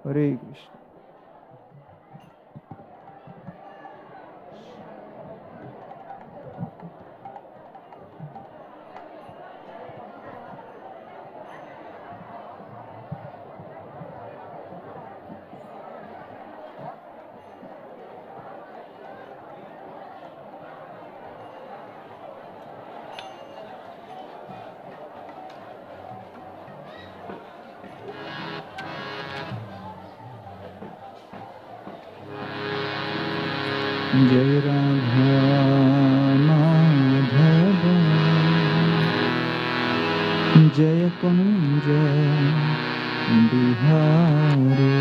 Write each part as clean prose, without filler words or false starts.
Hare Krishna. Jai Radha Madhava Jai Kunja Bihari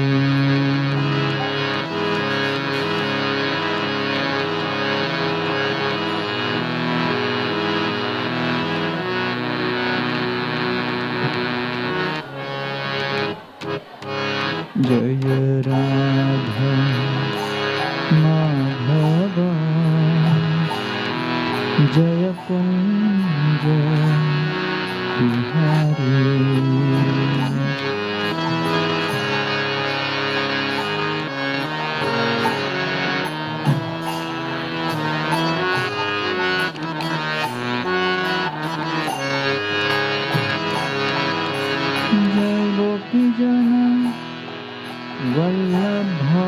Jai Radha Madhava Jaya Kunja Bihari Jai Gopi Jana Vallabha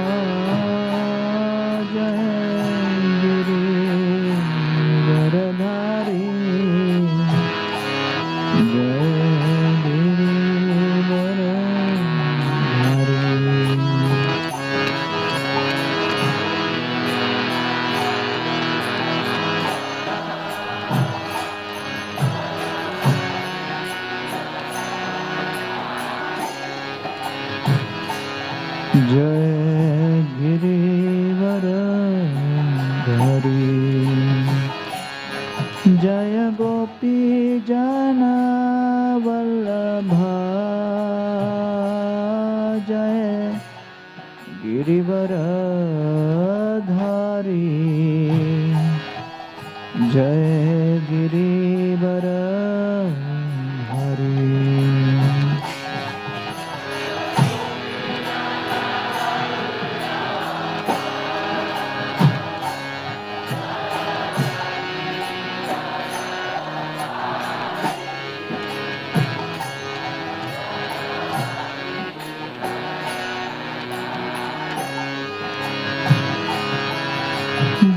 Jai Girivardhari Jaya Gopi Jana Vallabha Jaya Girivardhari Jaya Girivardhari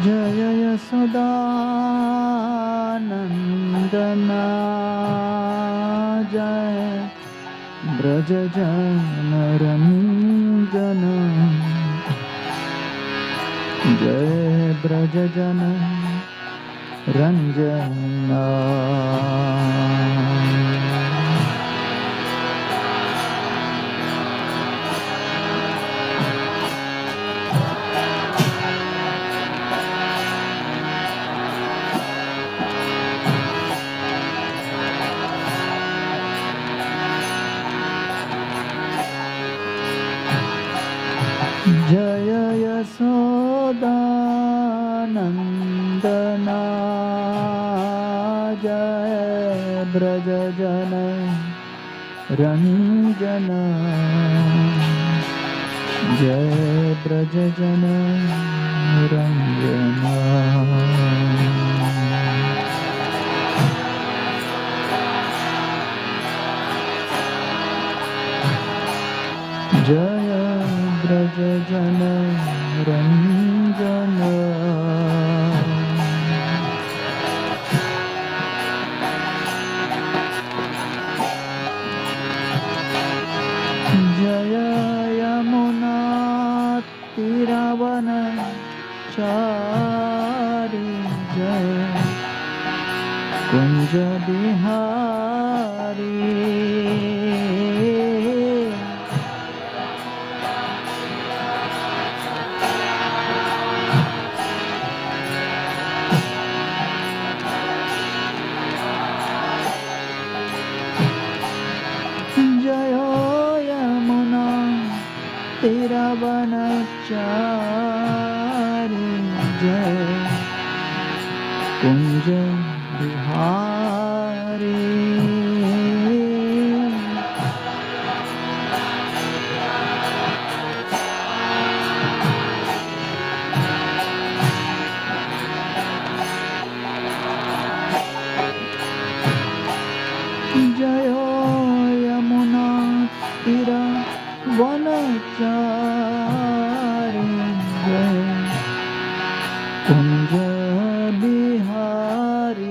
Jaya Yasodanandana Jaya Brajajana Ranjana Jaya Brajajana Ranjana Jaya Yasodanandana Jaya Brajajana Ranjana Jaya Brajajana Ranjana Jaya Brajajana Ranjana Jaya Yamuna Tiravana Chari Jaya Kunja Bihari Tiravanachaari Jai Kunja Bihari Bihari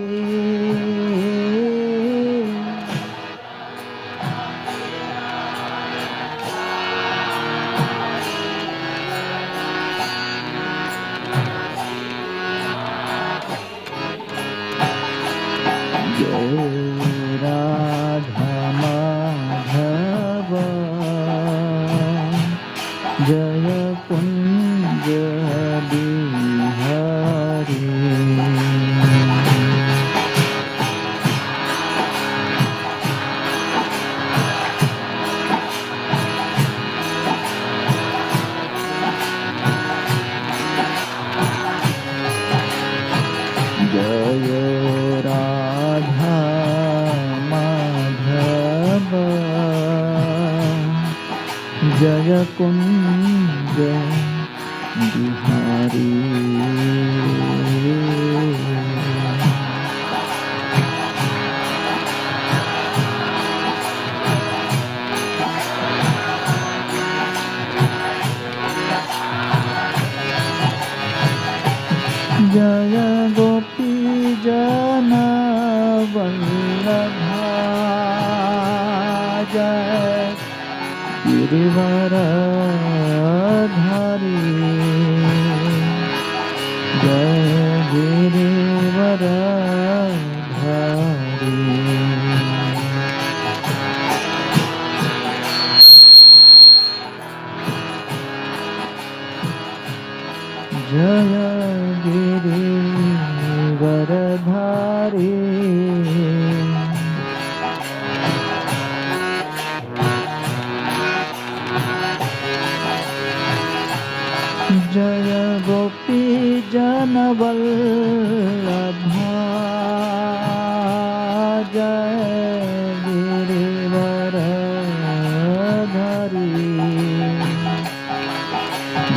Radha Madhav जय कुंज बिहारी जय राधा माधव जय कुंज बिहारी जय गोपी जन वल्लभा जय गिरिवरधारी जय गिरिवरधारी जय गिरिवरधारी जय गोपी जन वल्लभा जय गिरिवरधारी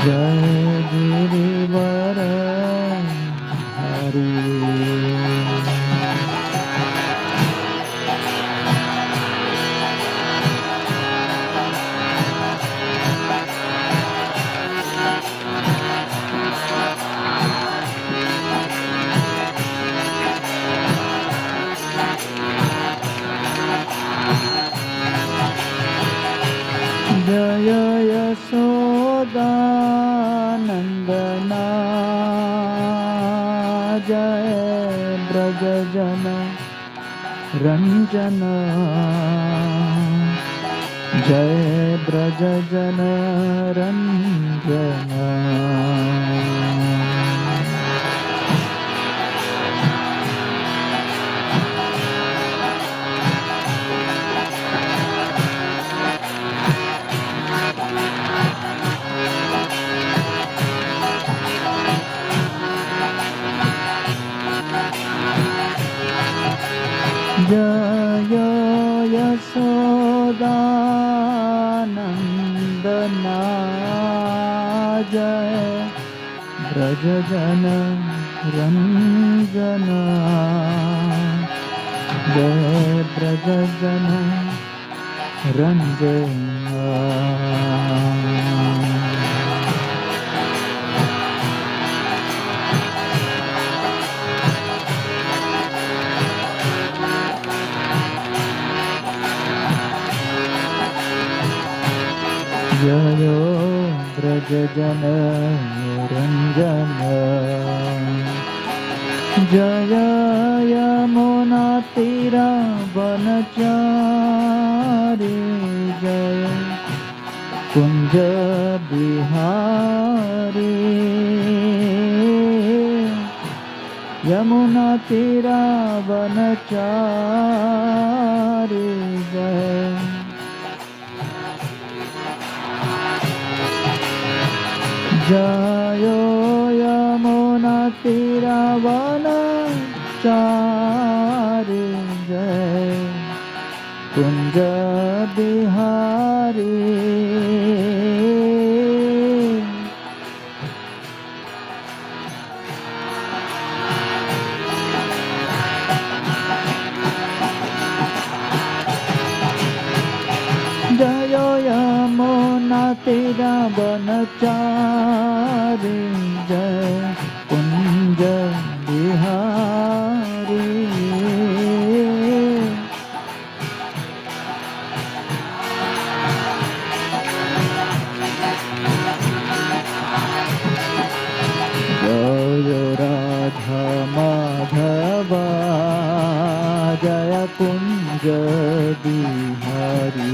जय गिरिवरधारी जय यशोदानंदना जय ब्रजजन रंजन जय ब्रजजन रंजन जय यशोदानंदना जय ब्रजजन रंजन जय ब्रजजन रंजन जय ब्रजजन रंजन जय यमुना तीरा वनचारी जय कुंज बिहारी यमुना तीरा वनचारी जय जय यमुना तीरा वनचारी जय कुंज बिहारी जय यमुना तीरा वनचारी जय कुंज बिहारी माधवा जय कुंज बिहारी।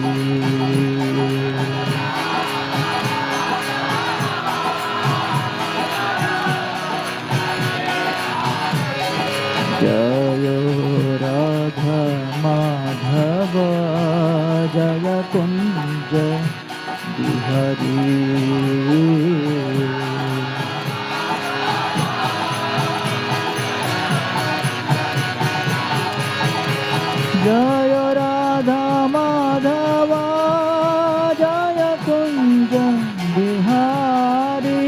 जय राधा माधव जय कुंज बिहारी। जय राधा माधव जय कुंज बिहारी।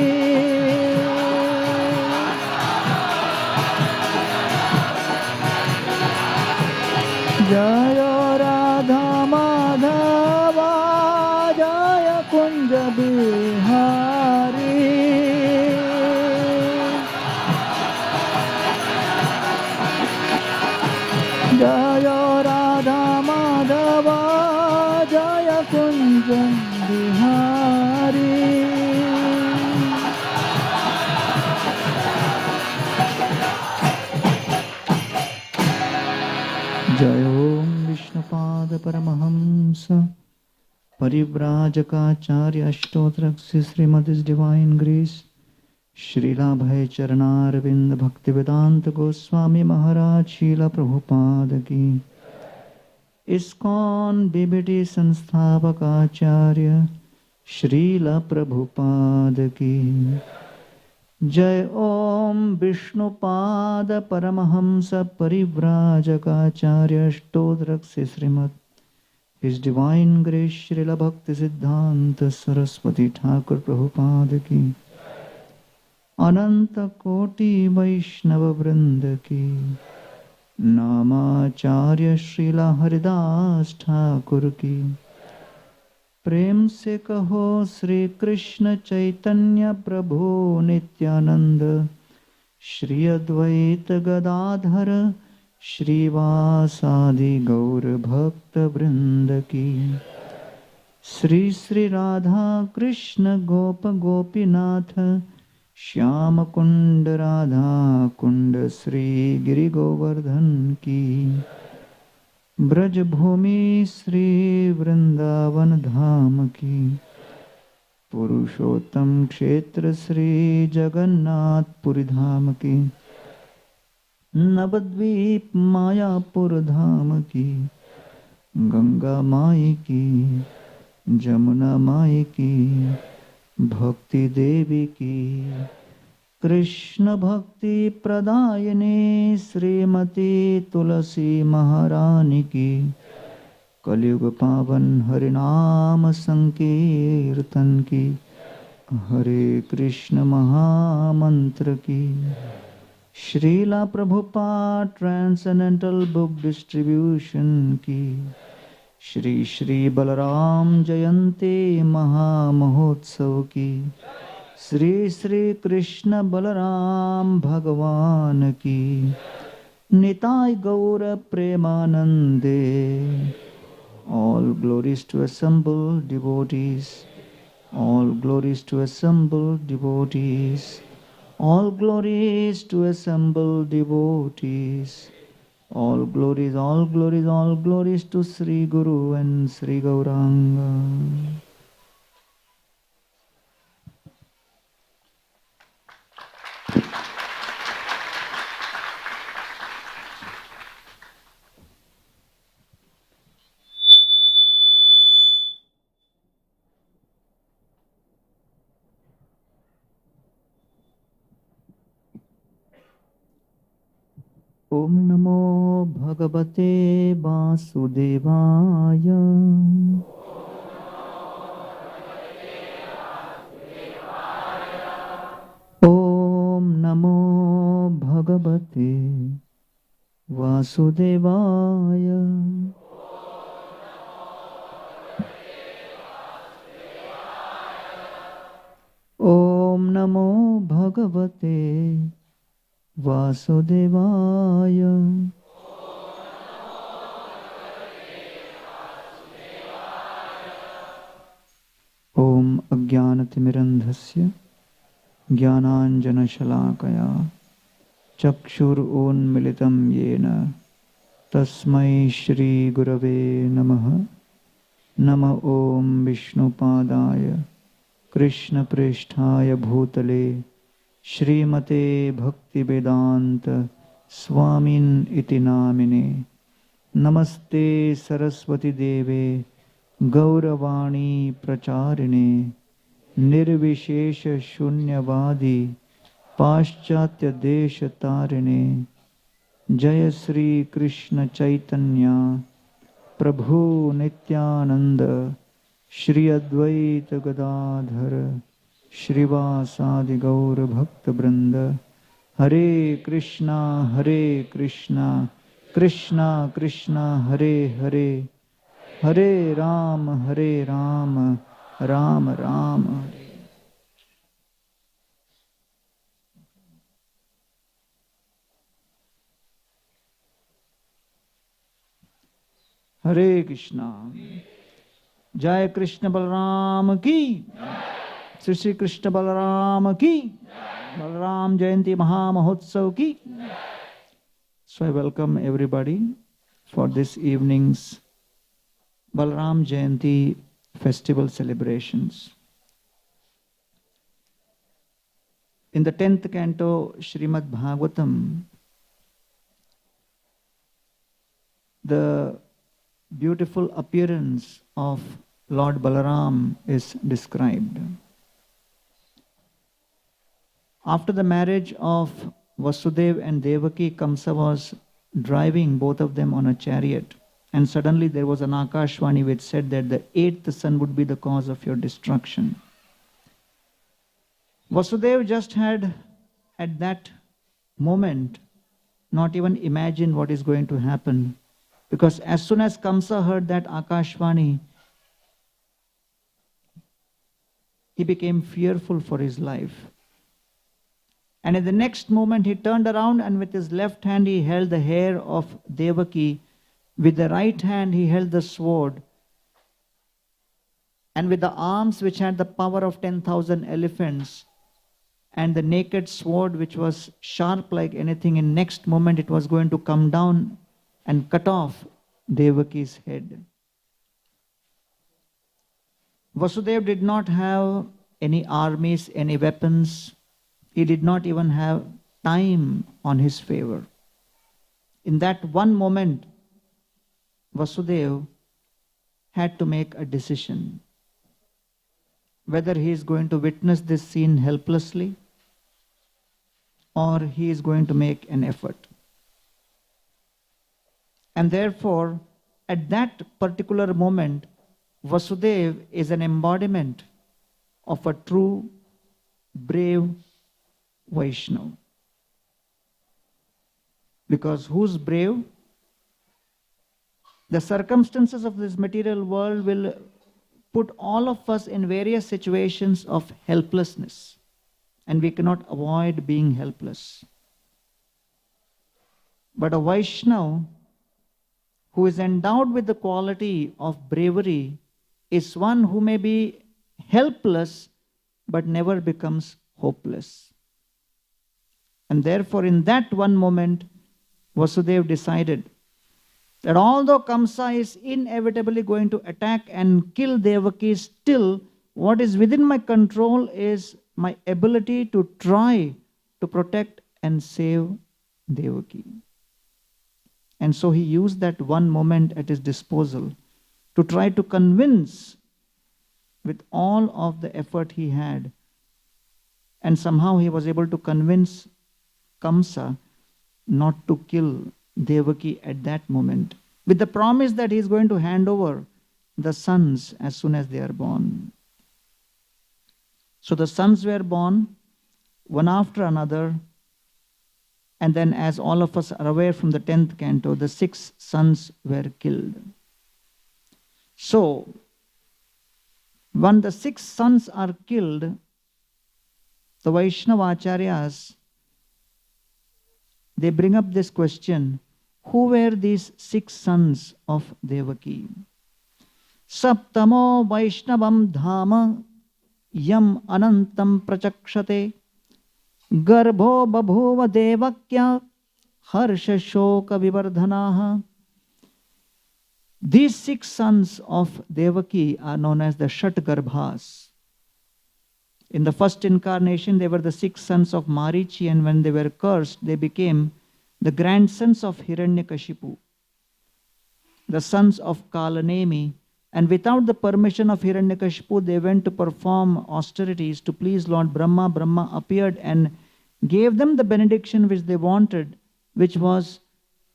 जय राधा माधव जय कुंज बिहारी। जय राधा माधव जय कुंज बिहारी। जय ओम विष्णुपाद परमहंस परिव्राजकाचार्य अष्टोत्तरस्य श्रीमद डिवाइन ग्रेस श्रीला भय चरणारविंद भक्ति वेदांत गोस्वामी महाराज शीला प्रभुपाद की। इस्कॉन बीबीटी संस्थापकाचार्य श्रीला प्रभुपाद की। जय ओम Vishnupad Paramhans परिव्राजकाचार्य अष्टोत्तरस्य Shrimad His Divine Grace Srila भक्ति सिद्धांत सरस्वती ठाकुर प्रभुपाद की। अनंत कोटि वैष्णव वृंद की। नामाचार्य श्रीला हरिदास ठाकुर की। प्रेम से कहो श्री कृष्ण चैतन्य प्रभु नित्यानंद श्री अद्वैत गदाधर श्रीवासादि गौर भक्त वृंद की। श्री श्री राधा कृष्ण गोप गोपीनाथ श्याम कुंड राधा कुंड श्री गिरि गोवर्धन की। ब्रज भूमि श्री वृंदावन धाम की। पुरुषोत्तम क्षेत्र श्री जगन्नाथपुरी धाम की। नवद्वीप मायापुर धाम की। गंगा माई की। जमुना माई की। भक्ति देवी की। कृष्ण भक्ति प्रदायिनी श्रीमती तुलसी महारानी की। कलयुग पावन हरिनाम संकीर्तन की। हरे कृष्ण महामंत्र की। Srila Prabhupada transcendental book distribution की। श्री श्री बलराम जयंती महामहोत्सव की। श्री श्री कृष्ण बलराम भगवान की। निताय गौर प्रेमानंदे। All glories to assembled devotees. All glories to assembled devotees. All glories to assembled devotees. All glories, all glories, all glories to Sri Guru and Sri Gauranga. ओम नमो भगवते वासुदेवाय। ओम नमो भगवते वासुदेवाय। ओम नमो भगवते वासुदेवाय। ओम अज्ञानतिमिरन्धस्य ज्ञानाञ्जनशलाकया चक्षुरुन्मिलितं येन तस्मै श्रीगुरवे नमः। नमः ॐ विष्णुपादाय कृष्णप्रेष्ठाय भूतले श्रीमते भक्तिवेदान्त स्वामिन् इति नामिने। नमस्ते सरस्वती देवे गौरवाणी प्रचारिणे निर्विशेष शून्यवादी पाश्चात्य देश तारिणे। जय श्री कृष्ण चैतन्य प्रभु नित्यानंद श्री अद्वैत गदाधर श्रीवासादि गौर भक्त वृंद। हरे कृष्णा कृष्णा कृष्णा हरे हरे, हरे राम राम राम हरे। हरे कृष्णा। जय कृष्ण बलराम की, श्री श्री कृष्ण बलराम की, बलराम जयंती महामहोत्सव की। So I welcome everybody for this evening's Balram Jayanti festival celebrations. In the 10th canto Srimad Bhagavatam, the beautiful appearance of Lord Balaram is described. After the marriage of Vasudev and Devaki, Kamsa was driving both of them on a chariot, and suddenly there was an Akashvani which said that the 8th son would be the cause of your destruction. Vasudev just had at that moment not even imagined what is going to happen, because as soon as Kamsa heard that Akashvani, he became fearful for his life. And in the next moment he turned around and with his left hand he held the hair of Devaki. With the right hand he held the sword. And with the arms which had the power of 10,000 elephants and the naked sword which was sharp like anything, in next moment it was going to come down and cut off Devaki's head. Vasudev did not have any armies, any weapons. He did not even have time on his favor. In that one moment, Vasudev had to make a decision whether he is going to witness this scene helplessly or he is going to make an effort. And therefore, at that particular moment, Vasudev is an embodiment of a true, brave Vaishnava. Because who's brave? The circumstances of this material world will put all of us in various situations of helplessness, and we cannot avoid being helpless. But a Vaishnava who is endowed with the quality of bravery is one who may be helpless but never becomes hopeless. And therefore, in that one moment, Vasudev decided that although Kamsa is inevitably going to attack and kill Devaki, still what is within my control is my ability to try to protect and save Devaki. And so he used that one moment at his disposal to try to convince with all of the effort he had. And somehow he was able to convince Kamsa not to kill Devaki at that moment, with the promise that he is going to hand over the sons as soon as they are born. So the sons were born, one after another, and then, as all of us are aware from the 10th canto, the 6 sons were killed. So, when the 6 sons are killed, the Vaishnava Acharyas, they bring up this question: who were these 6 sons of Devaki? Saptamo Vaishnavam Dhama Yam Anantam Prachakshate Garbho babhuva devakya harsha shoka vivardhanaha. These 6 sons of Devaki are known as the Shat Garbhas. In the first incarnation, they were the 6 sons of Marichi, and when they were cursed, they became the grandsons of Hiranyakashipu, the sons of Kalanemi. And without the permission of Hiranyakashipu, they went to perform austerities to please Lord Brahma. Brahma appeared and gave them the benediction which they wanted, which was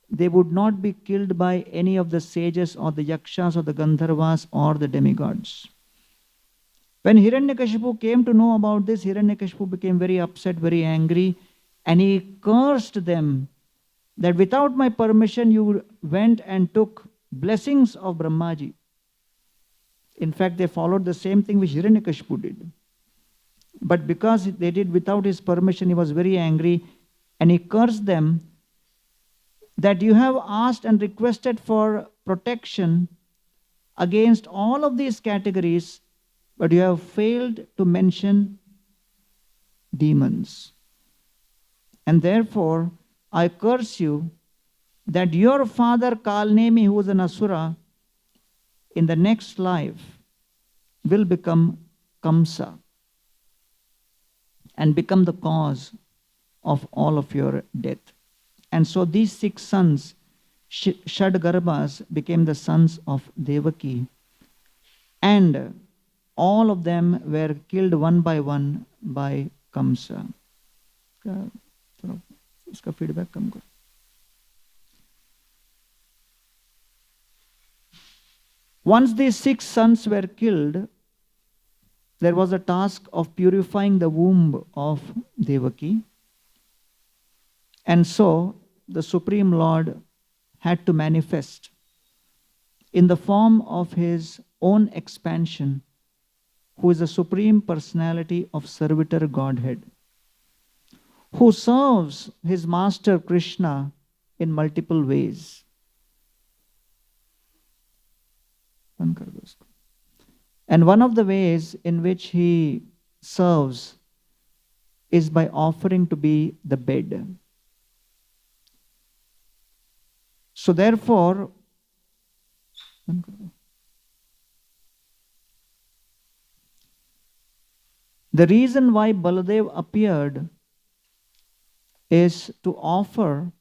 they would not be killed by any of the sages or the yakshas or the Gandharvas or the demigods. When Hiranyakashipu came to know about this, Hiranyakashipu became very upset, very angry, and he cursed them that without my permission you went and took blessings of Brahmaji. In fact, they followed the same thing which Hiranyakashipu did. But because they did without his permission, he was very angry, and he cursed them that you have asked and requested for protection against all of these categories, but you have failed to mention demons. And therefore, I curse you that your father Kalnemi, who was an Asura, in the next life will become Kamsa and become the cause of all of your death. And so these 6 sons, Shadgarbhas, became the sons of Devaki. And all of them were killed one by one by Kamsa. इसका feedback कम करो. Once these 6 sons were killed, there was a task of purifying the womb of Devaki. And so the Supreme Lord had to manifest in the form of his own expansion, who is the Supreme Personality of Servitor Godhead, who serves his master Krishna in multiple ways. And one of the ways in which he serves is by offering to be the bed. So therefore, the reason why Baladev appeared is to offer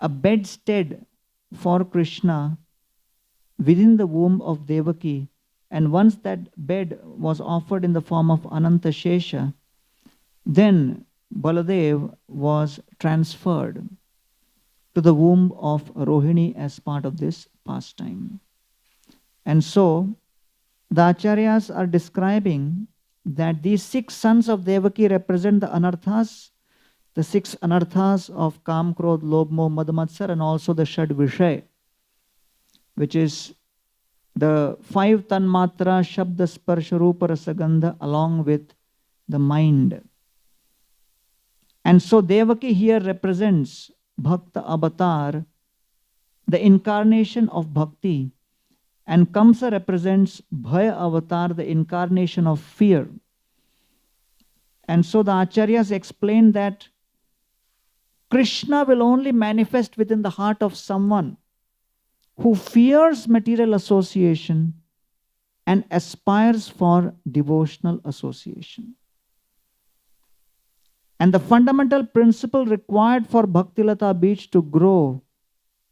a bedstead for Krishna within the womb of Devaki. And once that bed was offered in the form of Ananta Shesha, then Baladev was transferred to the womb of Rohini as part of this pastime. And so the Acharyas are describing that these 6 sons of Devaki represent the anarthas, the 6 anarthas of Kam, Krodh, Lobh, Moh, Mad, Matsar, and also the Shad Vishay, which is the 5 Tanmatra, Shabda, Sparsha, Rupa, Rasa, Gandha, along with the mind. And so Devaki here represents Bhakta Avatar, the incarnation of Bhakti, and Kamsa represents Bhaya Avatar, the incarnation of fear. And so the Acharyas explain that Krishna will only manifest within the heart of someone who fears material association and aspires for devotional association. And the fundamental principle required for Bhaktilata Beach to grow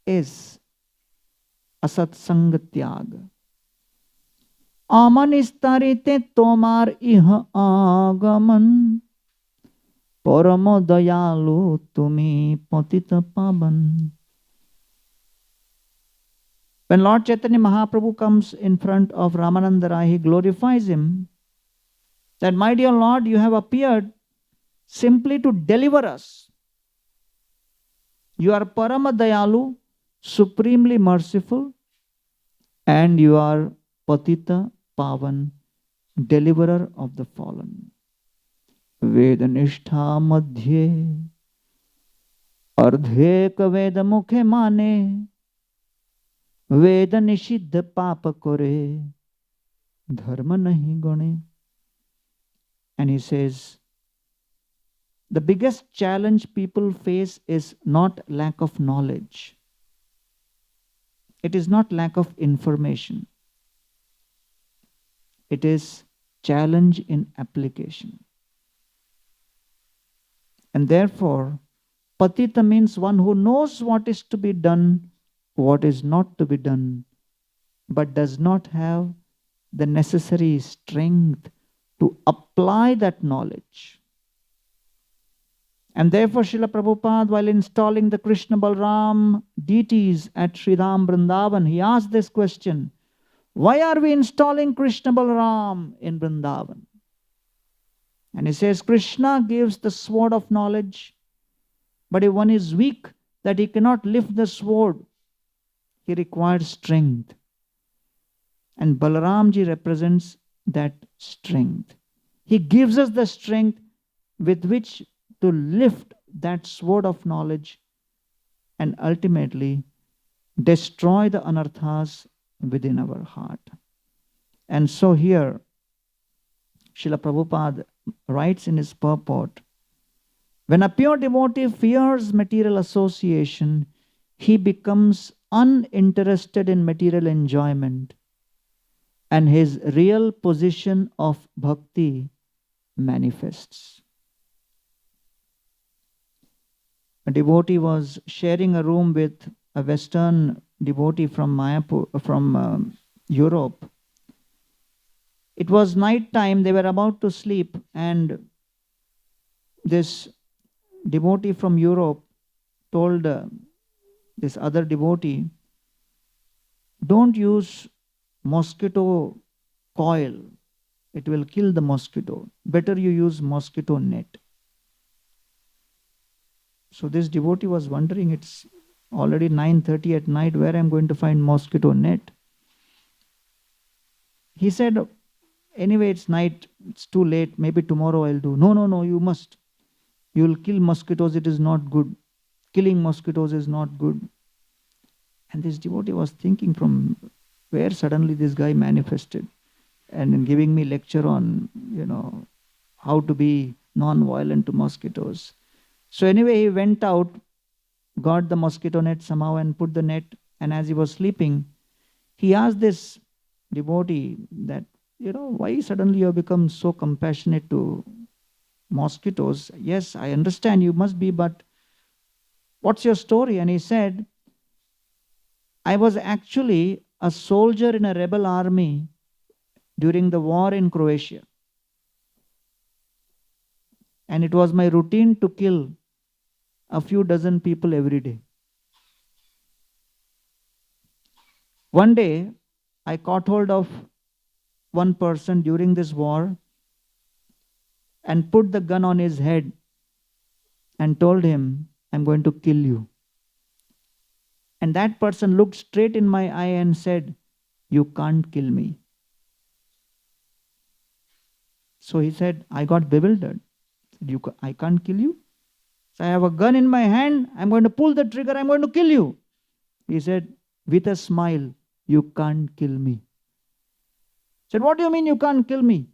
is Asatsanga Tyag. Amanistarite tomar iha agaman, Parama dayalu tumi patita pavan. When Lord Chaitanya Mahaprabhu comes in front of Ramananda Rai, he glorifies him that, my dear Lord, you have appeared simply to deliver us. You are Parama Dayalu, supremely merciful, and you are Patita Pavan, deliverer of the fallen. Vedanishtha madhye ardheka veda mukhe mane Veda nishiddha papa kore dharma nahi gane. And he says, the biggest challenge people face is not lack of knowledge. It is not lack of information. It is challenge in application. And therefore, patita means one who knows what is to be done, what is not to be done, but does not have the necessary strength to apply that knowledge. And therefore, Srila Prabhupada, while installing the Krishna Balram deities at Sri Ram Vrindavan, he asked this question: why are we installing Krishna Balram in Vrindavan? And he says, Krishna gives the sword of knowledge, but if one is weak, that he cannot lift the sword, he requires strength. And Balaramji represents that strength. He gives us the strength with which to lift that sword of knowledge and ultimately destroy the anarthas within our heart. And so here, Srila Prabhupada writes in his purport, when a pure devotee fears material association, he becomes uninterested in material enjoyment, and his real position of bhakti manifests. A devotee was sharing a room with a Western devotee from Europe. It was night time, they were about to sleep, and this devotee from Europe told this other devotee, don't use mosquito coil, it will kill the mosquito. Better you use mosquito net. So this devotee was wondering, it's already 9:30 at night, where I'm going to find mosquito net? He said, anyway, it's night, it's too late, maybe tomorrow I'll do. No, you must. You'll kill mosquitoes, it is not good. Killing mosquitoes is not good. And this devotee was thinking, from where suddenly this guy manifested and giving me lecture on, how to be non-violent to mosquitoes. So anyway, he went out, got the mosquito net somehow and put the net, and as he was sleeping, he asked this devotee that, why suddenly you have become so compassionate to mosquitoes? Yes, I understand you must be, but what's your story? And he said, I was actually a soldier in a rebel army during the war in Croatia. And it was my routine to kill a few dozen people every day. One day, I caught hold of one person during this war and put the gun on his head and told him, I'm going to kill you. And that person looked straight in my eye and said, you can't kill me. So he said, I got bewildered. I can't kill you? So I have a gun in my hand, I'm going to pull the trigger, I'm going to kill you. He said, with a smile, you can't kill me. I said, what do you mean you can't kill me?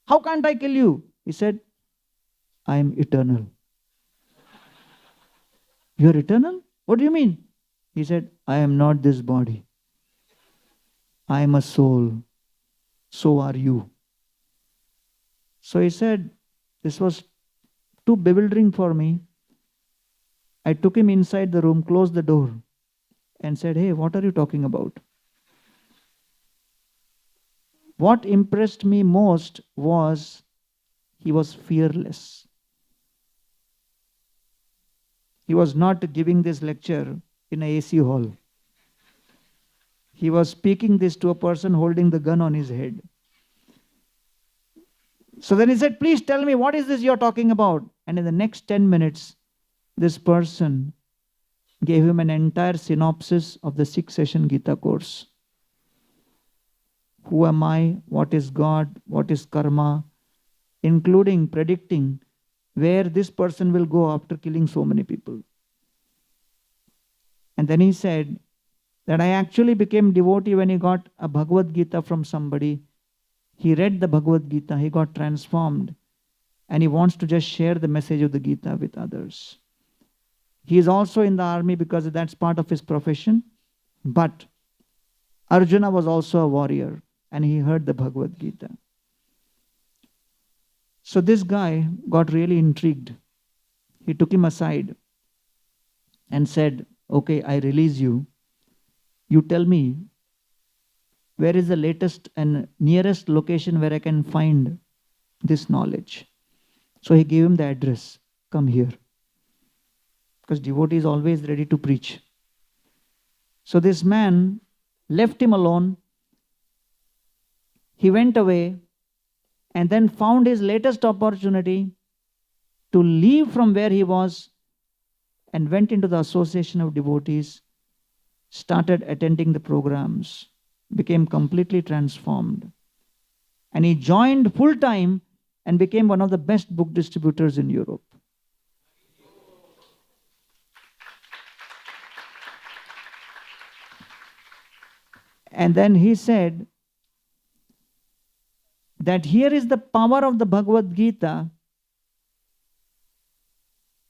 How can't I kill you? He said, I am eternal. You're eternal? What do you mean? He said, I am not this body. I am a soul. So are you. So he said, this was too bewildering for me. I took him inside the room, closed the door, and said, hey, what are you talking about? What impressed me most was he was fearless. He was not giving this lecture in a AC hall. He was speaking this to a person holding the gun on his head. So then he said, please tell me, what is this you're talking about? And in the next 10 minutes, this person gave him an entire synopsis of the 6-session Gita course. Who am I? What is God? What is karma? Including predicting where this person will go after killing so many people. And then he said that I actually became devotee when he got a Bhagavad Gita from somebody. He read the Bhagavad Gita, he got transformed. and he wants to just share the message of the Gita with others. He is also in the army because that's part of his profession. But Arjuna was also a warrior and he heard the Bhagavad Gita. So this guy got really intrigued. He took him aside and said, okay, I release you. You tell me, where is the latest and nearest location where I can find this knowledge? So he gave him the address. Come here. Because devotee is always ready to preach. So this man left him alone. He went away and then found his latest opportunity to leave from where he was and went into the association of devotees, started attending the programs, became completely transformed. And he joined full time and became one of the best book distributors in Europe. And then he said that here is the power of the Bhagavad Gita,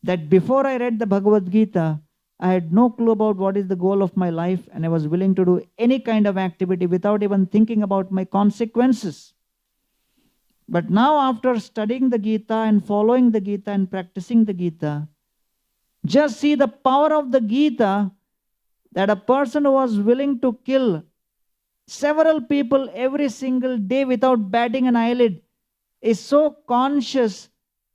that before I read the Bhagavad Gita, I had no clue about what is the goal of my life, and I was willing to do any kind of activity without even thinking about my consequences. But now after studying the Gita and following the Gita and practicing the Gita, just see the power of the Gita, that a person who was willing to kill several people every single day without batting an eyelid is so conscious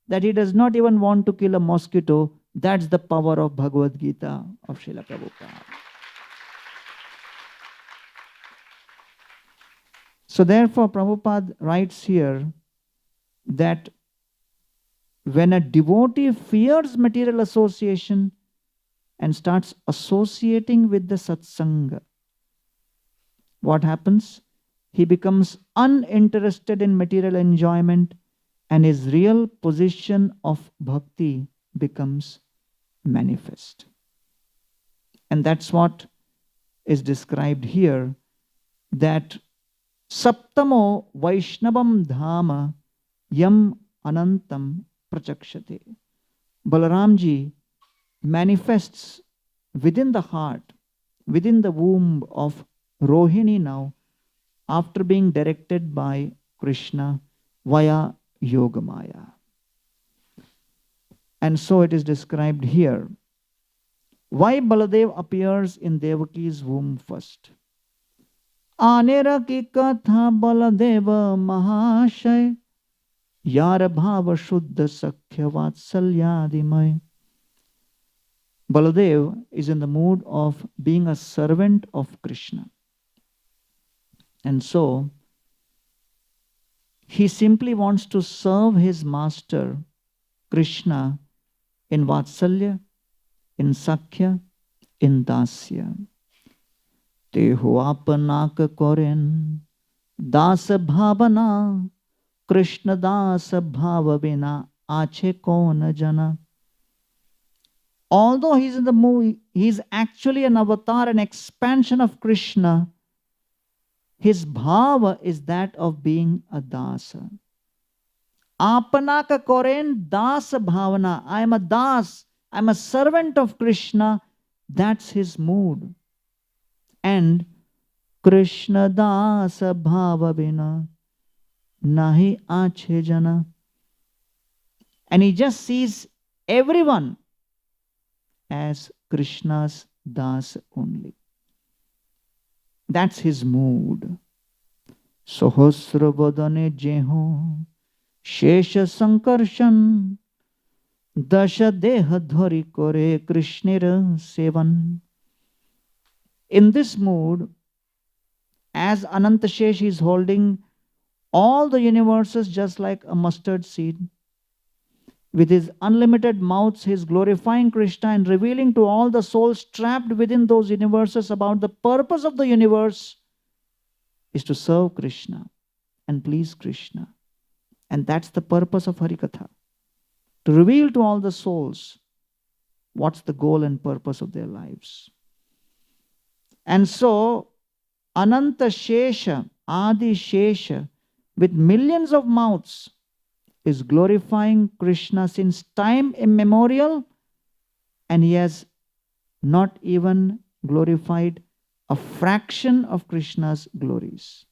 that he does not even want to kill a mosquito. That's the power of Bhagavad Gita of Srila Prabhupada. So therefore Prabhupada writes here that when a devotee fears material association and starts associating with the satsanga, what happens? He becomes uninterested in material enjoyment and his real position of bhakti becomes manifest. And that's what is described here, that Saptamo Vaishnavam Dhama Yam Anantam Prachakshate. Balramji manifests within the heart, within the womb of Rohini now, after being directed by Krishna via Yogamaya. And so it is described here. Why Baladev appears in Devaki's womb first? Anera ki katha Baladeva Mahashay Yara Bhava Shuddha Sakhya Vatsalyadimay. Baladev is in the mood of being a servant of Krishna. And so, he simply wants to serve his master, Krishna, in Vatsalya, in Sakhya, in Dasya. Tehu apanaka koren, dasa bhavana, Krishna dasa bhavavina, ache kona jana. Although he's in the mood, he's actually an avatar, an expansion of Krishna, his bhava is that of being a dasa. Apanaka koren dasa bhavana. I am a das. I am a servant of Krishna. That's his mood. And Krishna dasa bhavavina nahi ache jana. And he just sees everyone as Krishna's das only. That's his mood. Sohasra vadane jeho shesha sankarshan dasha deha dhari kore krishnera sevan. In this mood, as Anantashesh is holding all the universes just like a mustard seed, with his unlimited mouths, he is glorifying Krishna and revealing to all the souls trapped within those universes about the purpose of the universe is to serve Krishna and please Krishna. And that's the purpose of Harikatha, to reveal to all the souls what's the goal and purpose of their lives. And so, Ananta Shesha, Adi Shesha, with millions of mouths, is glorifying Krishna since time immemorial, and he has not even glorified a fraction of Krishna's glories.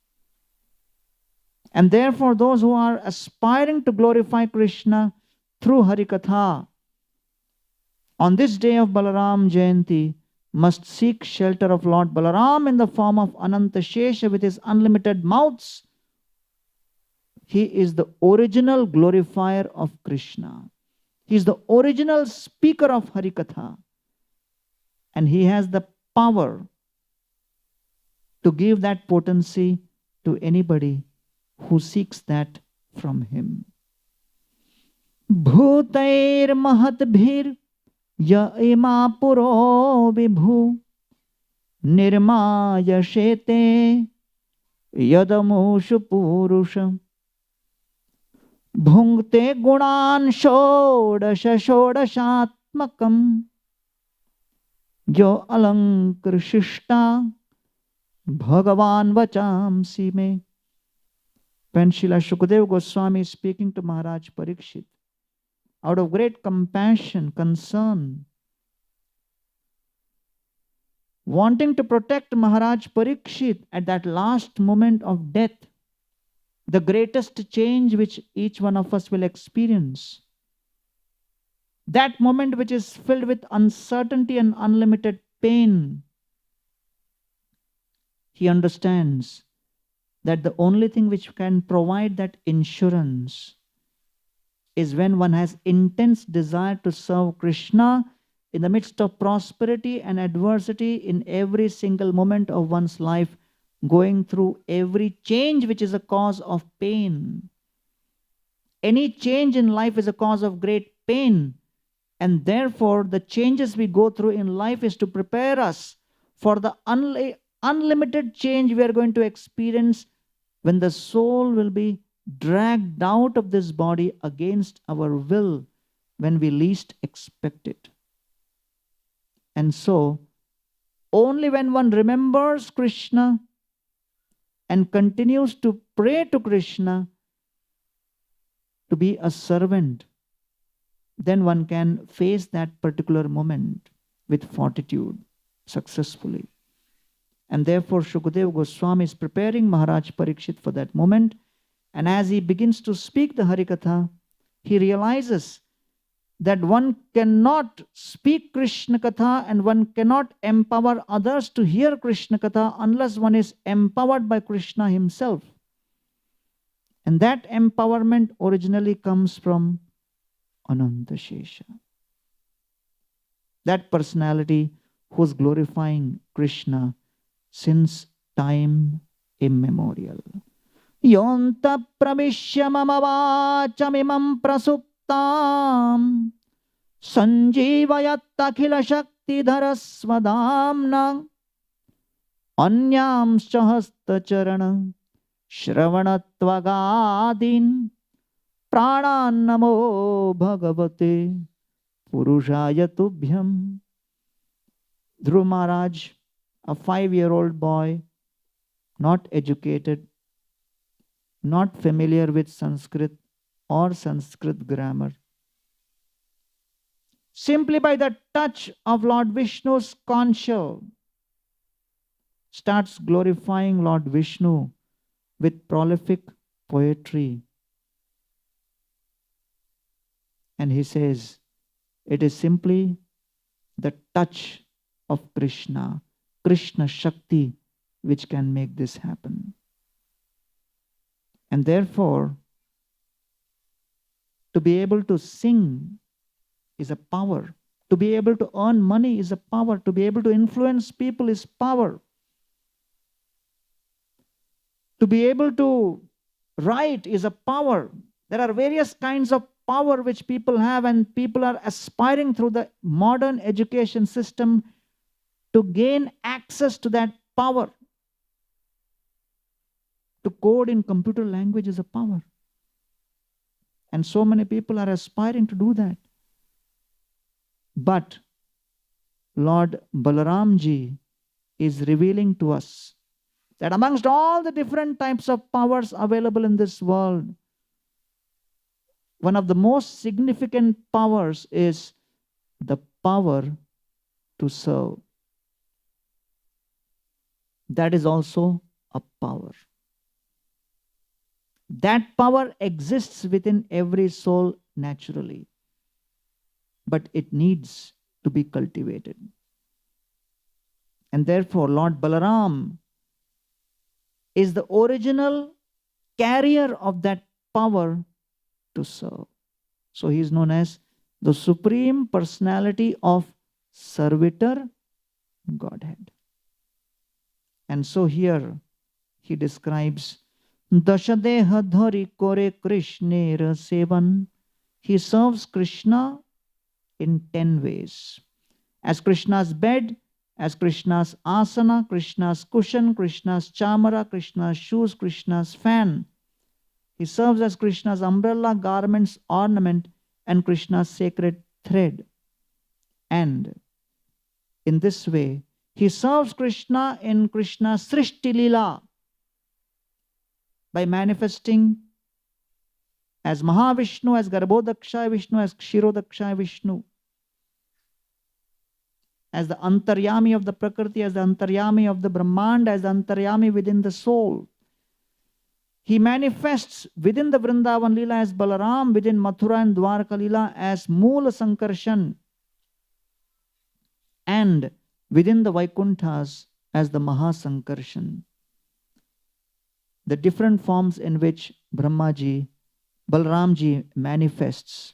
And therefore, those who are aspiring to glorify Krishna through Harikatha on this day of Balram Jayanti must seek shelter of Lord Balaram in the form of Ananta Shesha with his unlimited mouths. He is the original glorifier of Krishna. He is the original speaker of Harikatha. And he has the power to give that potency to anybody who seeks that from him. Bhutair mahatbhir ya ima puro vibhu nirmaya shete yadamushu purusham bhungte gunan shodasha shodashatmakam yo alankrishishta Bhagavan vachamsi me. When Srila Shukadeva Goswami is speaking to Maharaj Parikshit, out of great compassion, concern, wanting to protect Maharaj Parikshit at that last moment of death, the greatest change which each one of us will experience, that moment which is filled with uncertainty and unlimited pain, he understands that the only thing which can provide that insurance is when one has intense desire to serve Krishna in the midst of prosperity and adversity in every single moment of one's life, going through every change which is a cause of pain. Any change in life is a cause of great pain, and therefore the changes we go through in life is to prepare us for the unlimited change we are going to experience when the soul will be dragged out of this body against our will when we least expect it. And so, only when one remembers Krishna and continues to pray to Krishna to be a servant, then one can face that particular moment with fortitude, successfully. And therefore, Shukadeva Goswami is preparing Maharaj Parikshit for that moment. And as he begins to speak the Harikatha, he realizes that one cannot speak Krishna Katha and one cannot empower others to hear Krishna Katha unless one is empowered by Krishna himself. And that empowerment originally comes from Ananta Shesha, that personality who is glorifying Krishna since time immemorial. Yonta pravishya mama vachamimam prasuptam sanjivayat akhila shakti dharasvadamna anyam sahasta charana shravanatvagaadin pranan namo bhagavate purushaya tubhyam. Dhruva Maharaj, a 5-year-old boy, not educated, not familiar with Sanskrit or Sanskrit grammar, simply by the touch of Lord Vishnu's conch shell, starts glorifying Lord Vishnu with prolific poetry. And he says, it is simply the touch of Krishna, Krishna Shakti, which can make this happen. And therefore, to be able to sing is a power. To be able to earn money is a power. To be able to influence people is power. To be able to write is a power. There are various kinds of power which people have, and people are aspiring through the modern education system to gain access to that power. To code in computer language is a power. And so many people are aspiring to do that. But Lord Balaramji is revealing to us that amongst all the different types of powers available in this world, one of the most significant powers is the power to serve. That is also a power. That power exists within every soul naturally, but it needs to be cultivated. And therefore, Lord Balaram is the original carrier of that power to serve. So he is known as the Supreme Personality of Servitor Godhead. And so here he describes Dashadeha Dhari Kore Krishnera Sevan. He serves Krishna in 10 ways. As Krishna's bed, as Krishna's asana, Krishna's cushion, Krishna's chamara, Krishna's shoes, Krishna's fan. He serves as Krishna's umbrella, garments, ornament, and Krishna's sacred thread. And in this way, he serves Krishna in Krishna's Srishti Lila by manifesting as Mahavishnu, as Garbhodakshay Vishnu, as Kshirodakshay Vishnu, as the Antaryami of the Prakriti, as the Antaryami of the Brahmanda, as the Antaryami within the soul. He manifests within the Vrindavan Lila as Balaram, within Mathura and Dwarka Lila as Moola Sankarshan, and within the Vaikunthas as the Mahasankarshan. The different forms in which Brahmaji, Balaramji manifests.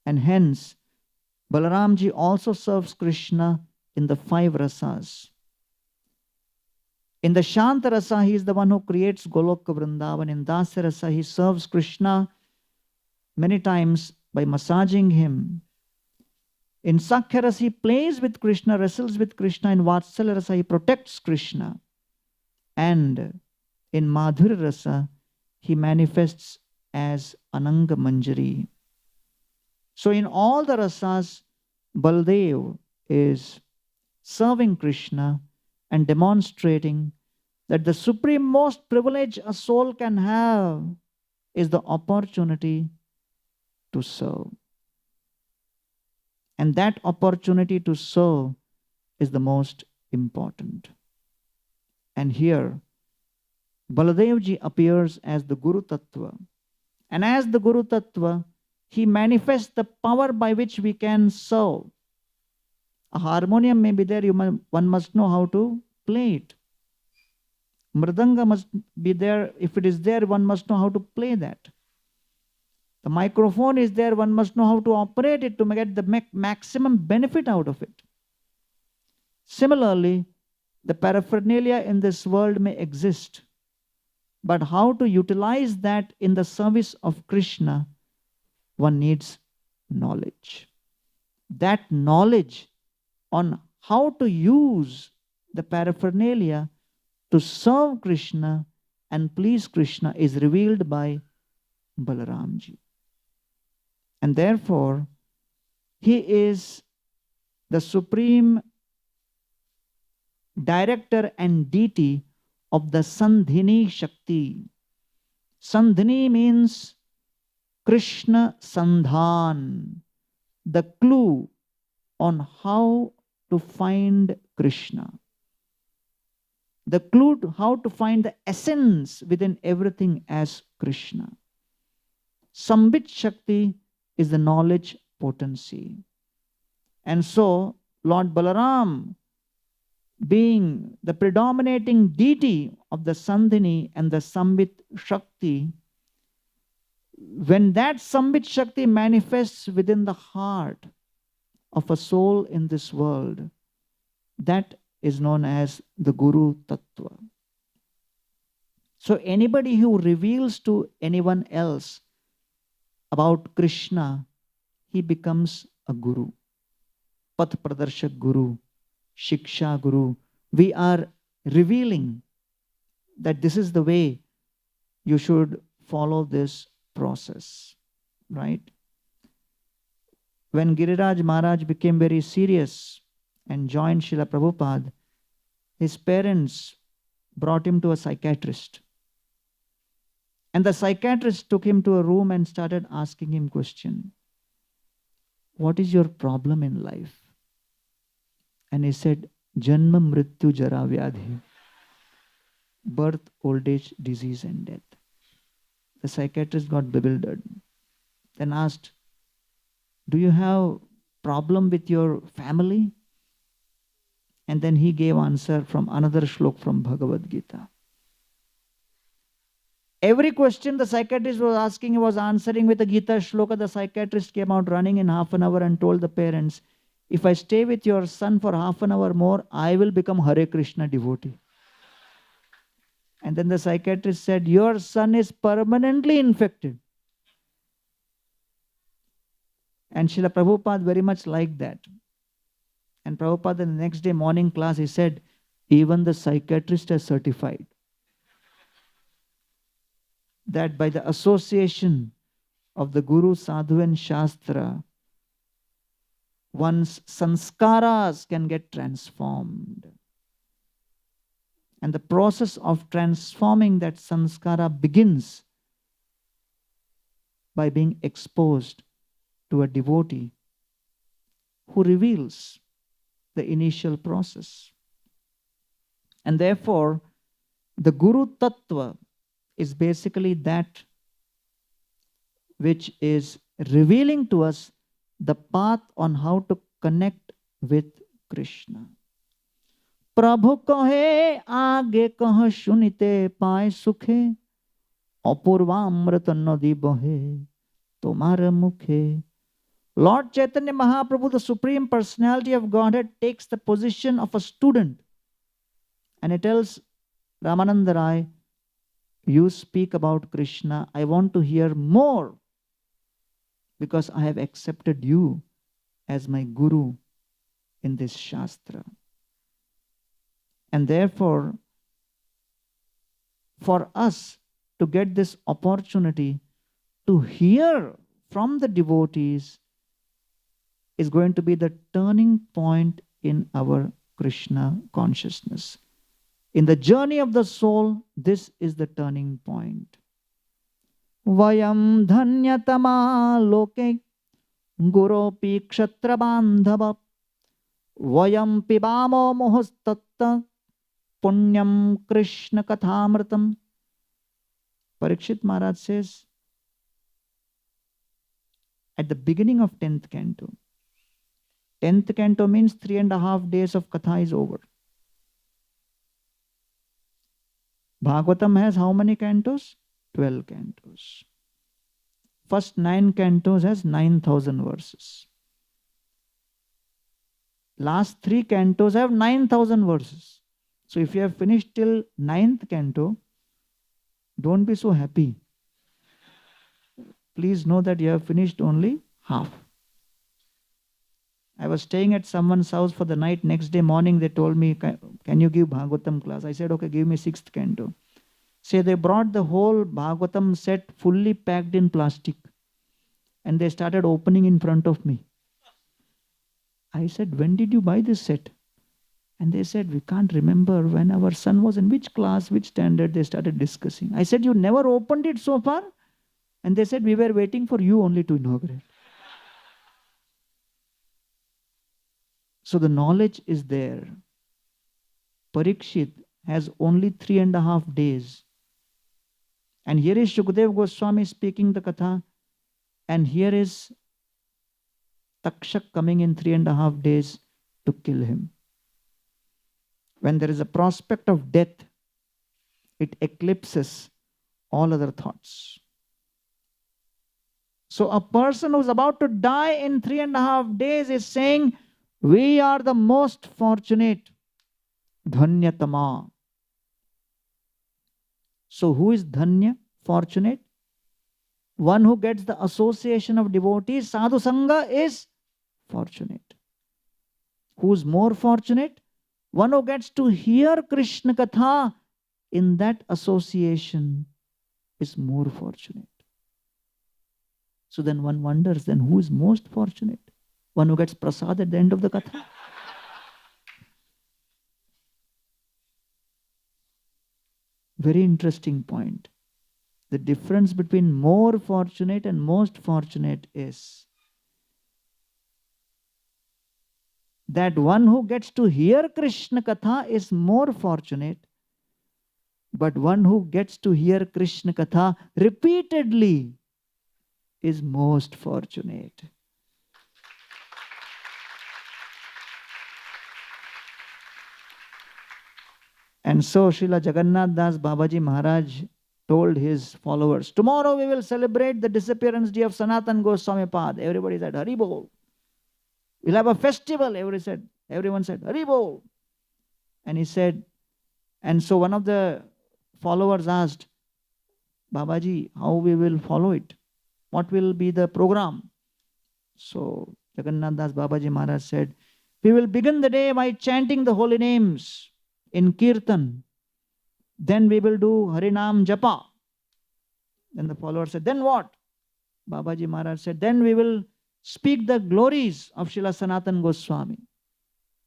And hence, Balaramji also serves Krishna in the 5 rasas. In the Shanta rasa, he is the one who creates Goloka Vrindavan. In Dasya rasa, he serves Krishna many times by massaging him. In Sakhya rasa, he plays with Krishna, wrestles with Krishna. In Vatsalya rasa, he protects Krishna. And in Madhurya rasa, he manifests as Ananga Manjari. So in all the rasas, Baldev is serving Krishna and demonstrating that the supreme most privilege a soul can have is the opportunity to serve. And that opportunity to serve is the most important. And here, Baladevji appears as the Guru Tattva. And as the Guru Tattva, he manifests the power by which we can serve. A harmonium may be there, one must know how to play it. Mridanga must be there. If it is there, one must know how to play that. The microphone is there, one must know how to operate it to get the maximum benefit out of it. Similarly, the paraphernalia in this world may exist, but how to utilize that in the service of Krishna, one needs knowledge. That knowledge on how to use the paraphernalia to serve Krishna and please Krishna is revealed by Balaramji. And therefore, he is the supreme director and deity of the Sandhini Shakti. Sandhini means Krishna Sandhan, the clue on how to find Krishna. The clue to how to find the essence within everything as Krishna. Sambit Shakti is the knowledge potency. And so, Lord Balaram, being the predominating deity of the Sandhini and the Sambit Shakti, when that Sambit Shakti manifests within the heart of a soul in this world, that is known as the Guru Tattva. So anybody who reveals to anyone else about Krishna, he becomes a Guru. Path Pradarshak Guru, Shiksha Guru. We are revealing that this is the way you should follow this process, right? When Giriraj Maharaj became very serious and joined Srila Prabhupada, his parents brought him to a psychiatrist. And the psychiatrist took him to a room and started asking him question. What is your problem in life? And he said, Janma, Mrityu, Jara, Vyadhi. Birth, old age, disease and death. The psychiatrist got bewildered. Then asked, do you have problem with your family? And then he gave answer from another shlok from Bhagavad Gita. Every question the psychiatrist was asking, he was answering with a Gita shloka. The psychiatrist came out running in half an hour and told the parents, if I stay with your son for half an hour more, I will become Hare Krishna devotee. And then the psychiatrist said, your son is permanently infected. And Srila Prabhupada very much liked that. And Prabhupada in the next day morning class, he said, even the psychiatrist has certified that by the association of the Guru, Sadhu and Shastra, one's sanskaras can get transformed. And the process of transforming that sanskara begins by being exposed to a devotee who reveals the initial process. And therefore, the Guru Tattva is basically that which is revealing to us the path on how to connect with Krishna. Prabhu kahe aage kah sunite paye sukhe, apurvamrita nadi bahe tomara mukhe. Lord Chaitanya Mahaprabhu, the Supreme Personality of Godhead, takes the position of a student. And he tells Ramananda Rai, you speak about Krishna, I want to hear more because I have accepted you as my Guru in this Shastra. And therefore, for us to get this opportunity to hear from the devotees is going to be the turning point in our Krishna consciousness. In the journey of the soul, this is the turning point. Vayam dhanyatama loke guropi kshatra bandhava vayam pibamo mohostatta punyam Krishna kathamritam. Parikshit Maharaj says, at the beginning of 10th canto, 10th canto means 3.5 days of katha is over. Bhagavatam has how many cantos? 12 cantos. First 9 cantos has 9,000 verses. Last 3 cantos have 9,000 verses. So if you have finished till 9th canto, don't be so happy. Please know that you have finished only half. I was staying at someone's house for the night. Next day morning, they told me, can you give Bhagavatam class? I said, okay, give me 6th canto. So they brought the whole Bhagavatam set fully packed in plastic. And they started opening in front of me. I said, when did you buy this set? And they said, we can't remember when our son was in which class, which standard. They started discussing. I said, you never opened it so far? And they said, we were waiting for you only to inaugurate. So the knowledge is there. Parikshit has only 3.5 days. And here is Shukdev Goswami speaking the katha. And here is Takshak coming in 3.5 days to kill him. When there is a prospect of death, it eclipses all other thoughts. So a person who's about to die in 3.5 days is saying, we are the most fortunate. Dhanyatama. So who is Dhanya, fortunate? One who gets the association of devotees. Sadhu Sangha is fortunate. Who's more fortunate? One who gets to hear Krishna Katha in that association is more fortunate. So then one wonders, then who is most fortunate? One who gets prasad at the end of the katha? Very interesting point. The difference between more fortunate and most fortunate is that one who gets to hear Krishna Katha is more fortunate, but one who gets to hear Krishna Katha repeatedly is most fortunate. And so Srila Jagannath Das Babaji Maharaj told his followers, tomorrow we will celebrate the disappearance day of Sanatan Goswami Pad. Everybody said, Hari Bol. We'll have a festival. Everyone said, Hari Bol. And he said, and so one of the followers asked, Babaji, how we will follow it? What will be the program? So Jagannath Das Babaji Maharaj said, we will begin the day by chanting the holy names in Kirtan. Then we will do Harinam Japa. Then the follower said, then what? Babaji Maharaj said, then we will speak the glories of Srila Sanatan Goswami.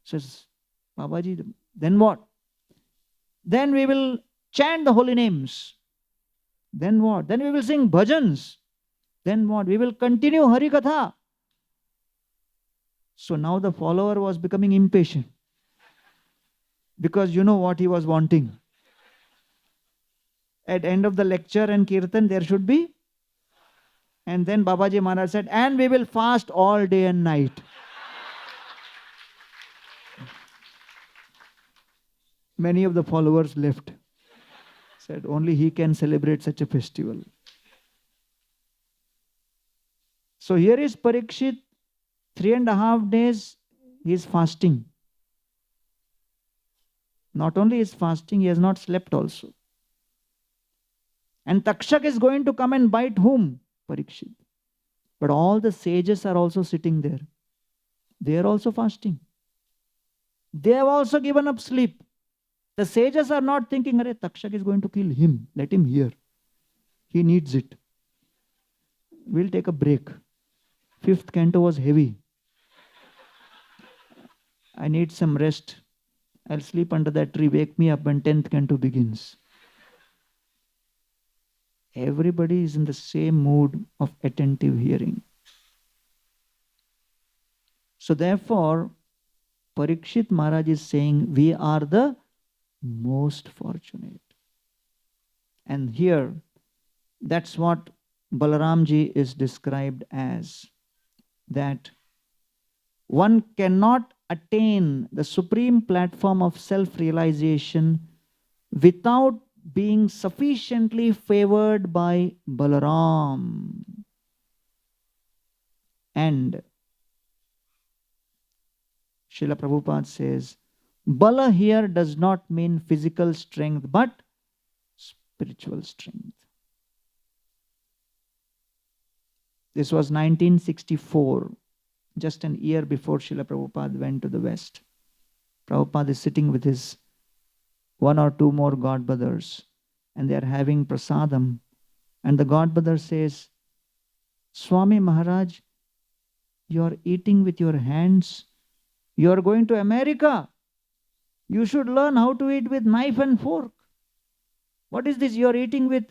Says, Babaji, then what? Then we will chant the holy names. Then what? Then we will sing bhajans. Then what? We will continue Harikatha. So now the follower was becoming impatient. Because you know what he was wanting. At end of the lecture and kirtan, there should be. And then Babaji Maharaj said, and we will fast all day and night. Many of the followers left. Said, only he can celebrate such a festival. So here is Parikshit, 3.5 days, he is fasting. Not only is fasting, he has not slept also. And Takshak is going to come and bite whom? Parikshit. But all the sages are also sitting there. They are also fasting. They have also given up sleep. The sages are not thinking, Arey, Takshak is going to kill him. Let him hear. He needs it. We'll take a break. 5th canto was heavy. I need some rest. I'll sleep under that tree. Wake me up when 10th canto begins. Everybody is in the same mood of attentive hearing. So therefore, Parikshit Maharaj is saying, we are the most fortunate. And here, that's what Balramji is described as, that one cannot attain the supreme platform of self-realization without being sufficiently favored by Balaram. And Srila Prabhupada says, Bala here does not mean physical strength, but spiritual strength. This was 1964, just an year before Srila Prabhupada went to the West. Prabhupada is sitting with his 1 or 2 more godbrothers, and they are having prasadam. And the godbrother says, Swami Maharaj, you are eating with your hands. You are going to America. You should learn how to eat with knife and fork. What is this? You are eating with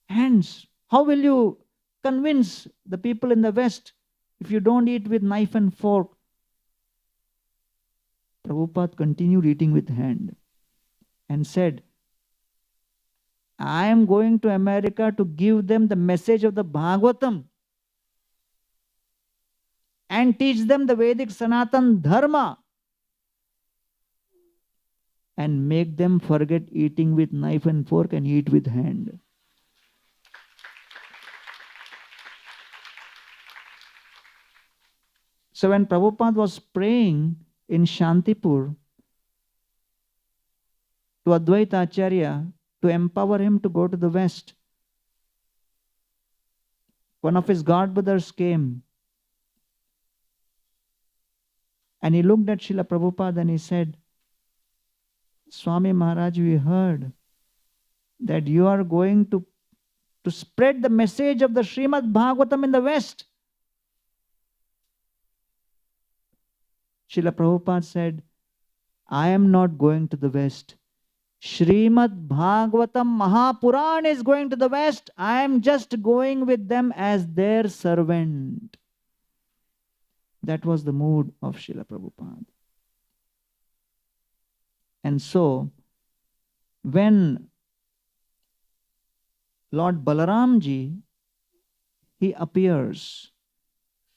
hands. How will you convince the people in the West if you don't eat with knife and fork? Prabhupada continued eating with hand and said, I am going to America to give them the message of the Bhagavatam and teach them the Vedic Sanatan Dharma and make them forget eating with knife and fork and eat with hand. So when Prabhupada was praying in Shantipur to Advaita Acharya to empower him to go to the West, one of his godbrothers came and he looked at Srila Prabhupada and he said, Swami Maharaj, we heard that you are going to spread the message of the Srimad Bhagavatam in the West. Srila Prabhupada said, I am not going to the West. Srimad Bhagavatam Mahapuran is going to the West. I am just going with them as their servant. That was the mood of Srila Prabhupada. And so, when Lord Balaramji, he appears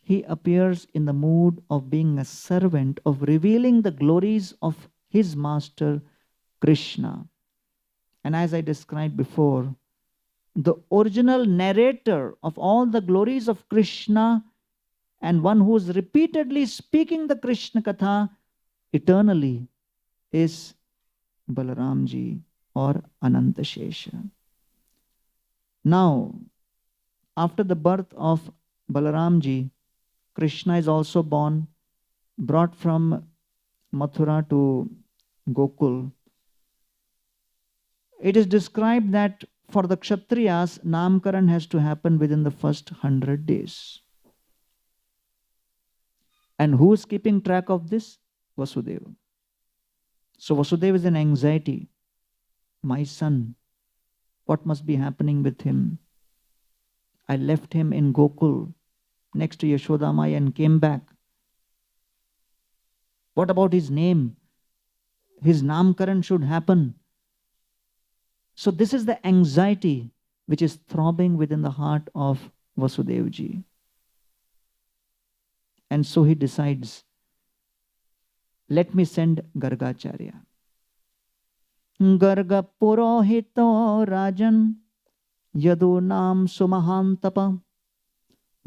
in the mood of being a servant, of revealing the glories of his master Krishna. And as I described before, the original narrator of all the glories of Krishna and one who is repeatedly speaking the Krishna Katha eternally is Balaramji or Anantashesha. Now, after the birth of Balaramji, Krishna is also born, brought from Mathura to Gokul. It is described that for the Kshatriyas, Namkaran has to happen within the first 100 days. And who is keeping track of this? Vasudeva. So Vasudeva is in anxiety. My son, what must be happening with him? I left him in Gokul next to Yashoda Maya and came back. What about his name? His Namkaran should happen. So this is the anxiety which is throbbing within the heart of Vasudevji. And so he decides, let me send Gargacharya. Garga Purohito Rajan Yadu Nam Sumahantapa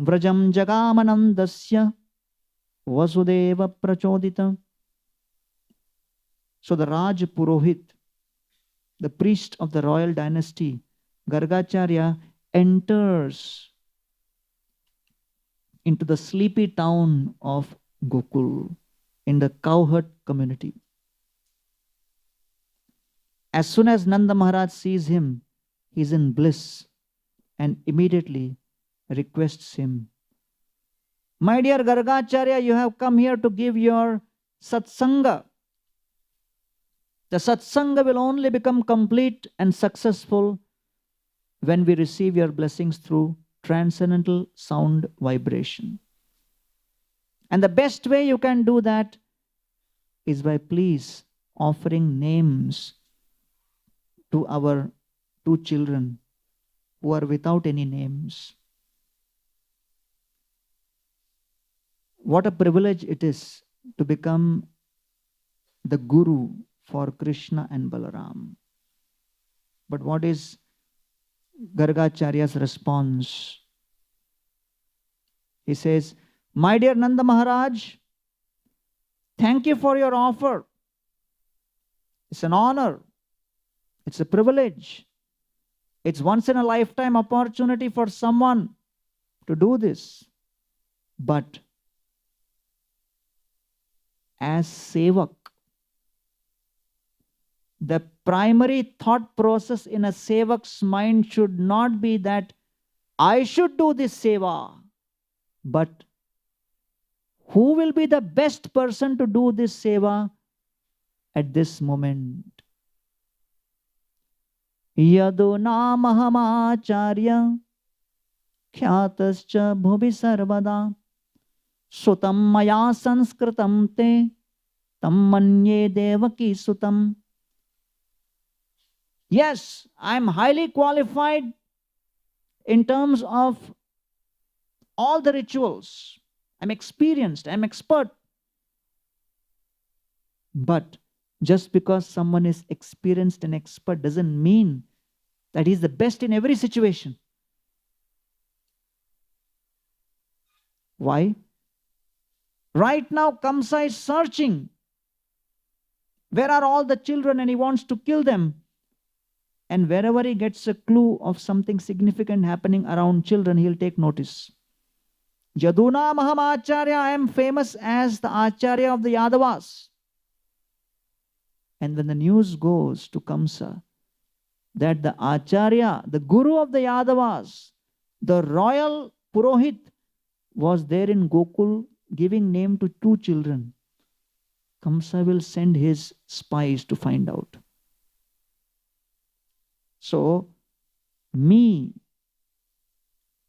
Vrajam Jagamanandasya Vasudeva Prachodita. So the Raj Purohit, the priest of the royal dynasty, Gargacharya, enters into the sleepy town of Gokul in the cowherd community. As soon as Nanda Maharaj sees him, he is in bliss and immediately requests him, my dear Gargacharya, you have come here to give your satsanga. The satsanga will only become complete and successful when we receive your blessings through transcendental sound vibration. And the best way you can do that is by please offering names to our two children who are without any names. What a privilege it is to become the guru for Krishna and Balaram. But what is Gargacharya's response? He says, my dear Nanda Maharaj, thank you for your offer. It's an honor. It's a privilege. It's once in a lifetime opportunity for someone to do this. But as Sevak, the primary thought process in a Sevak's mind should not be that I should do this seva, but who will be the best person to do this seva at this moment? Yadu namaham khyatascha bhubi sarvada sutam maya sanskritam te tam manye devaki sutam. Yes, I am highly qualified in terms of all the rituals. I'm experienced, I'm expert. But just because someone is experienced and expert doesn't mean that he's the best in every situation. Why? Right now, Kamsa is searching. Where are all the children? And he wants to kill them. And wherever he gets a clue of something significant happening around children, he'll take notice. Yaduna Maham Acharya, I am famous as the Acharya of the Yadavas. And when the news goes to Kamsa that the Acharya, the Guru of the Yadavas, the royal Purohit, was there in Gokul giving name to two children, Kamsa will send his spies to find out. So, me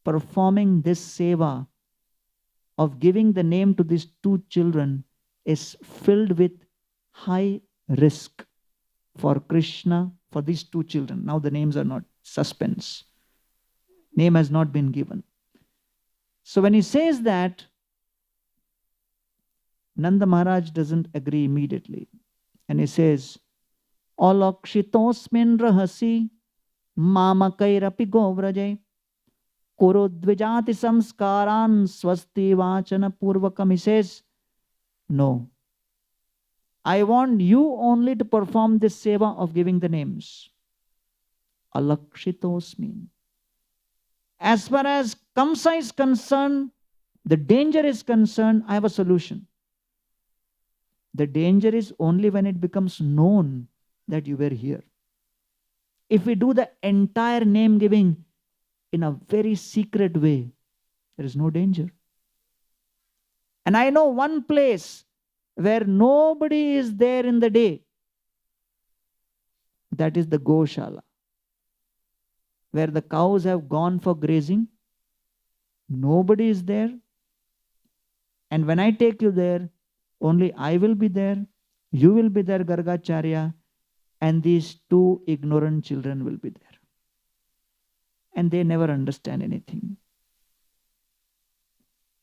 performing this seva of giving the name to these two children is filled with high risk for Krishna, for these two children. Now the names are not suspense. Name has not been given. So when he says that, Nanda Maharaj doesn't agree immediately. And he says, Alakshitosmin rahasi mamakairapi govrajay kuro dvijati samskaran swasti vachana purvakam. He says, no. I want you only to perform this seva of giving the names. Alakshitosmin. As far as Kamsa is concerned, the danger is concerned, I have a solution. The danger is only when it becomes known that you were here. If we do the entire name giving in a very secret way, there is no danger. And I know one place where nobody is there in the day. That is the Goshala, where the cows have gone for grazing. Nobody is there. And when I take you there, only I will be there, you will be there, Gargacharya, and these two ignorant children will be there. And they never understand anything.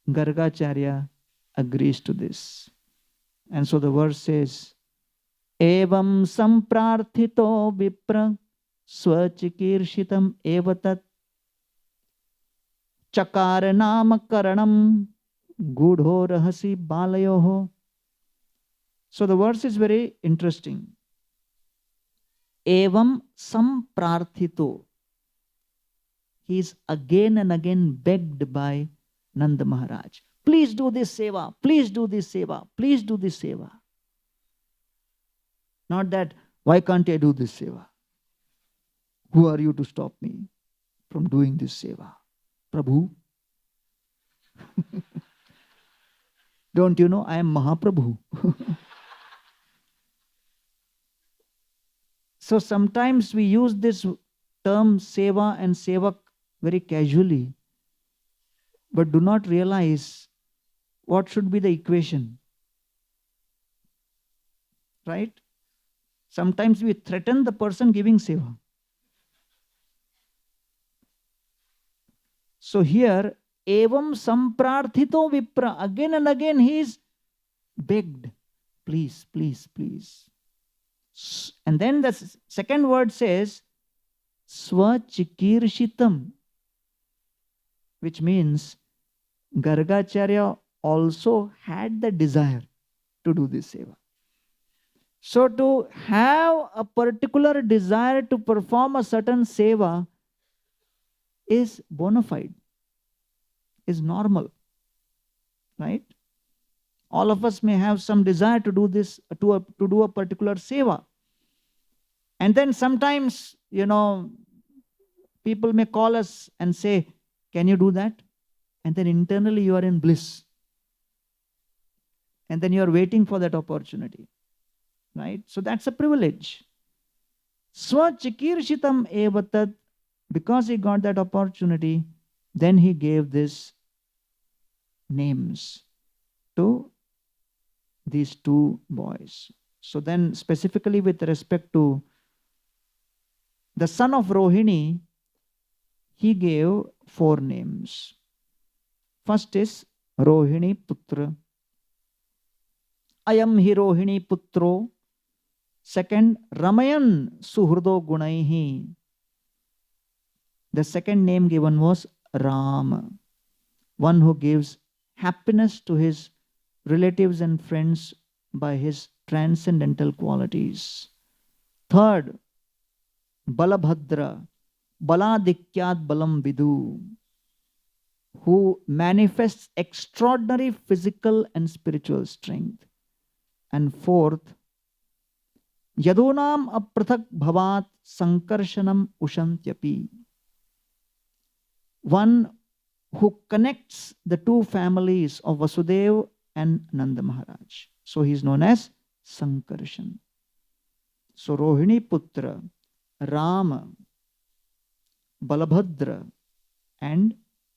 Gargacharya agrees to this. And so the verse says, Evam samprarthito vipra swachikirshitam evatat chakara nama karanam gudho rahasi balayoho. So the verse is very interesting. Evam samprarthito. He is again and again begged by Nanda Maharaj. Please do this seva. Please do this seva. Please do this seva. Not that, why can't I do this seva? Who are you to stop me from doing this seva? Prabhu? Don't you know I am Mahaprabhu? So sometimes we use this term seva and sevak very casually, but do not realize what should be the equation. Right? Sometimes we threaten the person giving seva. So here, evam samprarthito vipra, again and again he is begged, please, please, please. And then the second word says, swachikirshitam, which means Gargacharya also had the desire to do this seva. So to have a particular desire to perform a certain seva is bona fide, is normal, right? All of us may have some desire to do this, to do a particular seva. And then sometimes, people may call us and say, can you do that? And then internally you are in bliss. And then you are waiting for that opportunity. Right? So that's a privilege. Swachikirshitam evatat, because he got that opportunity, then he gave these names to these two boys. So then specifically with respect to the son of Rohini, he gave 4 names. First is Rohini Putra. Ayam hi Rohini Putro. Second, Ramayan Suhrudo Gunaihi. The second name given was Ram, one who gives happiness to his relatives and friends by his transcendental qualities. Third, Balabhadra, Baladikyat Balam Vidu, who manifests extraordinary physical and spiritual strength. And fourth, Yadunam aprathak bhavat sankarshanam ushantyapi, one who connects the two families of Vasudev and Nanda Maharaj. So he is known as Sankarshan. So Rohini Putra, Rama, Balabhadra, and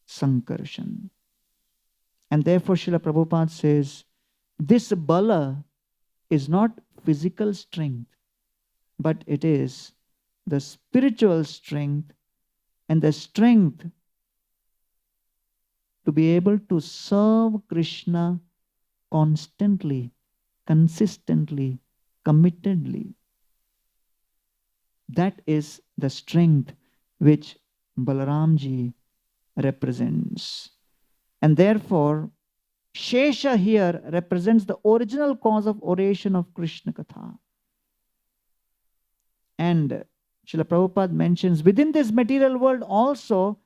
Sankarshan. And therefore Srila Prabhupada says, this Bala is not physical strength, but it is the spiritual strength and the strength to be able to serve Krishna constantly, consistently, committedly. That is the strength which Balaramji represents. And therefore, Shesha here represents the original cause of oration of Krishna Katha. And Srila Prabhupada mentions, within this material world also,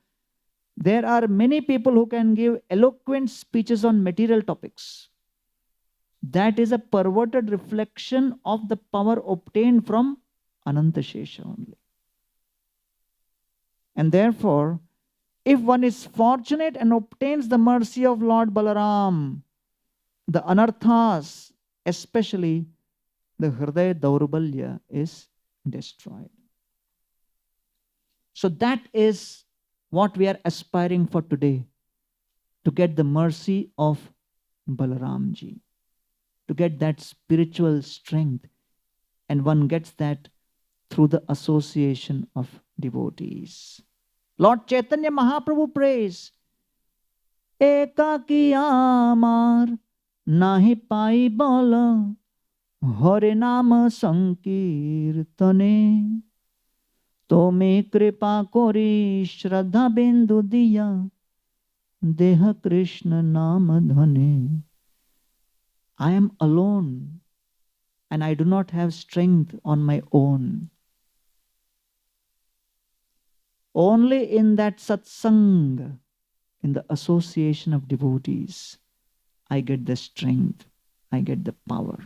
there are many people who can give eloquent speeches on material topics. That is a perverted reflection of the power obtained from Ananta Shesha only. And therefore, if one is fortunate and obtains the mercy of Lord Balaram, the anarthas, especially the Hridaya Daurbalya, is destroyed. So that is what we are aspiring for today, to get the mercy of Balaramji, to get that spiritual strength. And one gets that through the association of devotees. Lord Chaitanya Mahaprabhu prays, Ekaki amar nahi pai bala, Hare nama sankirtane, Tome kripa kori shraddha bindu diya, Deha Krishna nama dhane. I am alone and I do not have strength on my own. Only in that satsang, in the association of devotees, I get the strength, I get the power.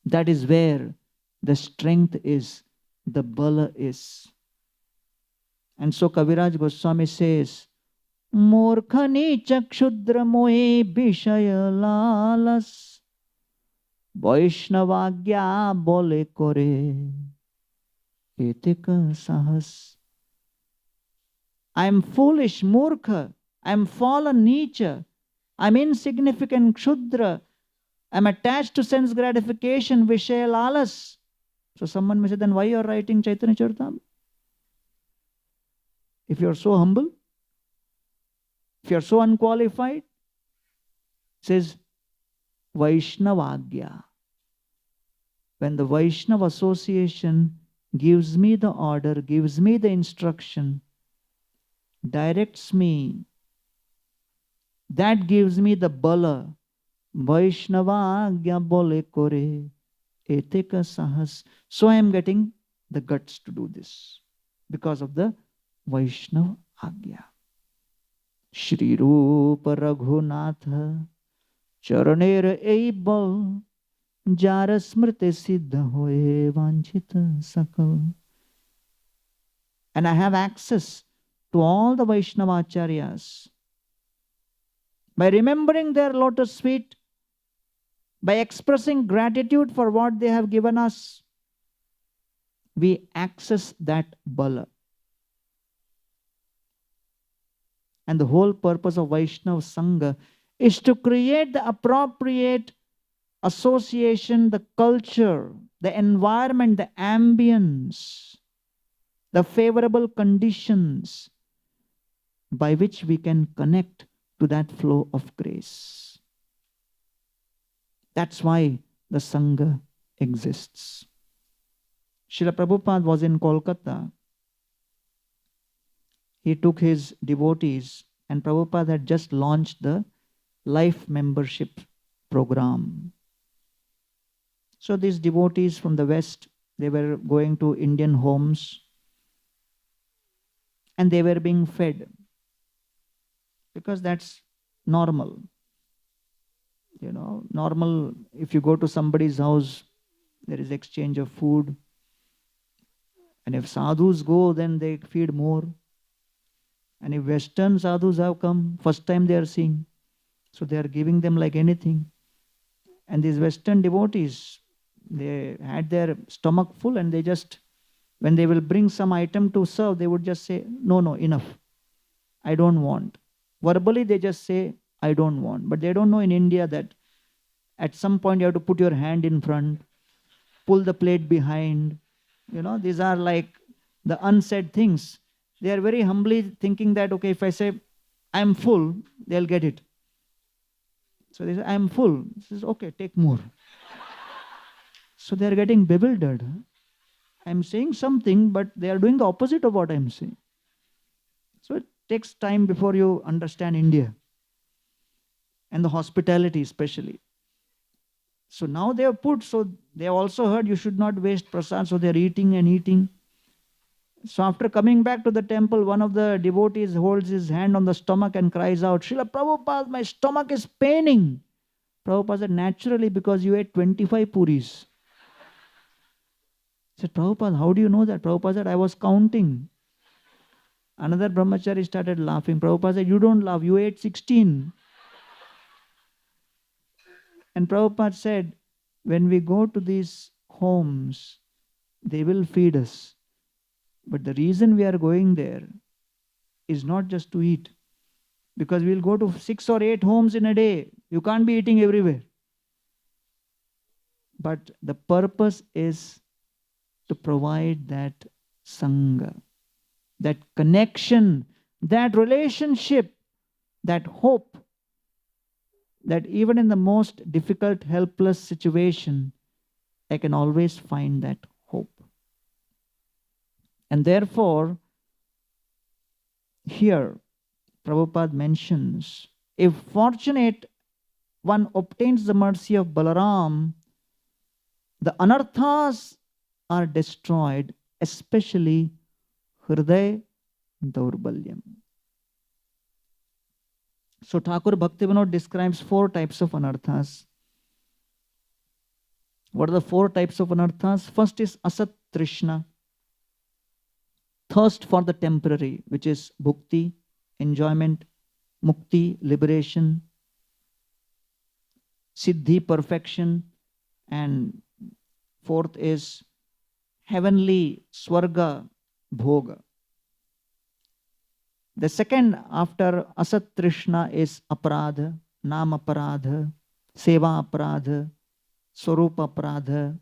That is where the strength is, the bala is. And so Kaviraj Goswami says, Murkhani chakshudra moe bishaya lalas, Vaishnavagya bole kore. Sahas. I am foolish, murkha. I am fallen, nicha. I am insignificant, kshudra. I am attached to sense gratification, vishaya lalas. So someone may say, then why you are writing Chaitanya Charitamrita? If you are so humble, if you are so unqualified, says Vaishnavagya. When the Vaishnava association gives me the order, gives me the instruction, directs me, that gives me the bala. Vaishnava agya bole kore eteka sahas. So I am getting the guts to do this because of the Vaishnava agya. Shri Rupa Raghunatha Charanera Eibal Jara smriti siddha hoye vanchita sakal. And I have access to all the Vaishnavacharyas. By remembering their lotus feet, by expressing gratitude for what they have given us, we access that bala. And the whole purpose of Vaishnava Sangha is to create the appropriate association, the culture, the environment, the ambience, the favorable conditions by which we can connect to that flow of grace. That's why the Sangha exists. Srila Prabhupada was in Kolkata. He took his devotees, and Prabhupada had just launched the life membership program. So these devotees from the West, they were going to Indian homes and they were being fed because that's normal. You know, normal, if you go to somebody's house, there is exchange of food. And if sadhus go, then they feed more. And if Western sadhus have come, first time they are seeing, so they are giving them like anything. And these Western devotees, they had their stomach full and they just When they will bring some item to serve, they would just say, no, no, enough. I don't want. Verbally, they just say, I don't want. But they don't know in India that at some point you have to put your hand in front, pull the plate behind. These are like the unsaid things. They are very humbly thinking that, okay, if I say, I'm full, they'll get it. So they say, I'm full. This is okay, take more. So they are getting bewildered. I'm saying something, but they are doing the opposite of what I'm saying. So it takes time before you understand India and the hospitality especially. So now they have put, so they have also heard you should not waste prasad, so they are eating and eating. So after coming back to the temple, one of the devotees holds his hand on the stomach and cries out, Srila Prabhupada, my stomach is paining. Prabhupada said, naturally, because you ate 25 puris. He said, Prabhupada, how do you know that? Prabhupada said, I was counting. Another brahmachari started laughing. Prabhupada said, you don't laugh, you ate 16. And Prabhupada said, when we go to these homes, they will feed us. But the reason we are going there is not just to eat. Because we'll go to 6 or 8 homes in a day. You can't be eating everywhere. But the purpose is to provide that sangha, that connection, that relationship, that hope, that even in the most difficult, helpless situation, I can always find that hope. And therefore, here, Prabhupada mentions, if fortunate one obtains the mercy of Balaram, the anarthas are destroyed, especially Hriday Daurbalyam. So Thakur Bhaktivinoda describes 4 types of anarthas. What are the 4 types of anarthas? First is Asat Trishna, thirst for the temporary, which is bhukti, enjoyment, mukti, liberation, siddhi, perfection, and 4th is heavenly swarga, bhoga. The second after Asat Trishna is aparadha, nam aparadha, seva aparadha, swarupa aparadha,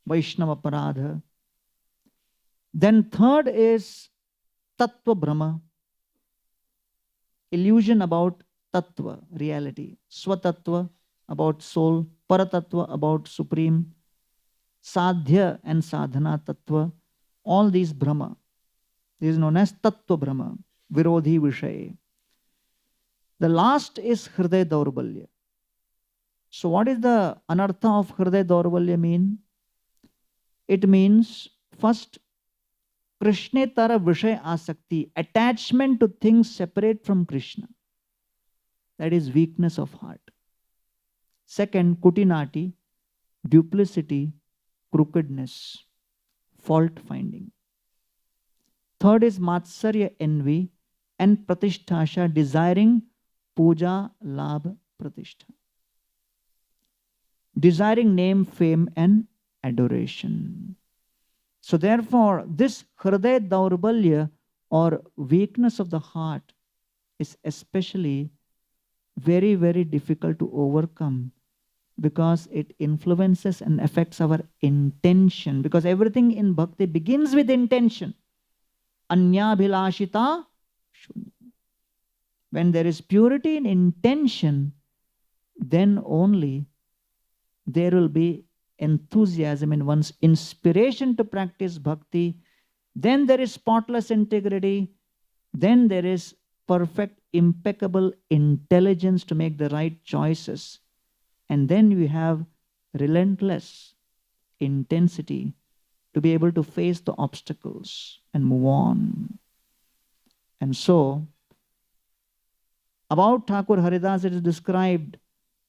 vaishnava aparadha. Then third is tattva brahma, illusion about tattva, reality, swatattva about soul, paratattva about supreme, sadhya and sadhana tattva, all these brahma. This is known as tattva brahma, virodhi vishaye. The last is hriday daurbalya. So what is the anartha of hriday daurbalya mean? It means first, krishnetara vishay asakti, attachment to things separate from Krishna. That is weakness of heart. Second, kutinati, duplicity, crookedness, fault finding. Third is matsarya, envy, and pratisthasha, desiring puja, labh, pratishtha. Desiring name, fame, and adoration. So therefore, this hriday daurbalya, or weakness of the heart, is especially very, very difficult to overcome, because it influences and affects our intention. Because everything in bhakti begins with intention. Anyabhilashita shunya. When there is purity in intention, then only there will be enthusiasm in one's inspiration to practice bhakti. Then there is spotless integrity. Then there is perfect, impeccable intelligence to make the right choices. And then we have relentless intensity to be able to face the obstacles and move on. And so, about Thakur Haridas, it is described,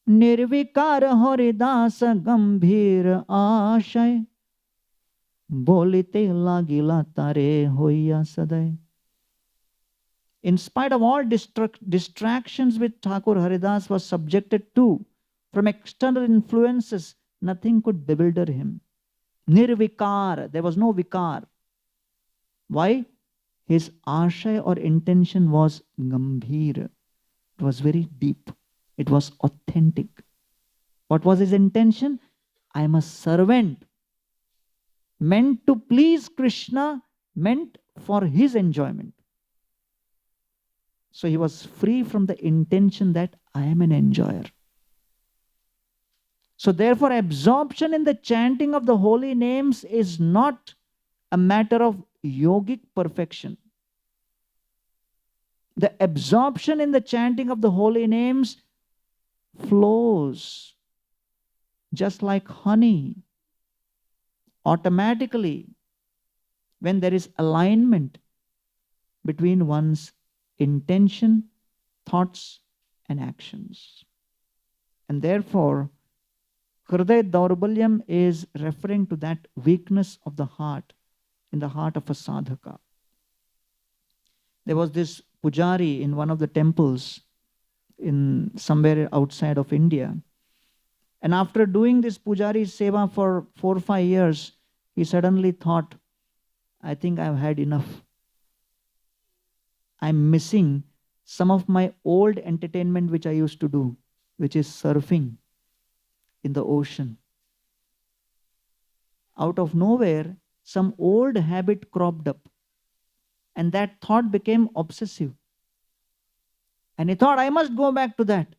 Nirvikar Haridasa Gambhir Ashay Bolite Lagila Tare Hoya Sadai. In spite of all distractions which Thakur Haridas was subjected to from external influences, nothing could bewilder him. Nirvikar, there was no vikar. Why? His ashaya or intention was gambhir. It was very deep. It was authentic. What was his intention? I am a servant meant to please Krishna, meant for his enjoyment. So he was free from the intention that I am an enjoyer. So therefore, absorption in the chanting of the holy names is not a matter of yogic perfection. The absorption in the chanting of the holy names flows just like honey, automatically, when there is alignment between one's intention, thoughts, and actions. And therefore, Hriday Daurbalyam is referring to that weakness of the heart in the heart of a sadhaka. There was this pujari in one of the temples in somewhere outside of India. And after doing this pujari seva for 4 or 5 years, he suddenly thought, I think I've had enough. I'm missing some of my old entertainment which I used to do, which is surfing in the ocean. Out of nowhere, some old habit cropped up. And that thought became obsessive. And he thought, I must go back to that.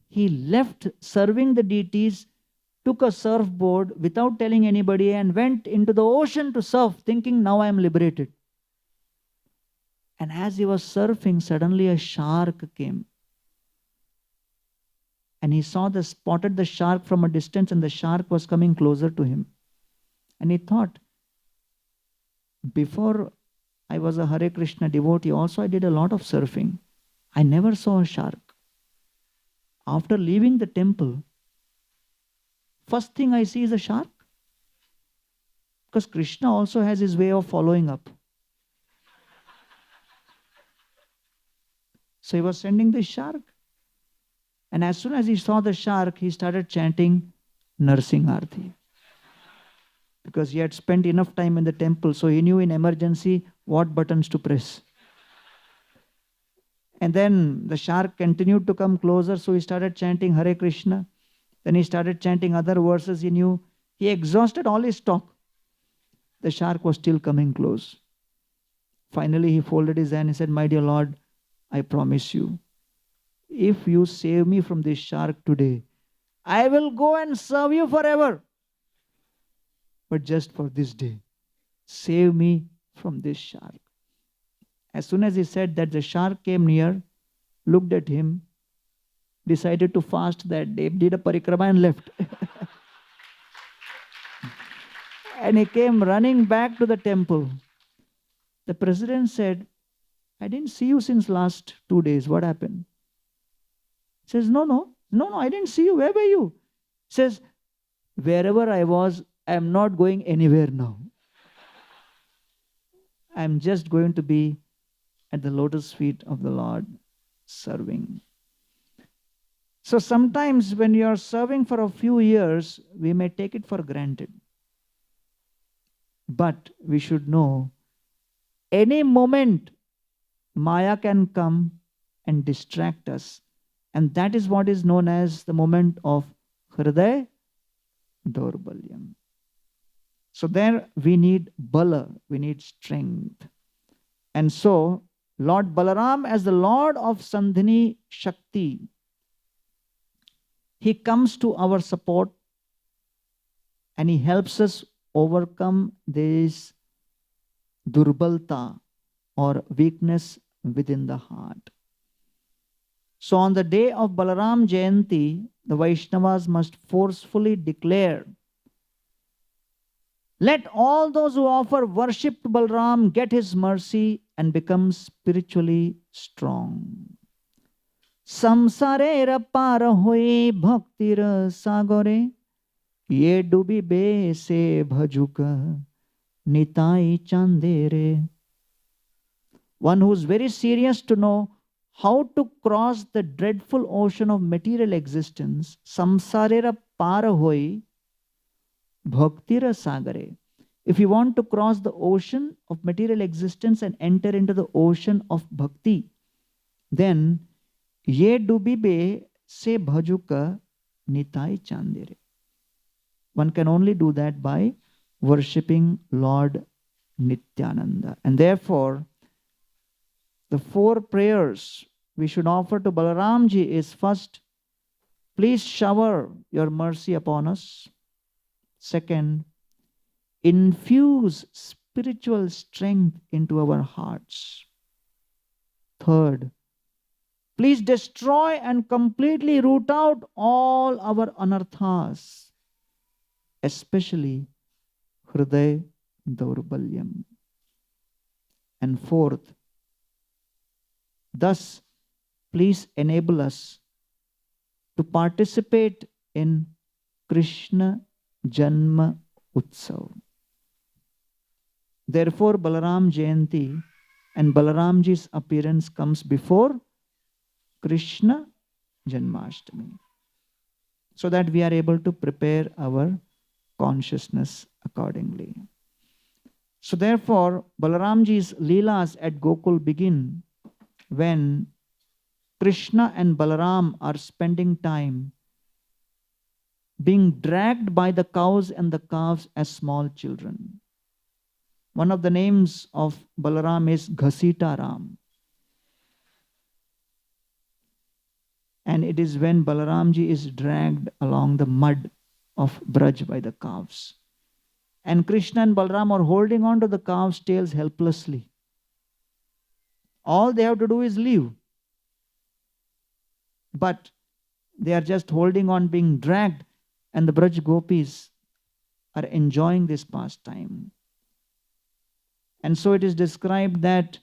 He left serving the deities, took a surfboard without telling anybody and went into the ocean to surf, thinking, now I am liberated. And as he was surfing, suddenly a shark came. And he spotted the shark from a distance, and the shark was coming closer to him. And he thought, before I was a Hare Krishna devotee, also I did a lot of surfing. I never saw a shark. After leaving the temple, first thing I see is a shark. Because Krishna also has his way of following up. So he was sending the shark. And as soon as he saw the shark, he started chanting Narsingarthi. Because he had spent enough time in the temple, so he knew in emergency what buttons to press. And then the shark continued to come closer, so he started chanting Hare Krishna. Then he started chanting other verses he knew. He exhausted all his talk. The shark was still coming close. Finally, he folded his hand and said, my dear Lord, I promise you, if you save me from this shark today, I will go and serve you forever. But just for this day, save me from this shark. As soon as he said that, the shark came near, looked at him, decided to fast that day, did a parikrama and left. And he came running back to the temple. The president said, I didn't see you since last 2 days. What happened? He says, no, I didn't see you. Where were you? He says, wherever I was, I am not going anywhere now. I am just going to be at the lotus feet of the Lord serving. So sometimes when you are serving for a few years, we may take it for granted. But we should know, any moment Maya can come and distract us. And that is what is known as the moment of Hriday Daurbalyam. So there we need bala, we need strength. And so Lord Balaram, as the Lord of Sandhini Shakti, he comes to our support and he helps us overcome this durbalta or weakness within the heart. So on the day of Balram Jayanti, the Vaishnavas must forcefully declare, let all those who offer worship to Balram get his mercy and become spiritually strong. Samsarera para hoye bhaktira sagore ye dubi be se bhajuka nitai chandere. One who is very serious to know how to cross the dreadful ocean of material existence, samsarera para hoy bhaktira sagare. If you want to cross the ocean of material existence and enter into the ocean of bhakti, then ye dubibe se bhajuka nitai chandere. One can only do that by worshipping Lord Nityananda. And therefore, the 4 prayers we should offer to Balaramji is first, please shower your mercy upon us. Second, infuse spiritual strength into our hearts. Third, please destroy and completely root out all our anarthas, especially Hriday Daurbalyam. And fourth, thus, please enable us to participate in Krishna Janma Utsav. Therefore, Balram Jayanti and Balaramji's appearance comes before Krishna Janmashtami, so that we are able to prepare our consciousness accordingly. So therefore, Balaramji's Leelas at Gokul begin when Krishna and Balaram are spending time being dragged by the cows and the calves as small children. One of the names of Balaram is Ghasita Ram. And it is when Balaramji is dragged along the mud of Braj by the calves. And Krishna and Balaram are holding on to the calves' tails helplessly. All they have to do is leave. But they are just holding on, being dragged, and the Braj Gopis are enjoying this pastime. And so it is described that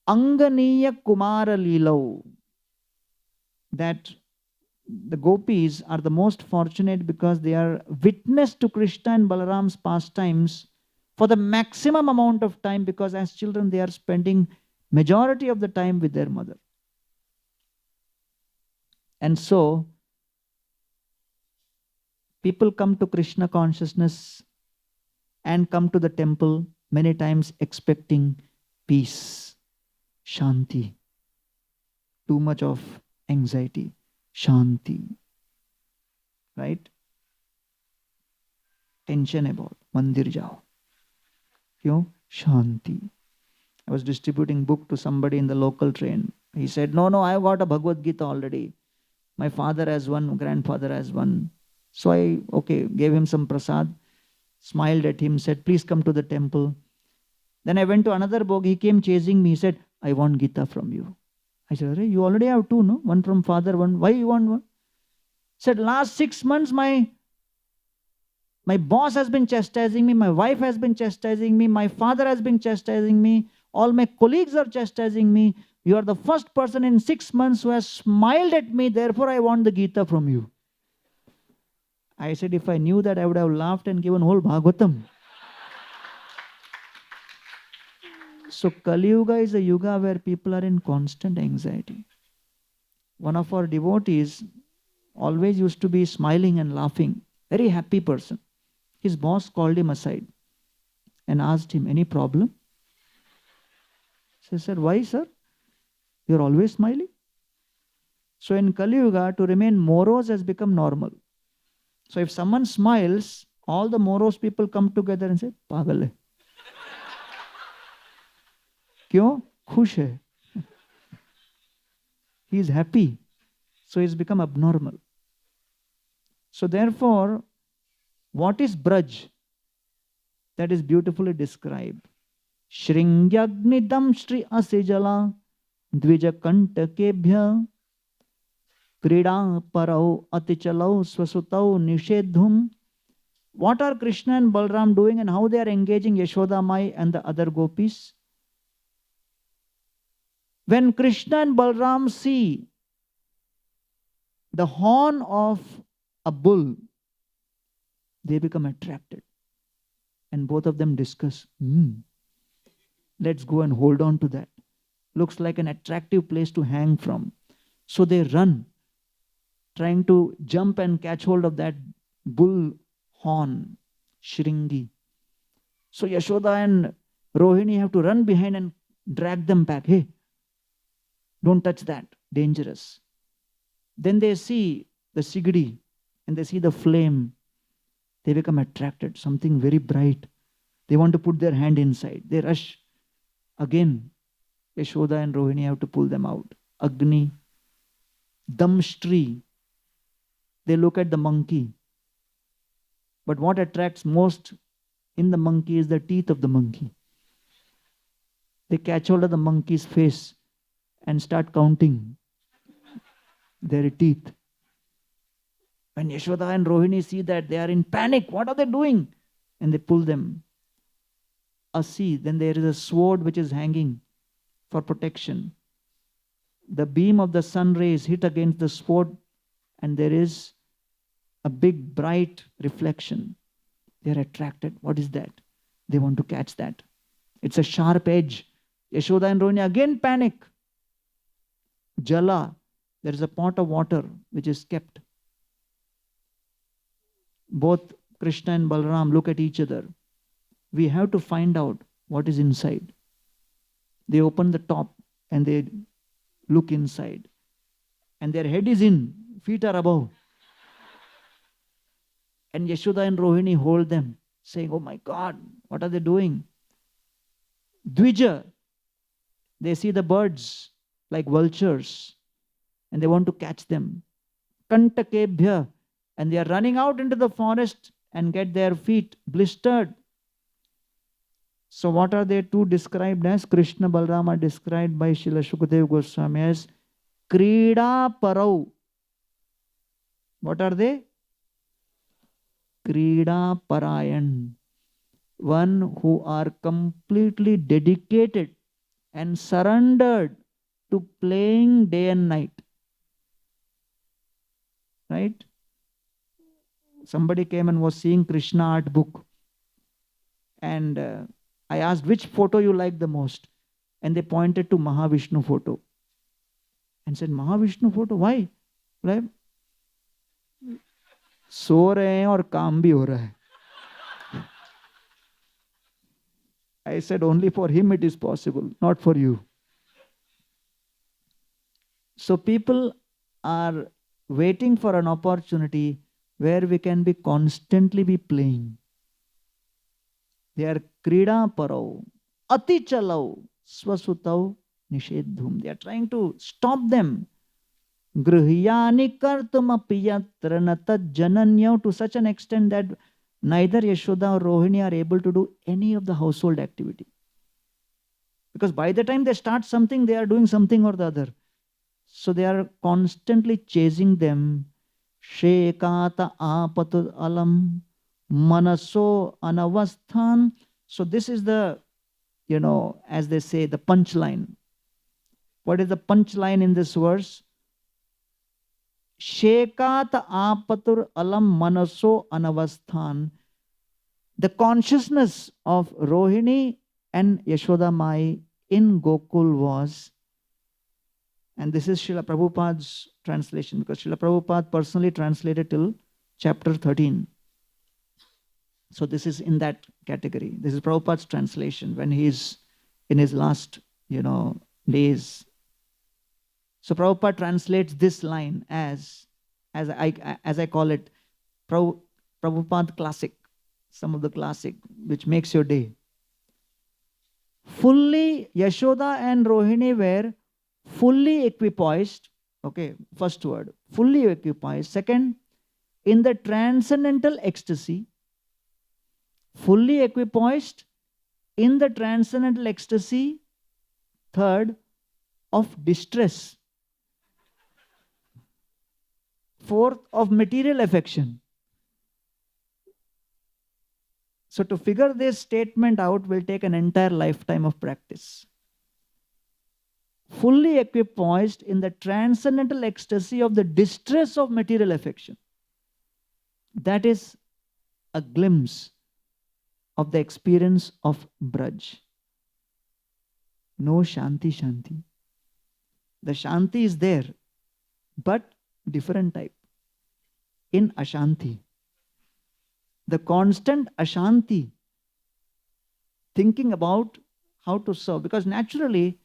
Anganiya Kumara Leelo, that the gopis are the most fortunate because they are witness to Krishna and Balaram's pastimes for the maximum amount of time, because as children they are spending majority of the time with their mother. And so people come to Krishna consciousness and come to the temple many times expecting peace, Shanti. Too much of anxiety, Shanti. Right? Tension about Mandir jao. Shanti. I was distributing book to somebody in the local train. He said, no, I've got a Bhagavad Gita already. My father has one, grandfather has one. So I, gave him some prasad, smiled at him, said, please come to the temple. Then I went to another book. He came chasing me. He said, I want Gita from you. I said, you already have two, no? One from father, one. Why you want one? He said, last 6 months, my boss has been chastising me. My wife has been chastising me. My father has been chastising me. All my colleagues are chastising me. You are the first person in 6 months who has smiled at me. Therefore, I want the Gita from you. I said, if I knew that, I would have laughed and given whole Bhagavatam. So Kali Yuga is a yuga where people are in constant anxiety. One of our devotees always used to be smiling and laughing. Very happy person. His boss called him aside and asked him, any problem? So he said, why, sir? You're always smiling. So in Kali Yuga, to remain morose has become normal. So if someone smiles, all the morose people come together and say, Pagal hai. Kyun? Khush hai. He is happy. So he's become abnormal. So therefore, what is Braj? That is beautifully described. Shringyagni Shri Asijala Dvija Kantakebhya Krida Parau Atichalau Swasutau Nishedhum. What are Krishna and Balram doing and how they are engaging Yashoda Mai and the other gopis? When Krishna and Balram see the horn of a bull, they become attracted. And both of them discuss, let's go and hold on to that. Looks like an attractive place to hang from. So they run, trying to jump and catch hold of that bull horn. Shringi. So Yashoda and Rohini have to run behind and drag them back. Hey, don't touch that. Dangerous. Then they see the Sigidi and they see the flame. They become attracted. Something very bright. They want to put their hand inside. They rush. Again, Yashoda and Rohini have to pull them out. Agni. Damstri. They look at the monkey. But what attracts most in the monkey is the teeth of the monkey. They catch hold of the monkey's face and start counting their teeth. When Yashoda and Rohini see that, they are in panic. What are they doing? And they pull them. Asi, then there is a sword which is hanging for protection. The beam of the sun rays hit against the sword and there is a big bright reflection. They are attracted. What is that? They want to catch that. It's a sharp edge. Yashoda and Rohini again panic. Jala, there is a pot of water which is kept. Both Krishna and Balram look at each other. We have to find out what is inside. They open the top and they look inside. And their head is in, feet are above. And Yashoda and Rohini hold them, saying, oh my God, what are they doing? Dvija, they see the birds like vultures and they want to catch them. Kantakebhya, and they are running out into the forest and get their feet blistered. So what are they two described as? Krishna, Balram are described by Srila Shukadeva Goswami as Krida Parau. What are they? Krida Parayan. One who are completely dedicated and surrendered to playing day and night. Right? Somebody came and was seeing Krishna art book. And I asked which photo you like the most. And they pointed to Mahavishnu photo. And said, Mahavishnu photo? Why? Like, सो रहे हैं और काम भी हो रहा है. I said, only for him it is possible, not for you. So people are waiting for an opportunity where we can be constantly be playing. They are krida parau, ati chalau, swasutau nishedhum. They are trying to stop them. Grihiyani kartumapiyatra natad jananyau, to such an extent that neither Yashoda or Rohini are able to do any of the household activity. Because by the time they start something, they are doing something or the other. So they are constantly chasing them. Shekata apatud alam manaso anavasthan. So this is the, as they say, the punchline. What is the punchline in this verse? Shekat apatur alam manaso anavasthan. The consciousness of Rohini and Yashoda Mai in Gokul was, and this is Srila Prabhupada's translation, because Srila Prabhupada personally translated till chapter 13. So this is in that category. This is Prabhupada's translation when he is in his last, days. So Prabhupada translates this line as I call it, Prabhupada classic, some of the classic, which makes your day. Fully, Yashoda and Rohini were fully equipoised. Okay, first word, fully equipoised. Second, in the transcendental ecstasy, fully equipoised in the transcendental ecstasy. Third, of distress. Fourth, of material affection. So to figure this statement out will take an entire lifetime of practice. Fully equipoised in the transcendental ecstasy of the distress of material affection. That is a glimpse of the experience of Braj. No Shanti Shanti. The Shanti is there, but different type. In Ashanti. the constant ashanti, thinking about how to serve. Because naturally,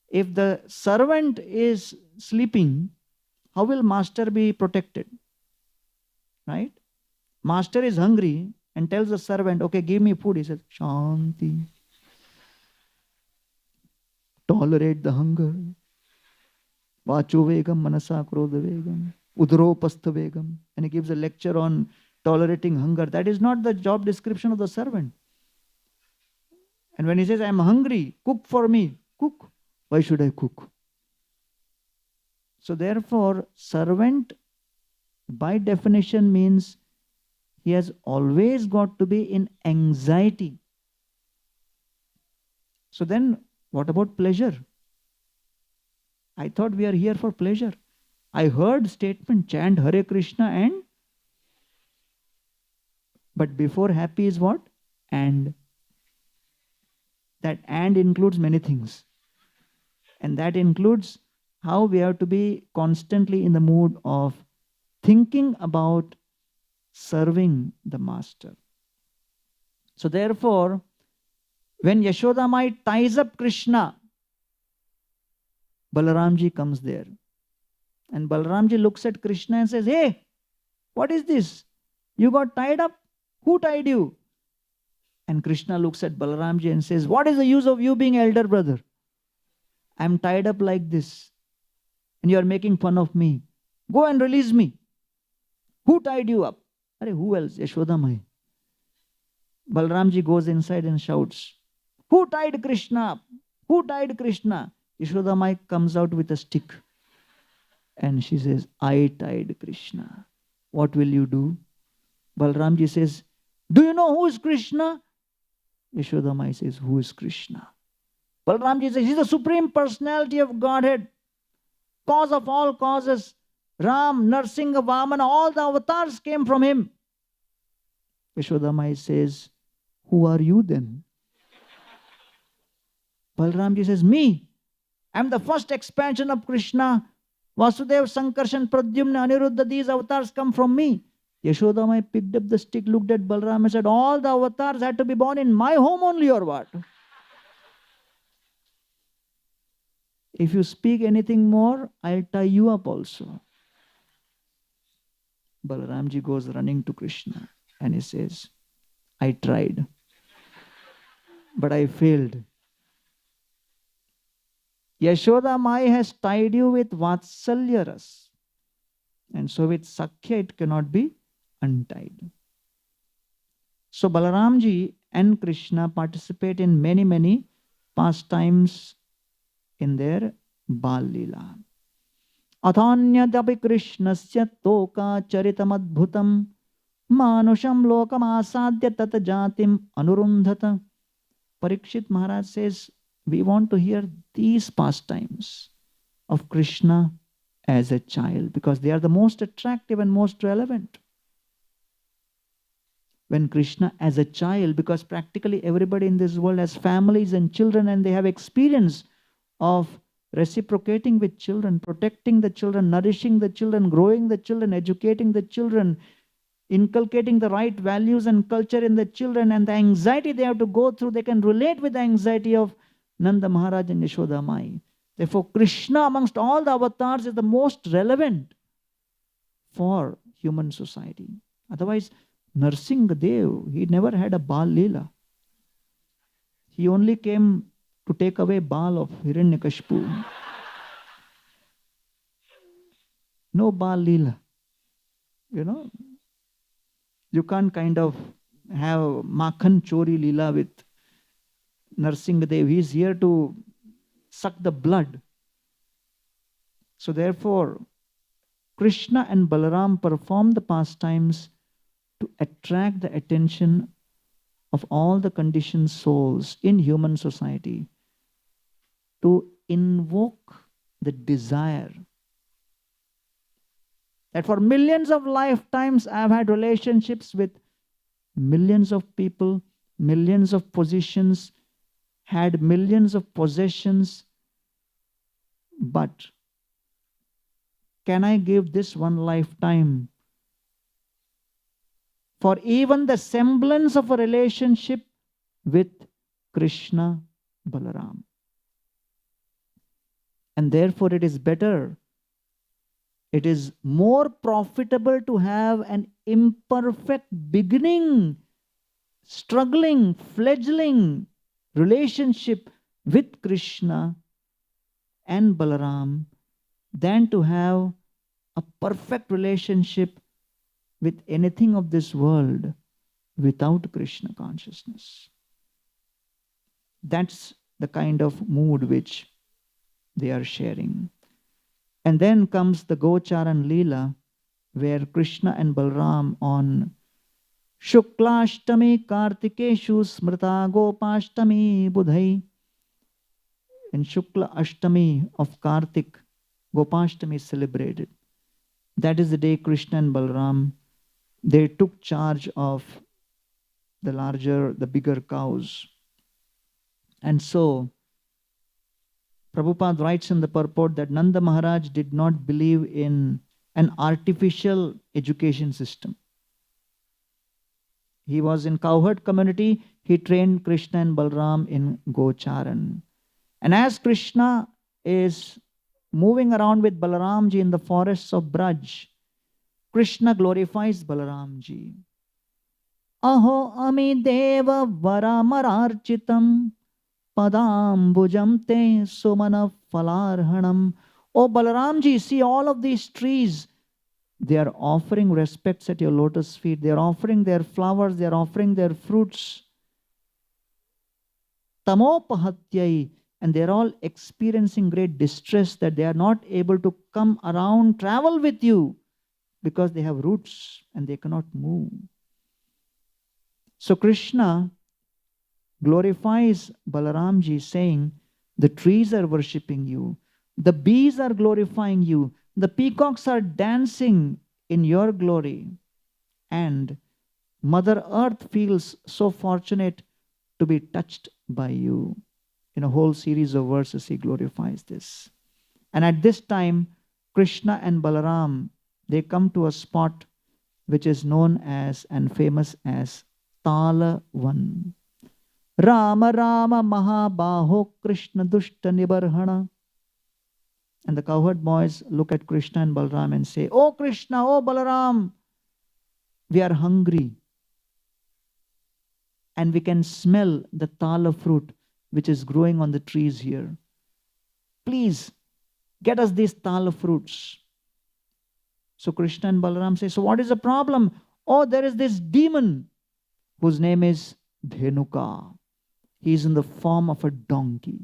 if the servant is sleeping, how will master be protected? Right? Master is hungry and tells the servant, okay, give me food. He says, Shanti. Tolerate the hunger. Vacho vegam, manasa krodha vegam, udropastha vegam. And he gives a lecture on tolerating hunger. That is not the job description of the servant. And when he says, I am hungry, cook for me. Cook. Why should I cook? So therefore, servant by definition means he has always got to be in anxiety. So then, what about pleasure? I thought we are here for pleasure. I heard statement, chant Hare Krishna and... But before happy is what? And. That and includes many things. And that includes how we have to be constantly in the mood of thinking about serving the master. So therefore, when Yashoda Mai ties up Krishna, Balaramji comes there. And Balaramji looks at Krishna and says, hey, what is this? You got tied up? Who tied you? And Krishna looks at Balaramji and says, what is the use of you being elder brother? I am tied up like this. And you are making fun of me. Go and release me. Who tied you up? Arey, who else? Yashoda Mai. Balramji goes inside and shouts, who tied Krishna up? Who tied Krishna? Yashoda Mai comes out with a stick. And she says, I tied Krishna. What will you do? Balramji says, do you know who is Krishna? Yashoda Mai says, who is Krishna? Balramji says, he's the Supreme Personality of Godhead, cause of all causes. Ram, Narsingha, Vamana, all the avatars came from him. Yashoda Mai says, who are you then? Balramji says, me. I'm the first expansion of Krishna. Vasudev, Sankarshan, Pradyumna, Aniruddha, these avatars come from me. Yashoda Mai picked up the stick, looked at Balram and said, all the avatars had to be born in my home only or what? If you speak anything more, I'll tie you up also. Balaramji goes running to Krishna and he says, I tried, but I failed. Yashoda Mai has tied you with Vatsalya Ras. And so with Sakhya it cannot be untied. So Balaramji and Krishna participate in many pastimes in their Bal Leela. Athanyadapi Krishnasya toka charitam adbhutam manusham lokam asadya tata jatim anurundhata. Parikshit Maharaj says, we want to hear these pastimes of Krishna as a child because they are the most attractive and most relevant. When Krishna as a child, because practically everybody in this world has families and children and they have experience of reciprocating with children, protecting the children, nourishing the children, growing the children, educating the children, inculcating the right values and culture in the children, and the anxiety they have to go through, they can relate with the anxiety of Nanda Maharaj and Yashoda Mai. Therefore, Krishna amongst all the avatars is the most relevant for human society. Otherwise, Narsingha Dev, he never had a Bal Leela. He only came to take away Bal of Hiranyakashipu. No Bal Leela. You know, you can't kind of have Makhan Chori Leela with Narsingha Dev. He is here to suck the blood. So therefore, Krishna and Balaram perform the pastimes to attract the attention of all the conditioned souls in human society, to invoke the desire that for millions of lifetimes I have had relationships with millions of people, millions of positions, had millions of possessions, but can I give this one lifetime for even the semblance of a relationship with Krishna Balaram. And therefore it is better, it is more profitable to have an imperfect beginning, struggling, fledgling relationship with Krishna and Balaram than to have a perfect relationship with anything of this world without Krishna consciousness. That's the kind of mood which they are sharing. And then comes the Gocharan Leela, where Krishna and Balram on Shuklashtami Kartikeshu Smrita Gopashtami Budhai. In Shukla Ashtami of Kartik, Gopashtami is celebrated. That is the day Krishna and Balram, they took charge of the bigger cows. And so, Prabhupada writes in the purport that Nanda Maharaj did not believe in an artificial education system. He was in cowherd community. He trained Krishna and Balram in Gocharan. And as Krishna is moving around with Balaramji in the forests of Braj, Krishna glorifies Balaramji. Aho ami deva varamararchitam padambujam te sumana falarhanam. Oh Balaramji, see all of these trees. They are offering respects at your lotus feet. They are offering their flowers. They are offering their fruits. Tamopahatyai. And they are all experiencing great distress that they are not able to come around, travel with you because they have roots and they cannot move. So Krishna glorifies Balaramji saying, the trees are worshipping you. The bees are glorifying you. The peacocks are dancing in your glory. And Mother Earth feels so fortunate to be touched by you. In a whole series of verses, he glorifies this. And at this time, Krishna and Balaram, they come to a spot which is known as and famous as Talavan. Rama Rama Mahabaho Krishna Dushta Nibarhana. And the cowherd boys look at Krishna and Balaram and say, Oh Krishna, oh Balaram, we are hungry. And we can smell the tala fruit which is growing on the trees here. Please, get us these tala fruits. So Krishna and Balaram say, so what is the problem? Oh, there is this demon whose name is Dhenuka. He is in the form of a donkey.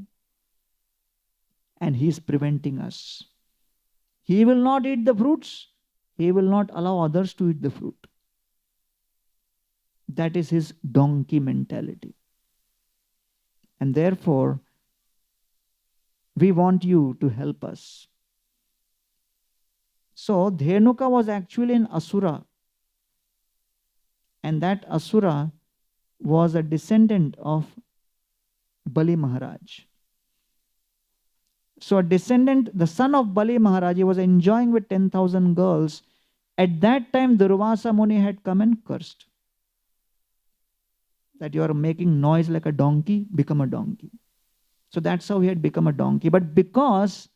And he is preventing us. He will not eat the fruits. He will not allow others to eat the fruit. That is his donkey mentality. And therefore, we want you to help us. So, Dhenuka was actually an Asura. And that Asura was a descendant of Bali Maharaj. So a descendant, the son of Bali Maharaj, he was enjoying with 10,000 girls. At that time, Durvasa Muni had come and cursed. That you are making noise like a donkey, become a donkey. So that's how he had become a donkey. But because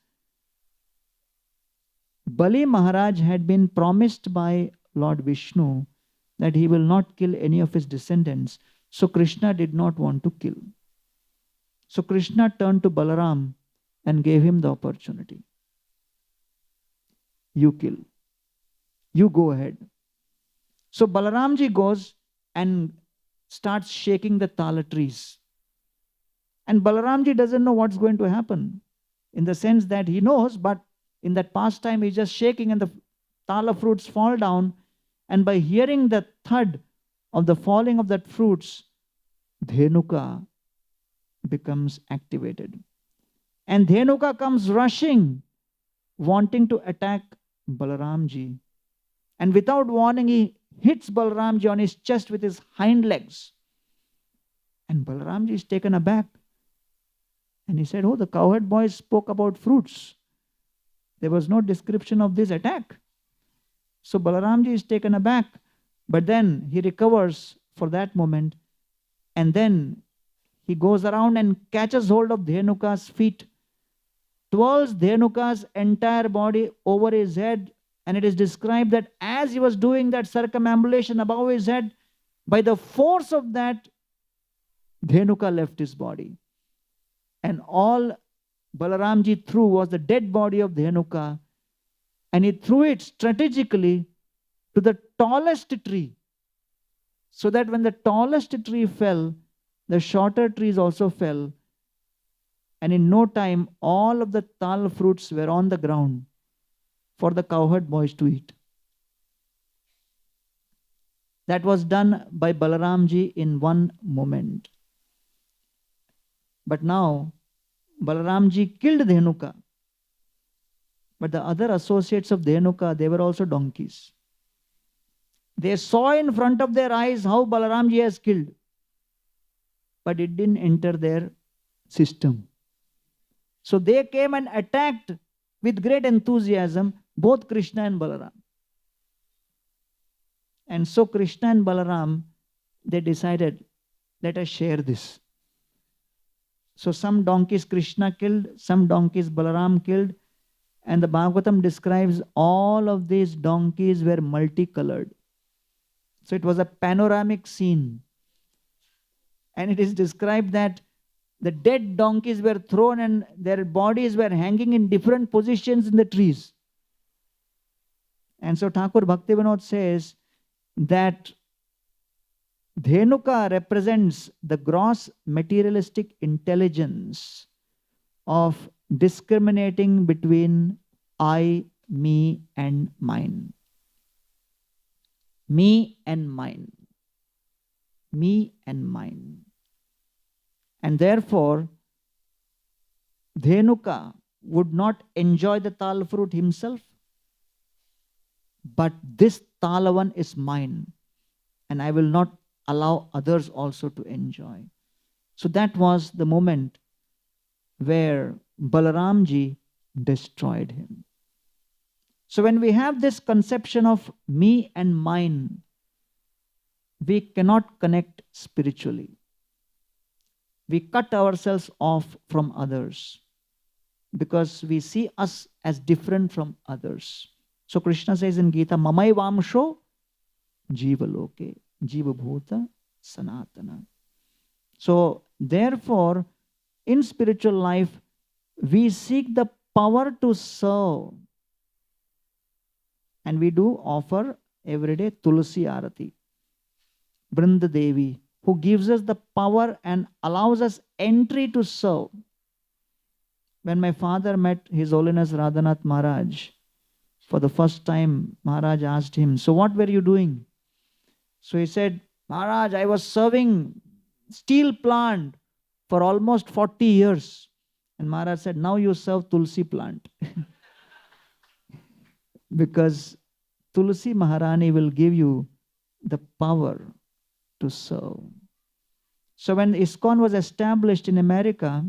Bali Maharaj had been promised by Lord Vishnu that he will not kill any of his descendants, so Krishna did not want to kill. So Krishna turned to Balaram and gave him the opportunity. You kill. You go ahead. So Balaramji goes and starts shaking the tala trees. And Balaramji doesn't know what's going to happen. In the sense that he knows, but in that pastime he's just shaking and the tala fruits fall down. And by hearing the thud of the falling of that fruits, Dhenuka becomes activated. And Dhenuka comes rushing, wanting to attack Balaramji. And without warning, he hits Balramji on his chest with his hind legs. And Balramji is taken aback. And he said, oh, the cowherd boys spoke about fruits. There was no description of this attack. So Balaramji is taken aback. But then he recovers for that moment, and then he goes around and catches hold of Dhenuka's feet, twirls Dhenuka's entire body over his head, and it is described that as he was doing that circumambulation above his head, by the force of that, Dhenuka left his body. And all Balaramji threw was the dead body of Dhenuka, and he threw it strategically to the tallest tree, so that when the tallest tree fell, the shorter trees also fell. And in no time, all of the tal fruits were on the ground for the cowherd boys to eat. That was done by Balaramji in one moment. But now, Balaramji killed Dhenuka. But the other associates of Dhenuka, they were also donkeys. They saw in front of their eyes how Balaramji has killed. But it didn't enter their system. So they came and attacked with great enthusiasm both Krishna and Balaram. And so Krishna and Balaram, they decided, let us share this. So some donkeys Krishna killed, some donkeys Balaram killed, and the Bhagavatam describes all of these donkeys were multicolored. So it was a panoramic scene. And it is described that the dead donkeys were thrown and their bodies were hanging in different positions in the trees. And so Thakur Bhaktivinoda says that Dhenuka represents the gross materialistic intelligence of discriminating between I, me, and mine. Me and mine. Me and mine. And therefore, Dhenuka would not enjoy the tal fruit himself, but this talavan is mine, and I will not allow others also to enjoy. So that was the moment where Balaramji destroyed him. So when we have this conception of me and mine, we cannot connect spiritually. We cut ourselves off from others because we see us as different from others. So Krishna says in Gita, Mamai Vamsho Jiva Loke, Jiva Bhuta Sanatana. So therefore, in spiritual life, we seek the power to serve. And we do offer every day Tulsi Arati, Brinda Devi, who gives us the power and allows us entry to serve. When my father met His Holiness Radhanath Maharaj, for the first time, Maharaj asked him, so what were you doing? So he said, Maharaj, I was serving steel plant for almost 40 years. And Maharaj said, now you serve Tulsi plant. Because Tulsi Maharani will give you the power to serve. So when ISKCON was established in America,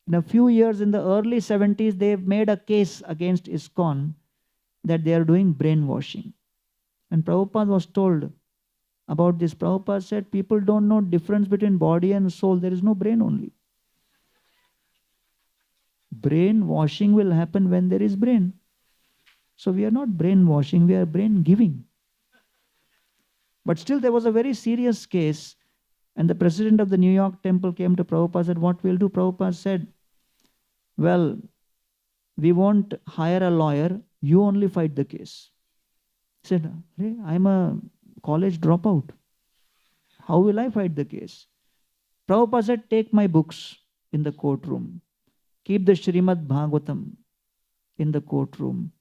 in a few years in the early 70s, they made a case against ISKCON that they are doing brainwashing. And Prabhupada was told about this. Prabhupada said, people don't know difference between body and soul. There is no brain only. Brainwashing will happen when there is brain. So we are not brainwashing, we are brain giving. But still there was a very serious case, and the president of the New York temple came to Prabhupada and said, what we'll do? Prabhupada said, well, we won't hire a lawyer, you only fight the case. He said, hey, I'm a college dropout. How will I fight the case? Prabhupada said, take my books in the courtroom. Keep the Srimad Bhagavatam in the courtroom.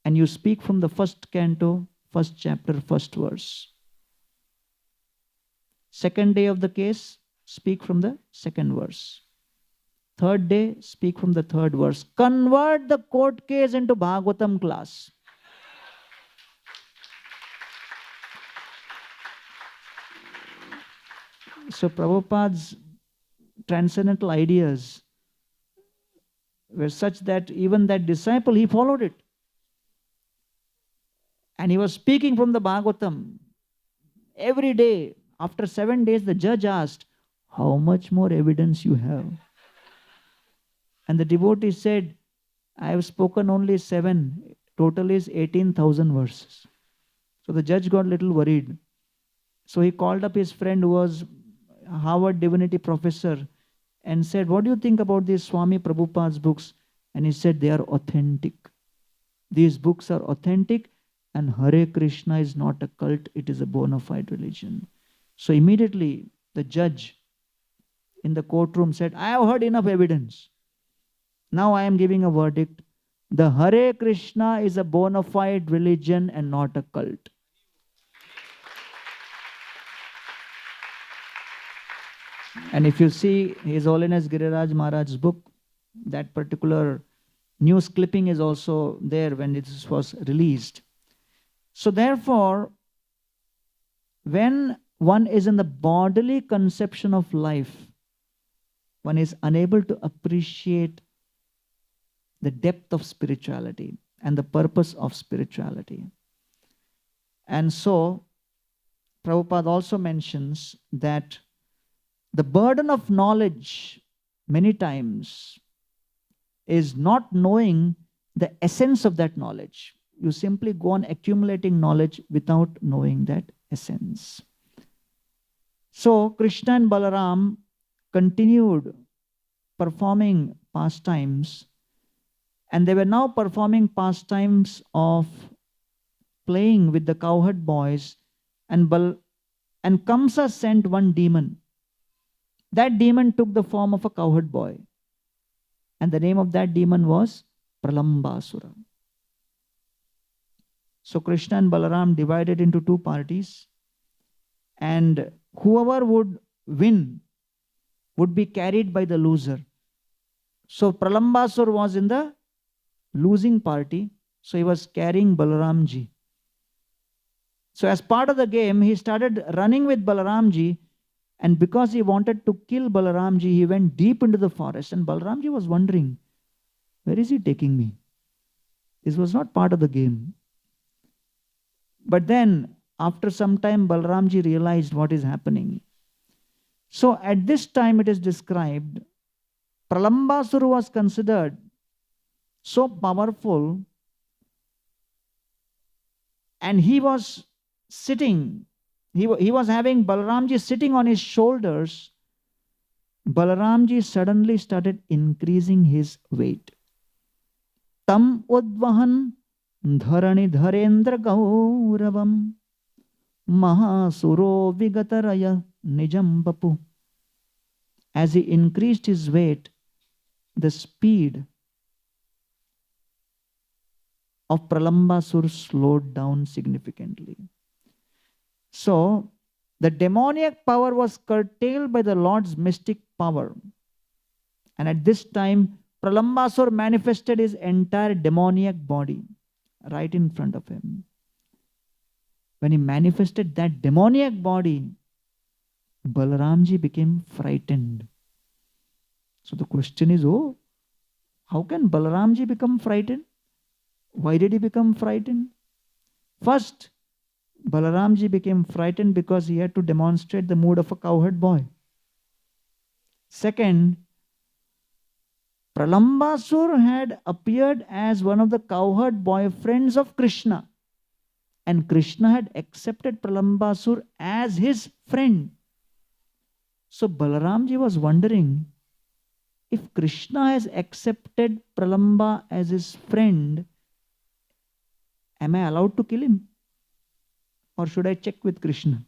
And you speak from the first canto, first chapter, first verse. Second day of the case, speak from the second verse. Third day, speak from the third verse. Convert the court case into Bhagavatam class. So Prabhupada's transcendental ideas were such that even that disciple, he followed it. And he was speaking from the Bhagavatam. Every day, after 7 days, the judge asked, how much more evidence you have? And the devotee said, I have spoken only 7. Total is 18,000 verses. So the judge got a little worried. So he called up his friend who was a Harvard divinity professor and said, what do you think about these Swami Prabhupada's books? And he said, they are authentic. These books are authentic, and Hare Krishna is not a cult, it is a bona fide religion. So immediately the judge in the courtroom said, I have heard enough evidence. Now I am giving a verdict. The Hare Krishna is a bona fide religion and not a cult. And if you see His Holiness Giriraj Maharaj's book, that particular news clipping is also there when it was released. So therefore, when one is in the bodily conception of life, one is unable to appreciate the depth of spirituality and the purpose of spirituality. And so, Prabhupada also mentions that the burden of knowledge many times is not knowing the essence of that knowledge. You simply go on accumulating knowledge without knowing that essence. So Krishna and Balaram continued performing pastimes, and they were now performing pastimes of playing with the cowherd boys, and Kamsa sent one demon. That demon took the form of a cowherd boy, and the name of that demon was Pralambasura. So Krishna and Balaram divided into two parties, and whoever would win would be carried by the loser. So Pralambasur was in the losing party, so he was carrying Balaramji. So as part of the game, he started running with Balaramji, and because he wanted to kill Balaramji, he went deep into the forest, and Balaramji was wondering, where is he taking me? This was not part of the game. But then, after some time, Balramji realized what is happening. So at this time it is described, Pralambasura was considered so powerful, and he was sitting, he was having Balramji sitting on his shoulders. Balramji suddenly started increasing his weight. Tam udvahan dharani dharendra gauravam mahasuro vigataraya nijam bapu. As he increased his weight, the speed of Pralambasur slowed down significantly. So, the demoniac power was curtailed by the Lord's mystic power. And at this time, Pralambasur manifested his entire demoniac body right in front of him. When he manifested that demoniac body, Balaramji became frightened. So the question is, oh, how can Balaramji become frightened? Why did he become frightened? First, Balaramji became frightened because he had to demonstrate the mood of a cowherd boy. Second, Pralambasur had appeared as one of the cowherd boyfriends of Krishna, and Krishna had accepted Pralambasur as his friend. So Balaramji was wondering, if Krishna has accepted Pralamba as his friend, am I allowed to kill him? Or should I check with Krishna?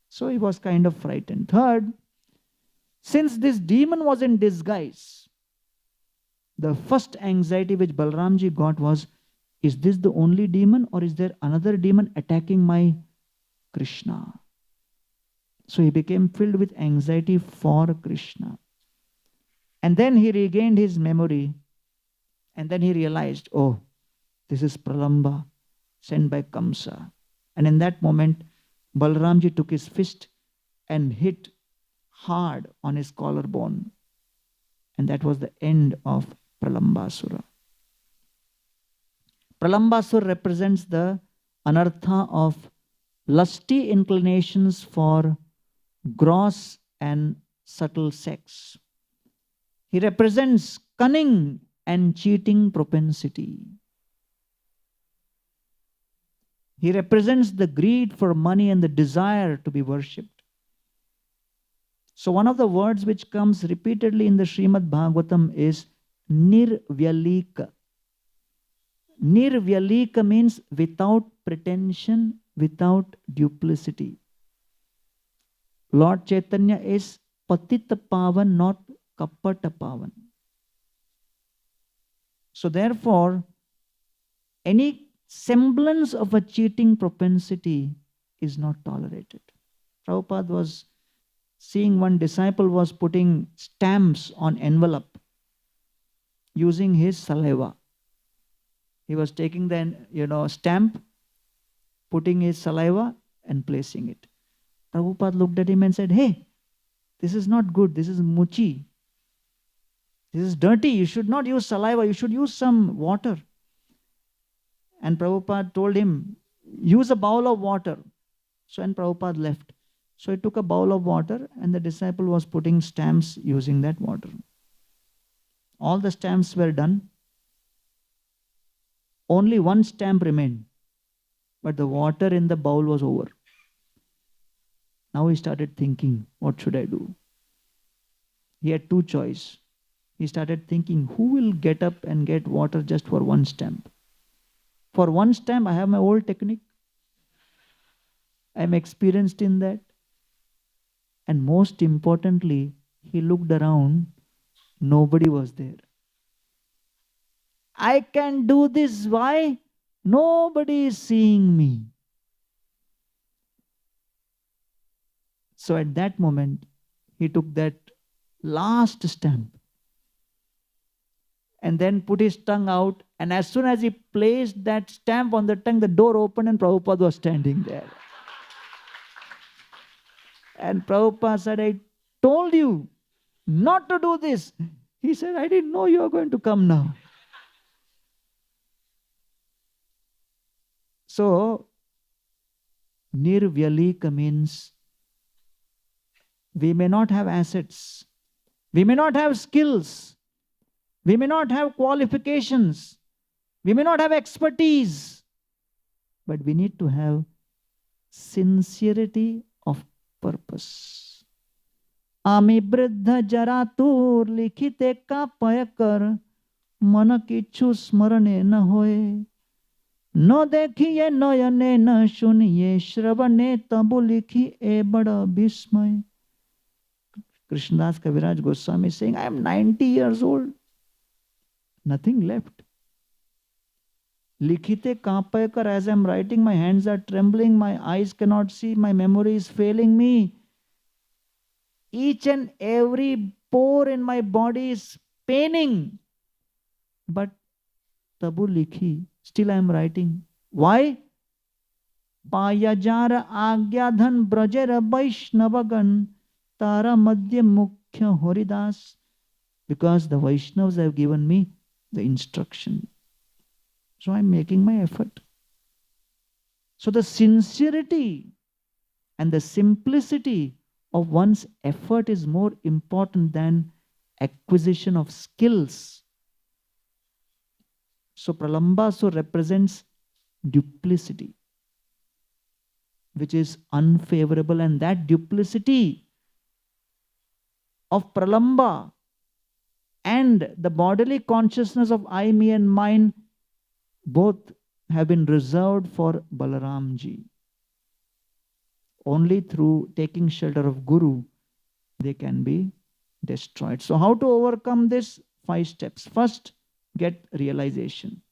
So he was kind of frightened. Third, since this demon was in disguise, the first anxiety which Balramji got was, is this the only demon, or is there another demon attacking my Krishna? So he became filled with anxiety for Krishna. And then he regained his memory, and then he realized, oh, this is Pralamba sent by Kamsa. And in that moment, Balramji took his fist and hit hard on his collarbone. And that was the end of Pralambasura. Pralambasura represents the anartha of lusty inclinations for gross and subtle sex. He represents cunning and cheating propensity. He represents the greed for money and the desire to be worshipped. So one of the words which comes repeatedly in the Srimad Bhagavatam is nirvyalika. Nirvyalika means without pretension, without duplicity. Lord Chaitanya is patita pavan, not kapata pavan. So therefore, any semblance of a cheating propensity is not tolerated. Prabhupada was seeing one disciple was putting stamps on envelope using his saliva. He was taking the stamp, putting his saliva and placing it. Prabhupada looked at him and said, "Hey, this is not good. This is muchi. This is dirty. You should not use saliva. You should use some water." And Prabhupada told him, "Use a bowl of water." So, and Prabhupada left. So he took a bowl of water and the disciple was putting stamps using that water. All the stamps were done. Only one stamp remained. But the water in the bowl was over. Now he started thinking, what should I do? He had two choices. He started thinking, who will get up and get water just for one stamp? For one stamp, I have my old technique. I am experienced in that. And most importantly, he looked around, nobody was there. I can do this. Why? Nobody is seeing me. So at that moment, he took that last stamp and then put his tongue out. And as soon as he placed that stamp on the tongue, the door opened and Prabhupada was standing there. And Prabhupada said, "I told you not to do this." He said, "I didn't know you were going to come now." So, nirvyalika means we may not have assets, we may not have skills, we may not have qualifications, we may not have expertise, but we need to have sincerity of purpose. Ami briddha jaratur likhite ka payakar mana kichu smarane na hoye. No dekhiye noyane na shuniye shravane tabu likhi e bada bismay. Krishnadas Kaviraj Goswami is saying, I am 90 years old. Nothing left. Likhite kaapayakar, as I am writing, my hands are trembling, my eyes cannot see, my memory is failing me. Each and every pore in my body is paining. But tabu likhi, still I am writing. Why? Payajara agyadhan brajera vaishnavagan tara madhya mukhya horidas. Because the Vaishnavas have given me the instruction. So I am making my effort. So the sincerity and the simplicity of one's effort is more important than acquisition of skills. So Pralambasur represents duplicity, which is unfavorable, and that duplicity of Pralamba and the bodily consciousness of I, me and mine both have been reserved for Balaramji. Only through taking shelter of Guru they can be destroyed. So how to overcome this? 5 steps. First, get realization.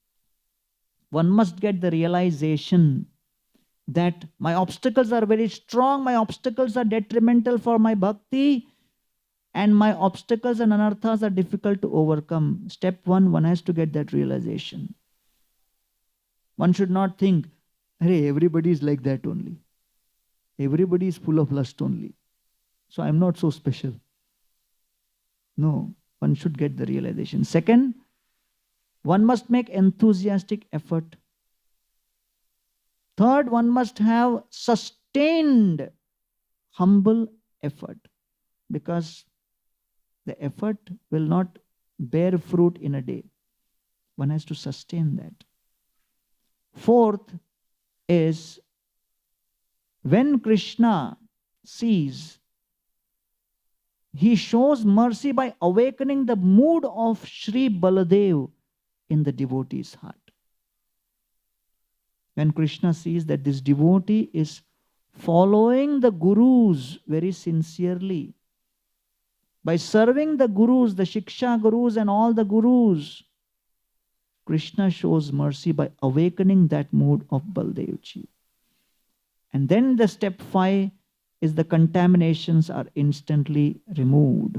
One must get the realization that my obstacles are very strong, my obstacles are detrimental for my bhakti, and my obstacles and anarthas are difficult to overcome. Step 1, one has to get that realization. One should not think, hey, everybody is like that only. Everybody is full of lust only. So I am not so special. No, one should get the realization. Second, one must make enthusiastic effort. Third, one must have sustained humble effort, because the effort will not bear fruit in a day. One has to sustain that. Fourth is, when Krishna sees, he shows mercy by awakening the mood of Sri Baladev in the devotee's heart. When Krishna sees that this devotee is following the gurus very sincerely, by serving the gurus, the Shiksha gurus and all the gurus, Krishna shows mercy by awakening that mood of Baldevji. And then the step 5 is the contaminations are instantly removed.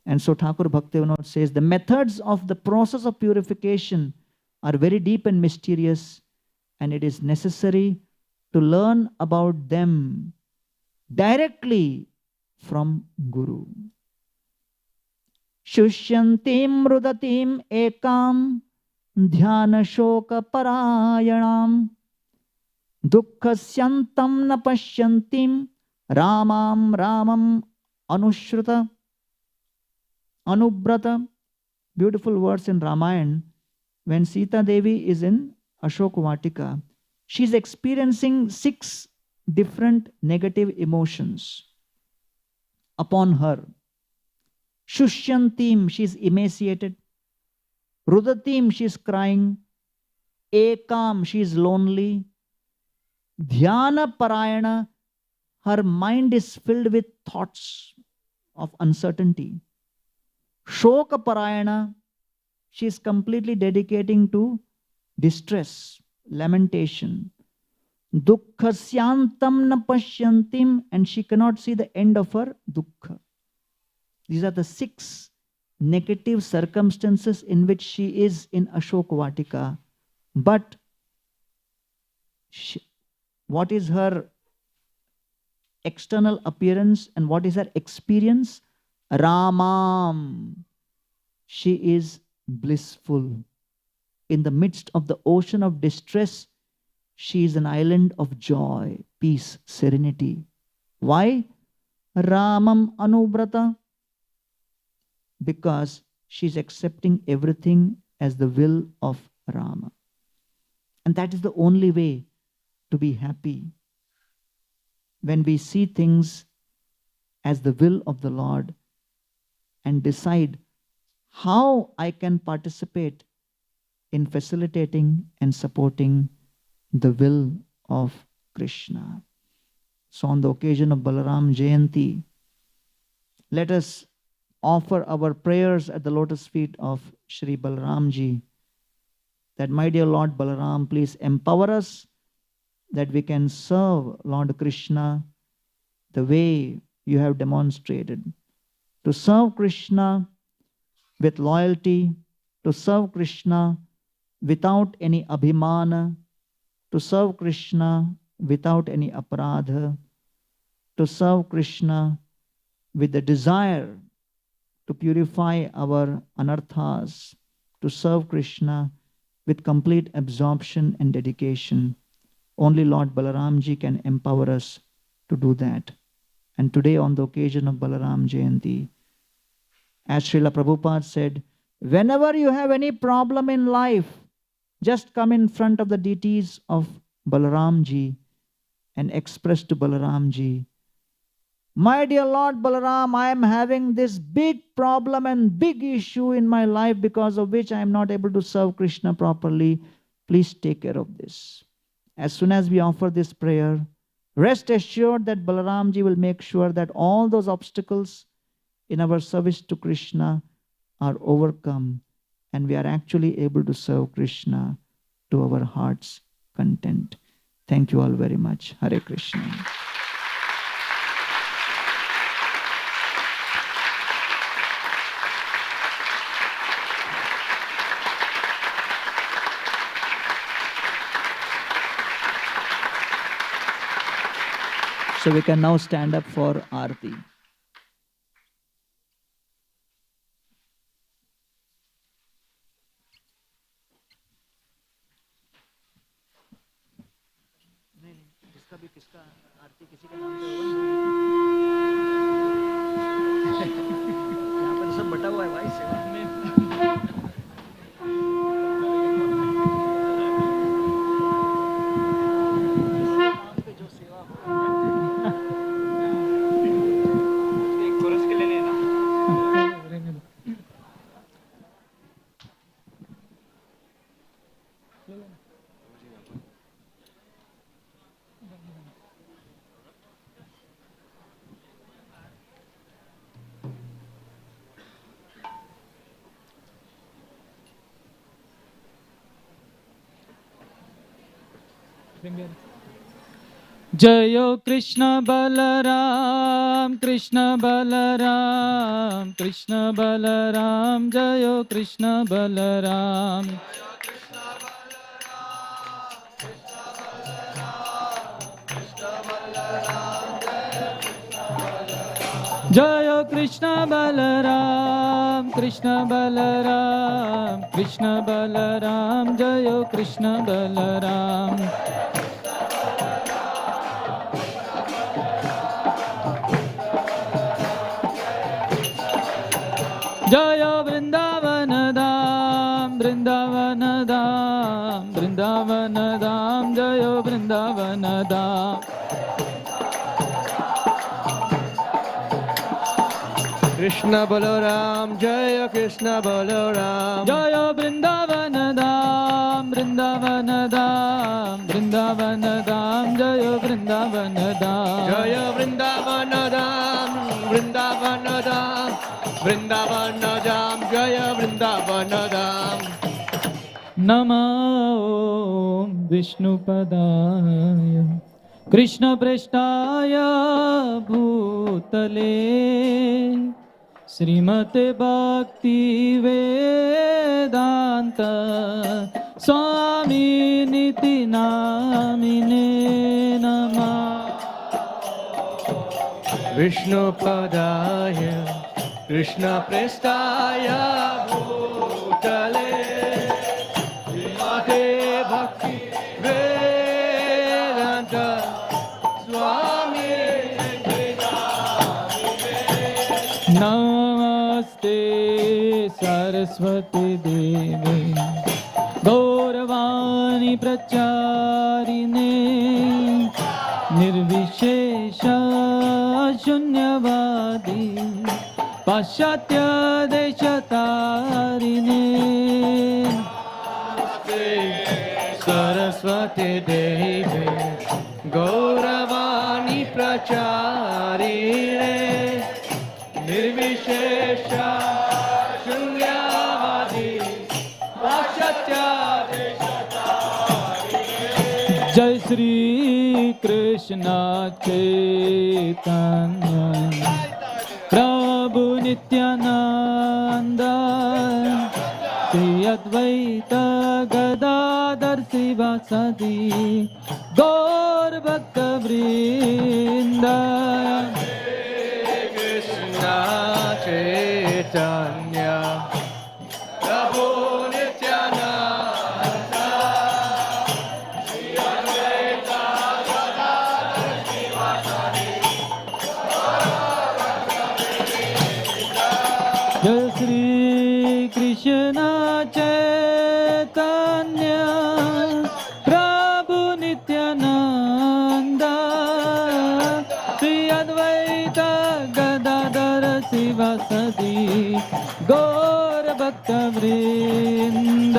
And so Thakur Bhaktivinoda says, the methods of the process of purification are very deep and mysterious, and it is necessary to learn about them directly from Guru. Shushyantim rudatim ekam dhyana shoka parayanam dukkhasyantam na pashyantim ramam anushruta anubrata. Beautiful words in Ramayana. When Sita Devi is in Ashok Vatika, she is experiencing 6 different negative emotions upon her. Shushyantim, she is emaciated. Rudatim, she is crying. Ekam, she is lonely. Dhyana parayana, her mind is filled with thoughts of uncertainty. Shoka parayana, she is completely dedicating to distress, lamentation. Dukkhasyantam na pashyantim, and she cannot see the end of her dukkha. These are the 6 negative circumstances in which she is in Ashok Vatika. But what is her external appearance and what is her experience? Ramam. She is blissful. In the midst of the ocean of distress, she is an island of joy, peace, serenity. Why? Ramam anubrata. Because she is accepting everything as the will of Rama. And that is the only way to be happy. When we see things as the will of the Lord and decide how I can participate in facilitating and supporting the will of Krishna. So on the occasion of Balram Jayanti, let us offer our prayers at the lotus feet of Shri Balramji, that, my dear Lord Balaram, please empower us that we can serve Lord Krishna the way you have demonstrated. To serve Krishna with loyalty, to serve Krishna without any abhimana, to serve Krishna without any aparadha, to serve Krishna with the desire to purify our anarthas, to serve Krishna with complete absorption and dedication. Only Lord Balaramji can empower us to do that. And today, on the occasion of Balram Jayanti, as Srila Prabhupada said, whenever you have any problem in life, just come in front of the deities of Balaramji and express to Balaramji, my dear Lord Balaram, I am having this big problem and big issue in my life because of which I am not able to serve Krishna properly. Please take care of this. As soon as we offer this prayer, rest assured that Balaramji will make sure that all those obstacles in our service to Krishna are overcome and we are actually able to serve Krishna to our heart's content. Thank you all very much. Hare Krishna. So we can now stand up for Aarti. यहाँ पर सब बटा हुआ है भाई सेवा में। जो सेवा एक कोरस के लिए ना। जयो कृष्ण बलराम जयो कृष्ण बलराम। जयो कृष्ण बलराम जयो कृष्ण बलराम। जय वृंदावन धाम जय वृंदावन धाम। कृष्ण बलराम जय कृष्ण बलराम। जय वृंदावन धाम जय वृंदावन धाम। जय वृंदावन धाम वृंदावन धाम जय वृंदावन धाम। नमो विष्णुपदाय कृष्णप्रेष्ठाय भूतले श्रीमते भक्ति वेदांत स्वामिनिति नामिने नमः। विष्णुपदाय कृष्णप्रेष्ठाय भूतले श्रीमते भक्ति वेदांत स्वामी। नमस्ते सरस्वती देवी गौरवाणी प्रचारिणे निर्विशेष शून्यवादी पाश्चात्य देशतारिणे। सरस्वती देवी गौरवाणी प्रचारिणे निर्विशेष शून्यवादी पाश्चात्य देशतारिणे। जय श्री कृष्ण चैतन्य प्रभु नित्यानंद श्री अद्वैत गदाधर शिवासादि गौर भक्त वृंद। कृष्ण चैतन्य प्रभु नित्यानंद श्री अद्वैत गदाधर शिवासादि जय श्री कृष्ण चैतन्य प्रभु नित्यानंद श्री अद्वैत गदाधर शिवासादि गौर भक्त वृंद।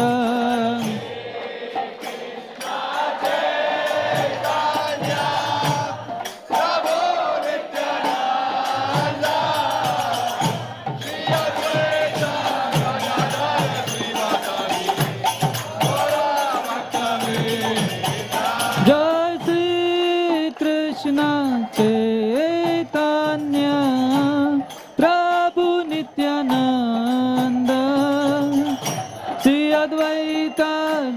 चैतन्य प्रभु नित्यानंद श्री अद्वैत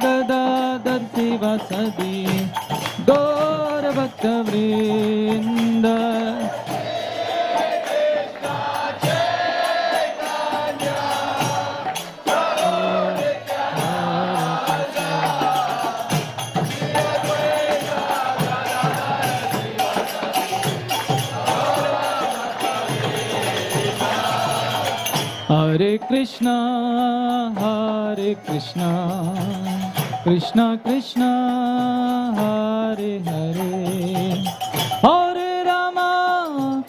गदाधर शिवासादि गौर भक्त वृंद। Hare Krishna, Krishna Krishna, Hare Hare, Hare Rama,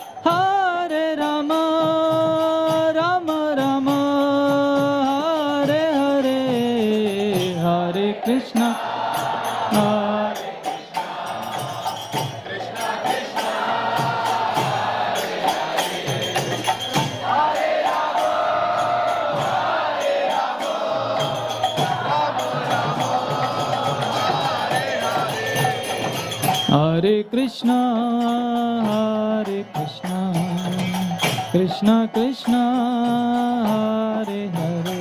Rama Rama, Hare Hare, Hare Krishna, Hare Hare Krishna, Krishna Krishna, Hare Hare,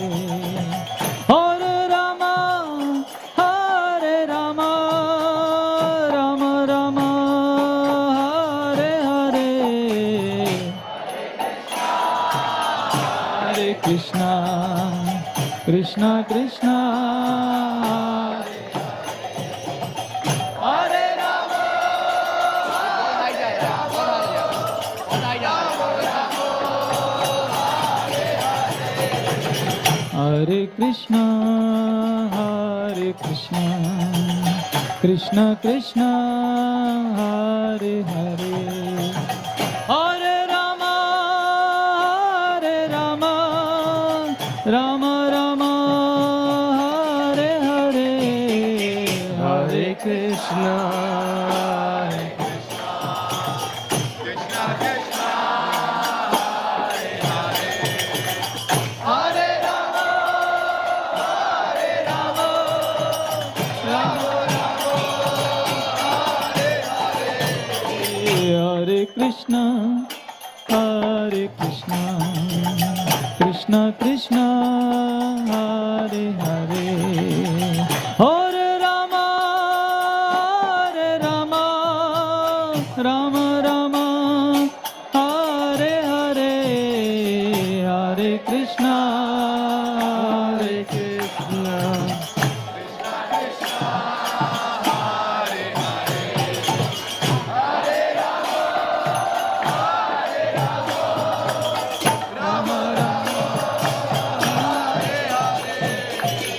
Hare Rama, Rama Rama, Hare Hare, Hare Krishna, Krishna Krishna, Hare Krishna, Krishna Krishna, Hare Hare, Hare Rama, Rama Rama, Hare Hare, Hare Krishna, Krishna Krishna, Hare Krishna, Krishna Krishna, Hare Hare, Hare Rama, Rama Rama, Hare Hare, Hare Krishna,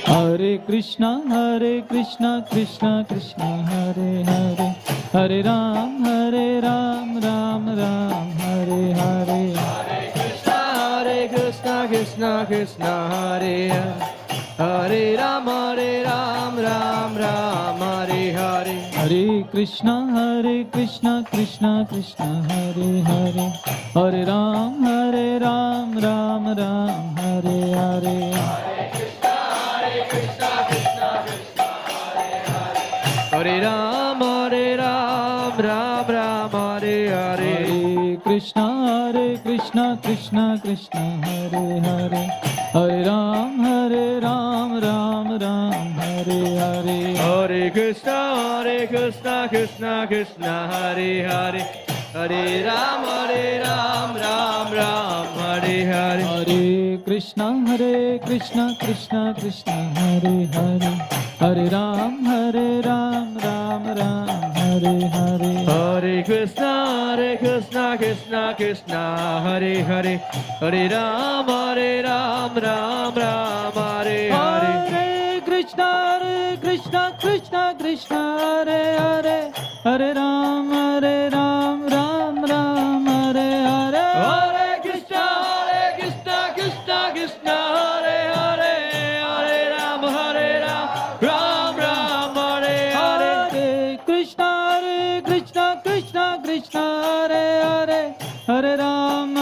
Hare Krishna, Hare Krishna, Krishna Krishna, Hare Hare, Hare Ram, Ram Ram, Hare Hare, Hare Krishna, Krishna Krishna, Hare Hare, Hare Ram, Ram Ram, Hare Hare, Hare Krishna, Krishna Krishna, Hare Hare, Hare Ram, Ram Ram, Hare Hare, Hare Ram, Ram Ram, Hare Hare, Hare Krishna, Krishna Krishna, Hare Hare, Hare Ram, Ram Ram, Hare Hare, Hare Krishna, Krishna Krishna, Hare Hare, Hare Ram, Ram Ram, Hare Hare, Hare Krishna, Krishna Krishna, Hare Hare, Hare Ram, Ram Ram, Hare Hare, Hare Krishna, Krishna Krishna, Hare Hare, Hare Ram, Ram Ram, Hare Hare, Hare Krishna, Krishna Krishna, Hare Hare, Hare Ram, Ram Ram, Hare Hare, Hare Krishna, Krishna Krishna, Hare Hare, Hare Ram, Ram Ram, Hare Hare, Hare Krishna, Krishna Krishna, Hare Hare, Hare Ram,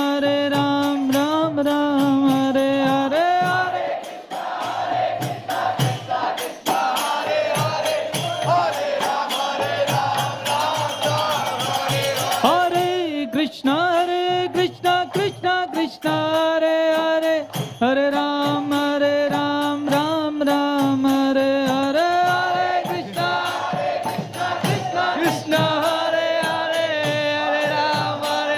Ram Ram, Hare Hare, Hare Krishna, Krishna Krishna, Hare Hare, Hare Ram, Ram Ram, Hare Hare, Hare Krishna, Krishna, Hare Hare, Hare Ram,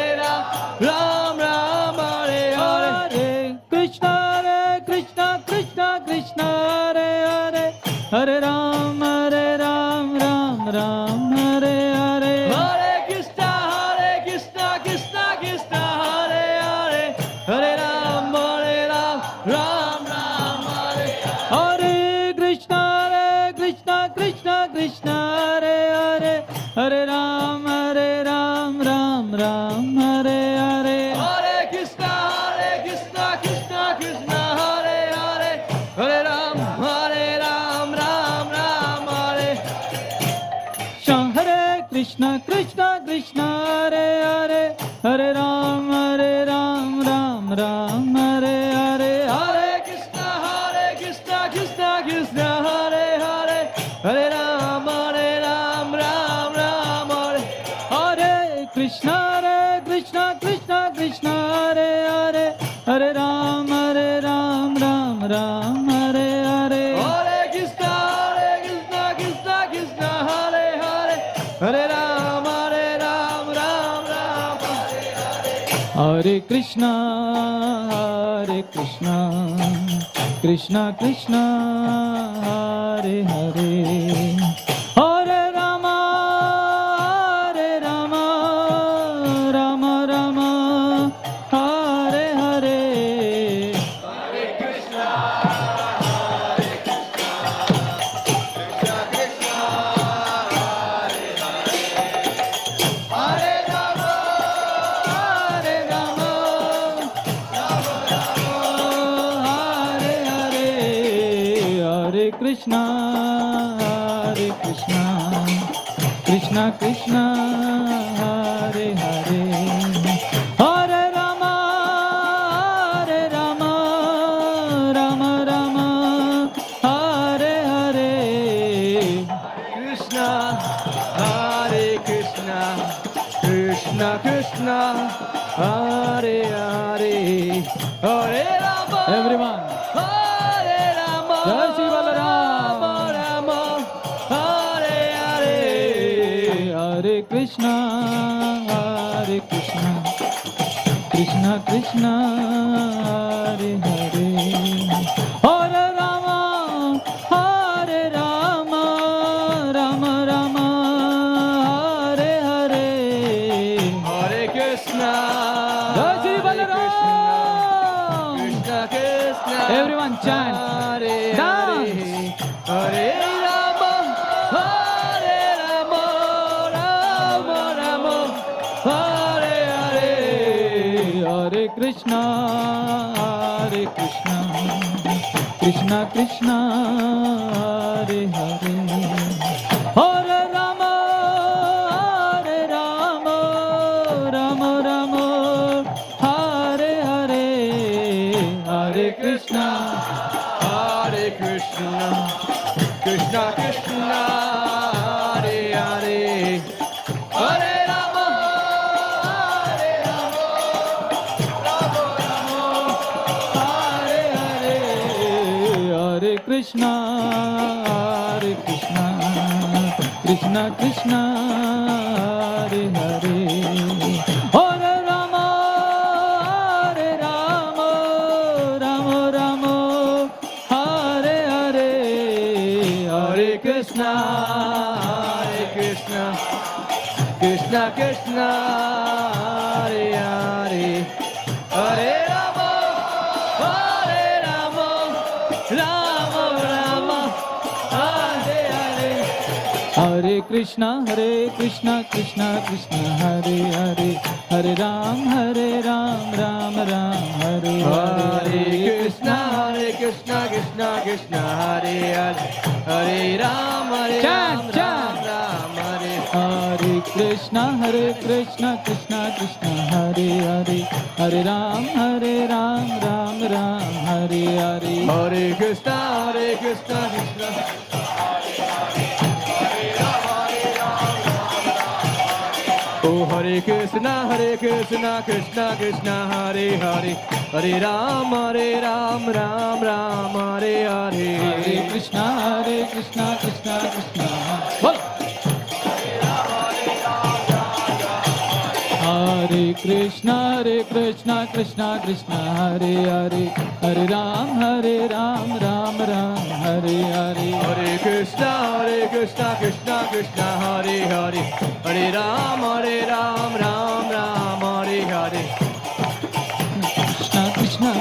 Ram Ram, Hare Hare, Hare Krishna, Krishna Krishna, Hare Hare, Hare Ram, Ram Ram, Hare Hare, Hare Krishna, Krishna Krishna, Hare Hare, Hare Ram, Krishna Hare Hare Hare Ram Ram Ram Hare Hare Hare Krishna Krishna Krishna Hare Hare Hare Ram Ram Ram Hare Hare Krishna Krishna Krishna Hare Hare Hare Ram Ram Ram Hare Hare Hare Krishna Krishna Krishna Hare Hare Hare Ram Ram Hare Hare Krishna Krishna Krishna Hare Hare Hare Rama Rama Rama Hare Hare Hare Krishna Krishna Krishna Hare Rama Hare Rama Hare Hare Hare Krishna Krishna Krishna Hare Hare Hare Rama Rama Rama Hare Hare Krishna Hare Krishna Krishna Krishna Hare Hare Hare Rama Everyone, Hare Rama Jai Shri Balaram. Rama Hare Hare Hare Krishna Krishna Krishna Hare Hare Hare Rama Rama Rama Hare Hare Hare Krishna Jai Shri Hare Balaram. Krishna Krishna Everyone chant. Hare Dance. Hare Rama Hare Rama Rama Rama Hare Hare Hare Krishna Krishna Krishna Hare Hare Hare Rama Rama Rama Hare Hare Hare Krishna Hare Krishna Krishna Krishna Hare Hare Hare Rama Hare Rama Rama Rama Hare Hare Hare Krishna Krishna Krishna Hare Hare Hare Rama Rama Rama Hare Hare Hare Krishna Hare Krishna Krishna Krishna Hare Hare Hare Rama Hare Rama Rama Rama Hare Hare Hare Krishna Krishna Krishna Hare Hare Hare Ram Ram Hare Hare Krishna Krishna Krishna Hare Hare Hare Ram Chant, chant. Ram Hare Hare Krishna Krishna Krishna Hare Hare Hare Ram Ram Hare Hare Hare Krishna Krishna Oh Hare Krishna Krishna Krishna Hare Hare Hare Ram Ram Hare Hare Hare Krishna Krishna Bol. Hare Krishna Krishna Krishna Hare Hare Hare Ram Ram Hare Hare Hare Krishna Krishna Krishna Hare Hare Hare Ram Ram Hare Hare Krishna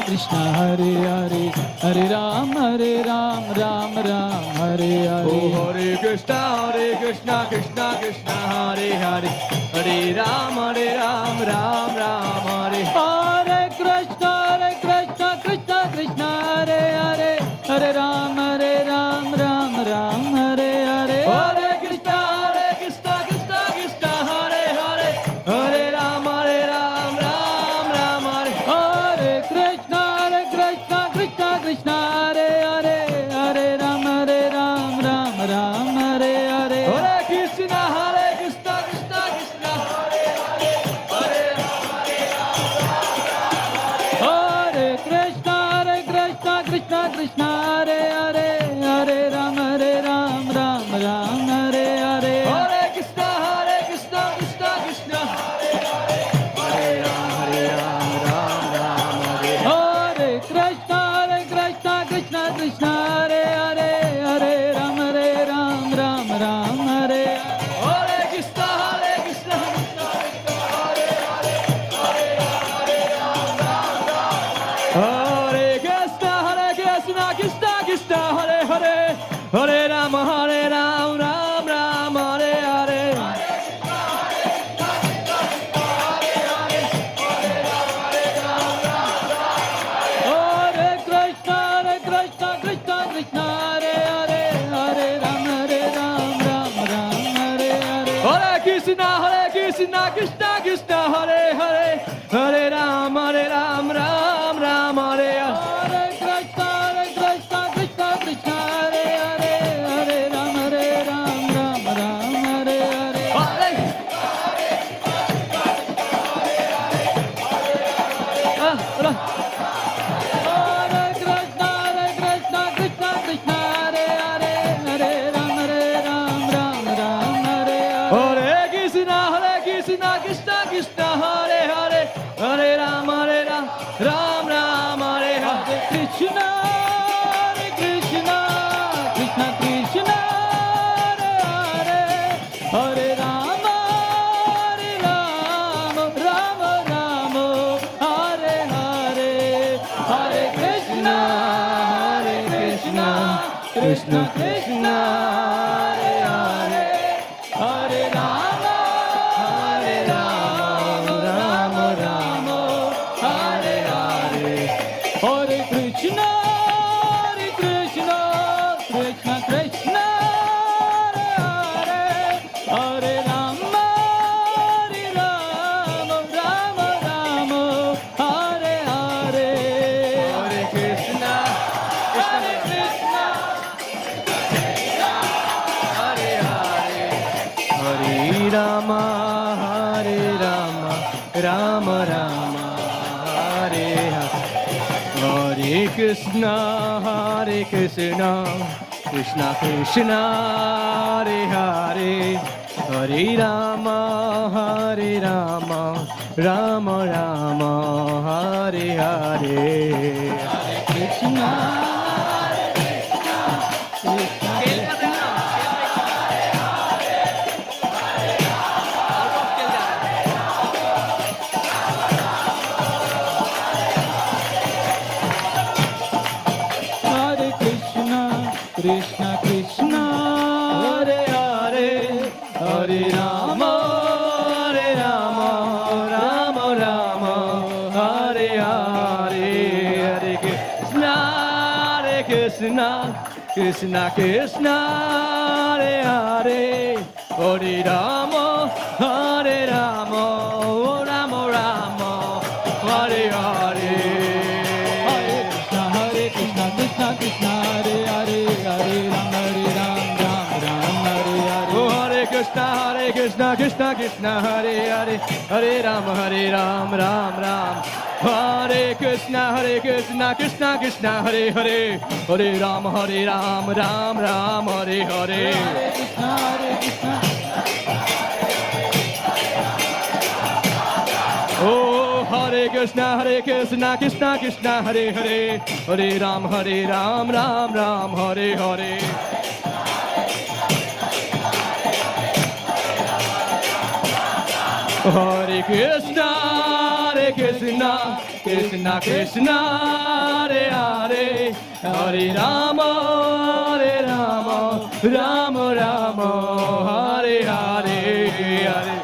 Krishna Hare Hare Hare Ram Ram Hare Hare Oh Hare Krishna Krishna Hare Hare Hare Ram Ram Hare Hare Krishna Krishna Krishna Hare Hare Hare Ram Ram Hare Hare Hare Krishna Krishna Hare Hare Krishna Krishna Krishna Hare Hare Hare Ram Ram Ram Hare Hare Krishna Krishna Krishna Hare Hare Hare Ram Ram Hare Hare Krishna Hare Hare Hare Ram Ram Ram Hare Hare Krishna Krishna Krishna Krishna Hare Hare Hare Ram Ram Ram Hare Hare Hare Krishna Krishna Krishna Hare Hare Hare Ram Rama Rama Hare Hare Hare Krishna Krishna Krishna Hare Hare Hare Rama Rama Rama Hare Hare Hare Krishna Krishna Krishna Hare Hare Hare Rama Rama Rama Hare Hare Hare Krishna Krishna Krishna Hare Hare Hare Rama Rama Rama Hare Hare Hare Krishna Krishna Krishna Hare Hare Hare Ram Ram Hare Hare Hare Krishna Krishna Krishna Hare Hare Hare Ram Ram Hare Krishna Krishna Krishna Hare Hare Hare Ram Ram Hare Hare Hare Krishna Oh Hare Krishna Krishna Krishna Hare Hare Hare Ram Ram Hare Hare Hare Krishna Krishna Krishna Hare Hare Hare Rama Rama Hare Hare Hare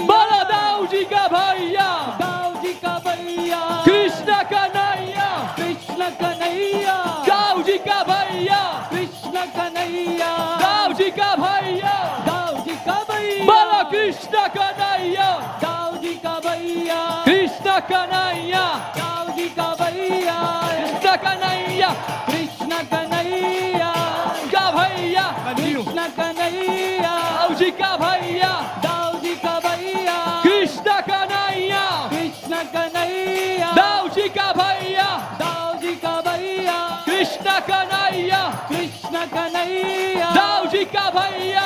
Balram Jayanti Krishna Kanaiya Krishna Kanaiya Gauji ka bhaiya Krishna Kanaiya Gauji ka bhaiya Bala Krishna Kanaiya Gauji ka bhaiya Krishna Kanaiya Gauji ka bhaiya Krishna Kanaiya Krishna Kanaiya ka bhaiya Krishna Kanaiya Gauji ka bhaiya Krishna Kanaiya Krishna Kanaiya Dauji ka bhaiya Krishna Kanaiya Krishna Kanaiya Dauji ka bhaiya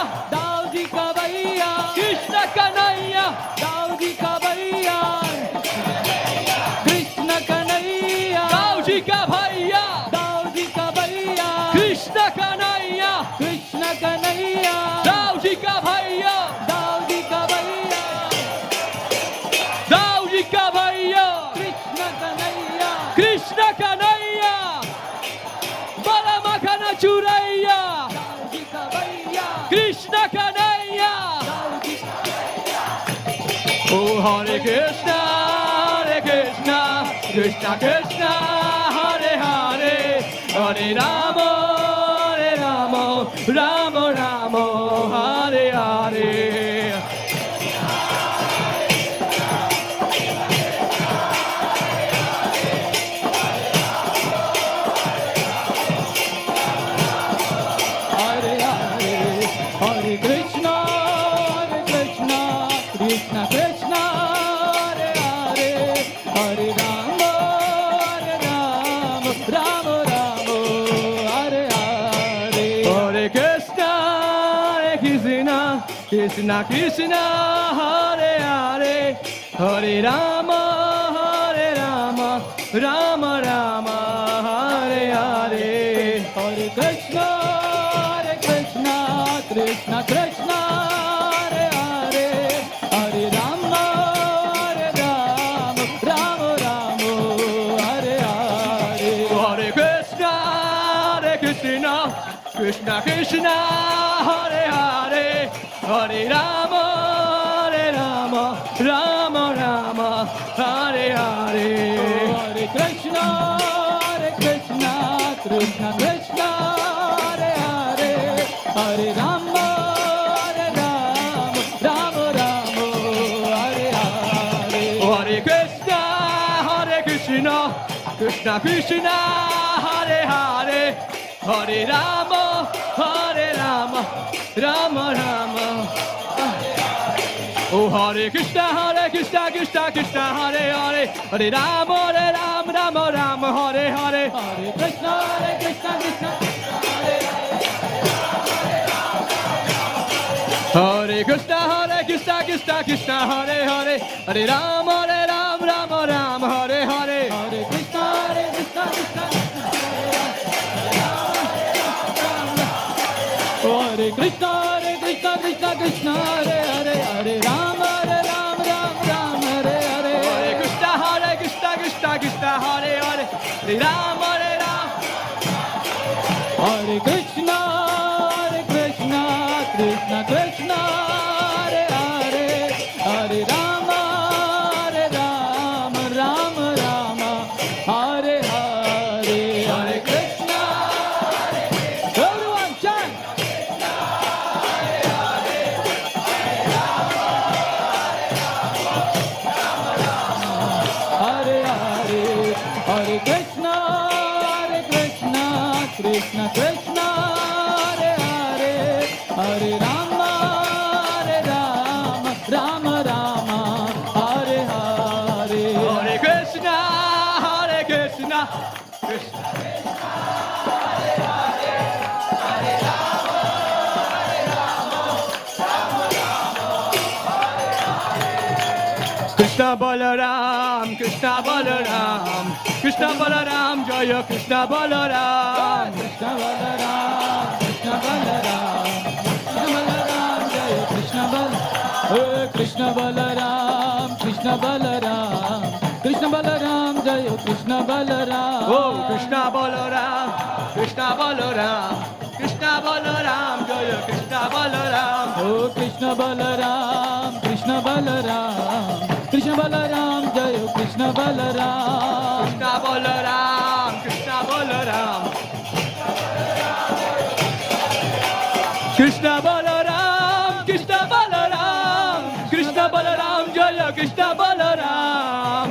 Krishna Kanaiya Dauji ka bhaiya Krishna Kanaiya Dauji ka bhaiya Krishna Kanaiya Dauji ka bhaiya Krishna Kanaiya Balamakhana Churaiya Krishna Kanaiya Oh, Hare Krishna, Krishna Krishna, Hare Hare, Hare Rama, Rama Rama, Hare Hare. Krishna Krishna, Hare Hare, Hare Rama, Rama Rama, Hare Hare. Hare Krishna, Krishna Krishna, Hare Hare, Hare Rama, Rama Rama, Hare Hare. Hare Krishna, Krishna Krishna, Hare Hare, Hare Rama, Rama Rama, Hare Hare. Hare Krishna, Krishna Krishna, Hare Hare, Hare Rama, Rama Rama, Hare Hare. Hare Krishna, Krishna Krishna, Hare Hare, Hare Rama, Rama Rama, Hare Hare. Hare Krishna, Krishna Krishna, Hare Hare, Hare Rama, Rama Rama. Oh, Hare Krishna, Krishna Krishna, Hare Hare, Hare Rama, Rama Rama, Hare Hare. Hare Krishna, Krishna Krishna, Hare Krishna, Krishna Hare Hare, Hare Rama, Rama Rama, Hare Hare. Hare Krishna, Krishna Krishna, Hare Krishna, Krishna Krishna, Hare Hare, Hare Rama, Rama Hare Hare. Hare Krishna, Krishna Hare Hare, Hare Rama, Hare Krishna, Krishna Krishna, Hare Hare, Hare Rama, Rama Hare Hare. Hare Krishna, everyone chant. Hare Hare, Hare Krishna, Krishna Krishna, Hare Hare, Hare Rama, Rama Hare Hare. Hare Krishna, Krishna Krishna Balaram, Krishna Balaram, Krishna Balaram, Jaya Krishna Balaram. Krishna Balaram, Krishna Balaram, Jaya Krishna Balaram. Krishna Balaram, Krishna Balaram, Krishna Balaram, Jaya Krishna Balaram. Oh, Krishna Balaram, Krishna Balaram, Krishna Balaram, Jaya Krishna Balaram. Oh, Krishna Balaram, Krishna Balaram, Krishna Balaram, Jaya Krishna Balaram. Krishna Balaram, Krishna Balaram, Krishna Balaram, Krishna Balaram, Krishna Balaram, Jaya Krishna Balaram.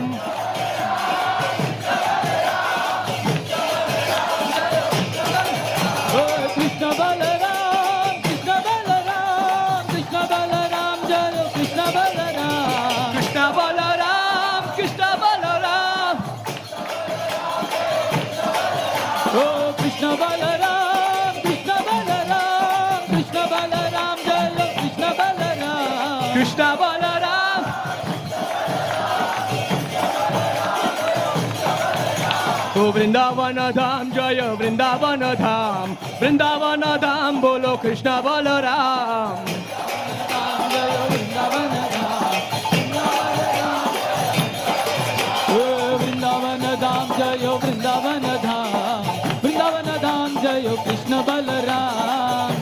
Oh, Krishna Balaram, Krishna Balaram, Krishna Balaram, Jaya Krishna Balaram. Krishna Balaram, Krishna Balaram. Oh, Krishna Balaram, Krishna Balaram, Krishna Balaram, Jaya Krishna Balaram. Krishna Balaram. Oh, Vrindavana Dham, Jaya Vrindavana Dham, Vrindavana Dham, Bolo Krishna Balaram. Jaya Vrindavana Dham, oh, Vrindavana Dham, Jaya Vrindavana Dham, Vrindavana Dham, Jaya Krishna Balaram.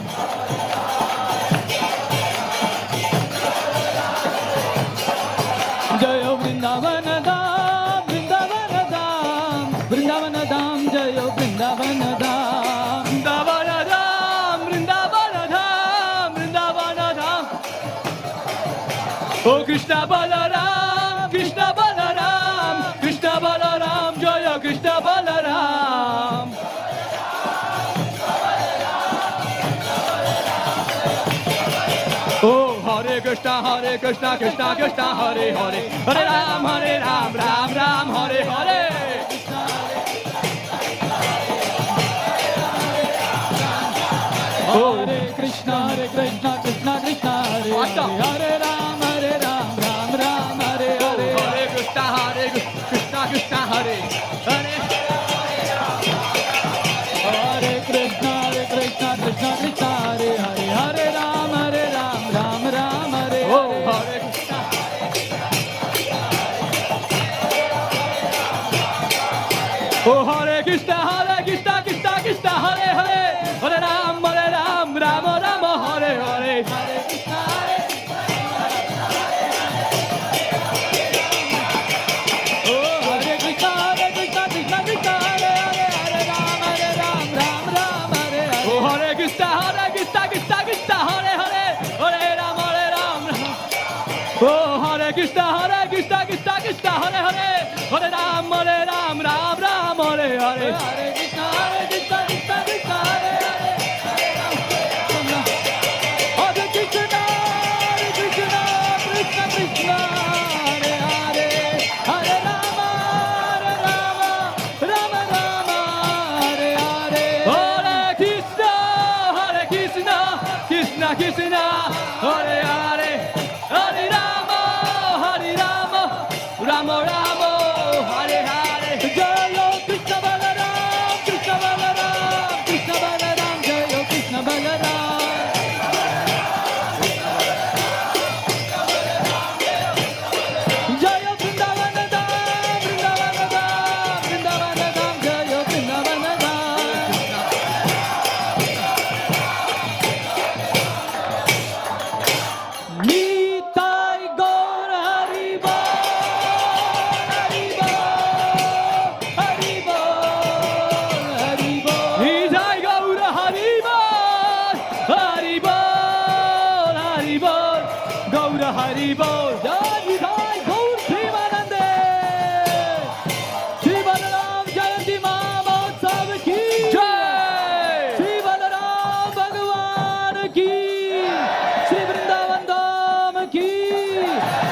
Oh Krishna Balaram, Krishna Balaram, Krishna Balaram, Jaya Krishna Balaram. Oh Hare Krishna, Krishna Krishna, Hare Hare, Hare Ram, Ram Ram, Hare Hare. Hare Krishna, Krishna Krishna, Hare Hare, Hare Ram, Ram Ram, Hare Hare. Hare Krishna, Krishna Hare Hare. Hare Krishna, Krishna Krishna, Hare Hare, Hare Ram, Ram Ram, Hare Oh Hare. Hare Krishna. Oh Hare Krishna, Krishna Krishna, Hare Hare, Hare Ram, Ram Ram, Hare Hare. Hare Krishna, oh Hare Krishna, Krishna Krishna, Hare Hare, Hare Ram, Ram Hare Hare. Oh Hare Krishna, Krishna Hare Hare, Hare Ram, Ram. Oh Hare Krishna, Krishna Hare Hare, Hare Ram, Ram Ram, Hare Hare. Hare Krishna, Krishna Krishna, Hare Hare, Hare Krishna, Krishna Krishna, Hare Hare, Hare Rama, Rama, Hare Hare. Hare Krishna, Krishna Krishna, Hare Hare, Hare Rama, Rama Rama, Hare Hare. Jai Krishna Balaram, Krishna Balaram, Krishna Balaram, Jai Krishna Balaram. Jai Vrindavan Dham, Vrindavan Dham, Vrindavan Dham, Jai Vrindavan Dham. Nitai Gaur Hari Bol, Hari Bol, Hari Bol, Hari Bol. Nitai Gaur Hari Bol, Hari Bol, Hari Bol, Gaur Hari Bol. Jai Nitai Gaur Premanande, Shri Balram Jayanti Mahotsav ki Jai! Shri Balram Bhagwan ki, Shri Vrindavan Dham ki,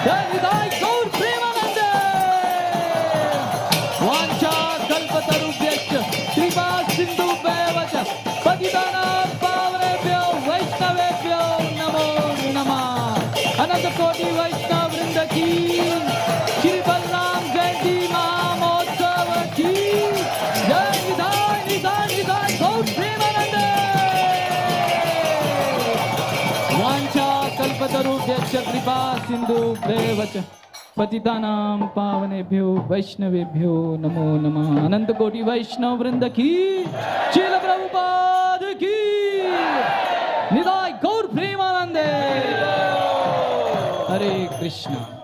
Jai Nitai Gaur Premanande. Vancha kalpatarubhyascha, Kripa sindhubhyeva cha, Patitanam pavanebhyo Vaishnavebhyo namo namah. Ananta Koti Vaishnav Vrinda ki, Shri Balram Jayanti Mahotsav ki, Jai Nitai Gaur Premanande. Vancha kalpatarubhyascha kripa sindhubhyeva cha, Patitanam pavanebhyo Vaishnavebhyo namo namah. Ananta Koti Vaishnav Vrinda ki, Srila Prabhupada ki, Nitai Gaur Premanande. Hare Krishna.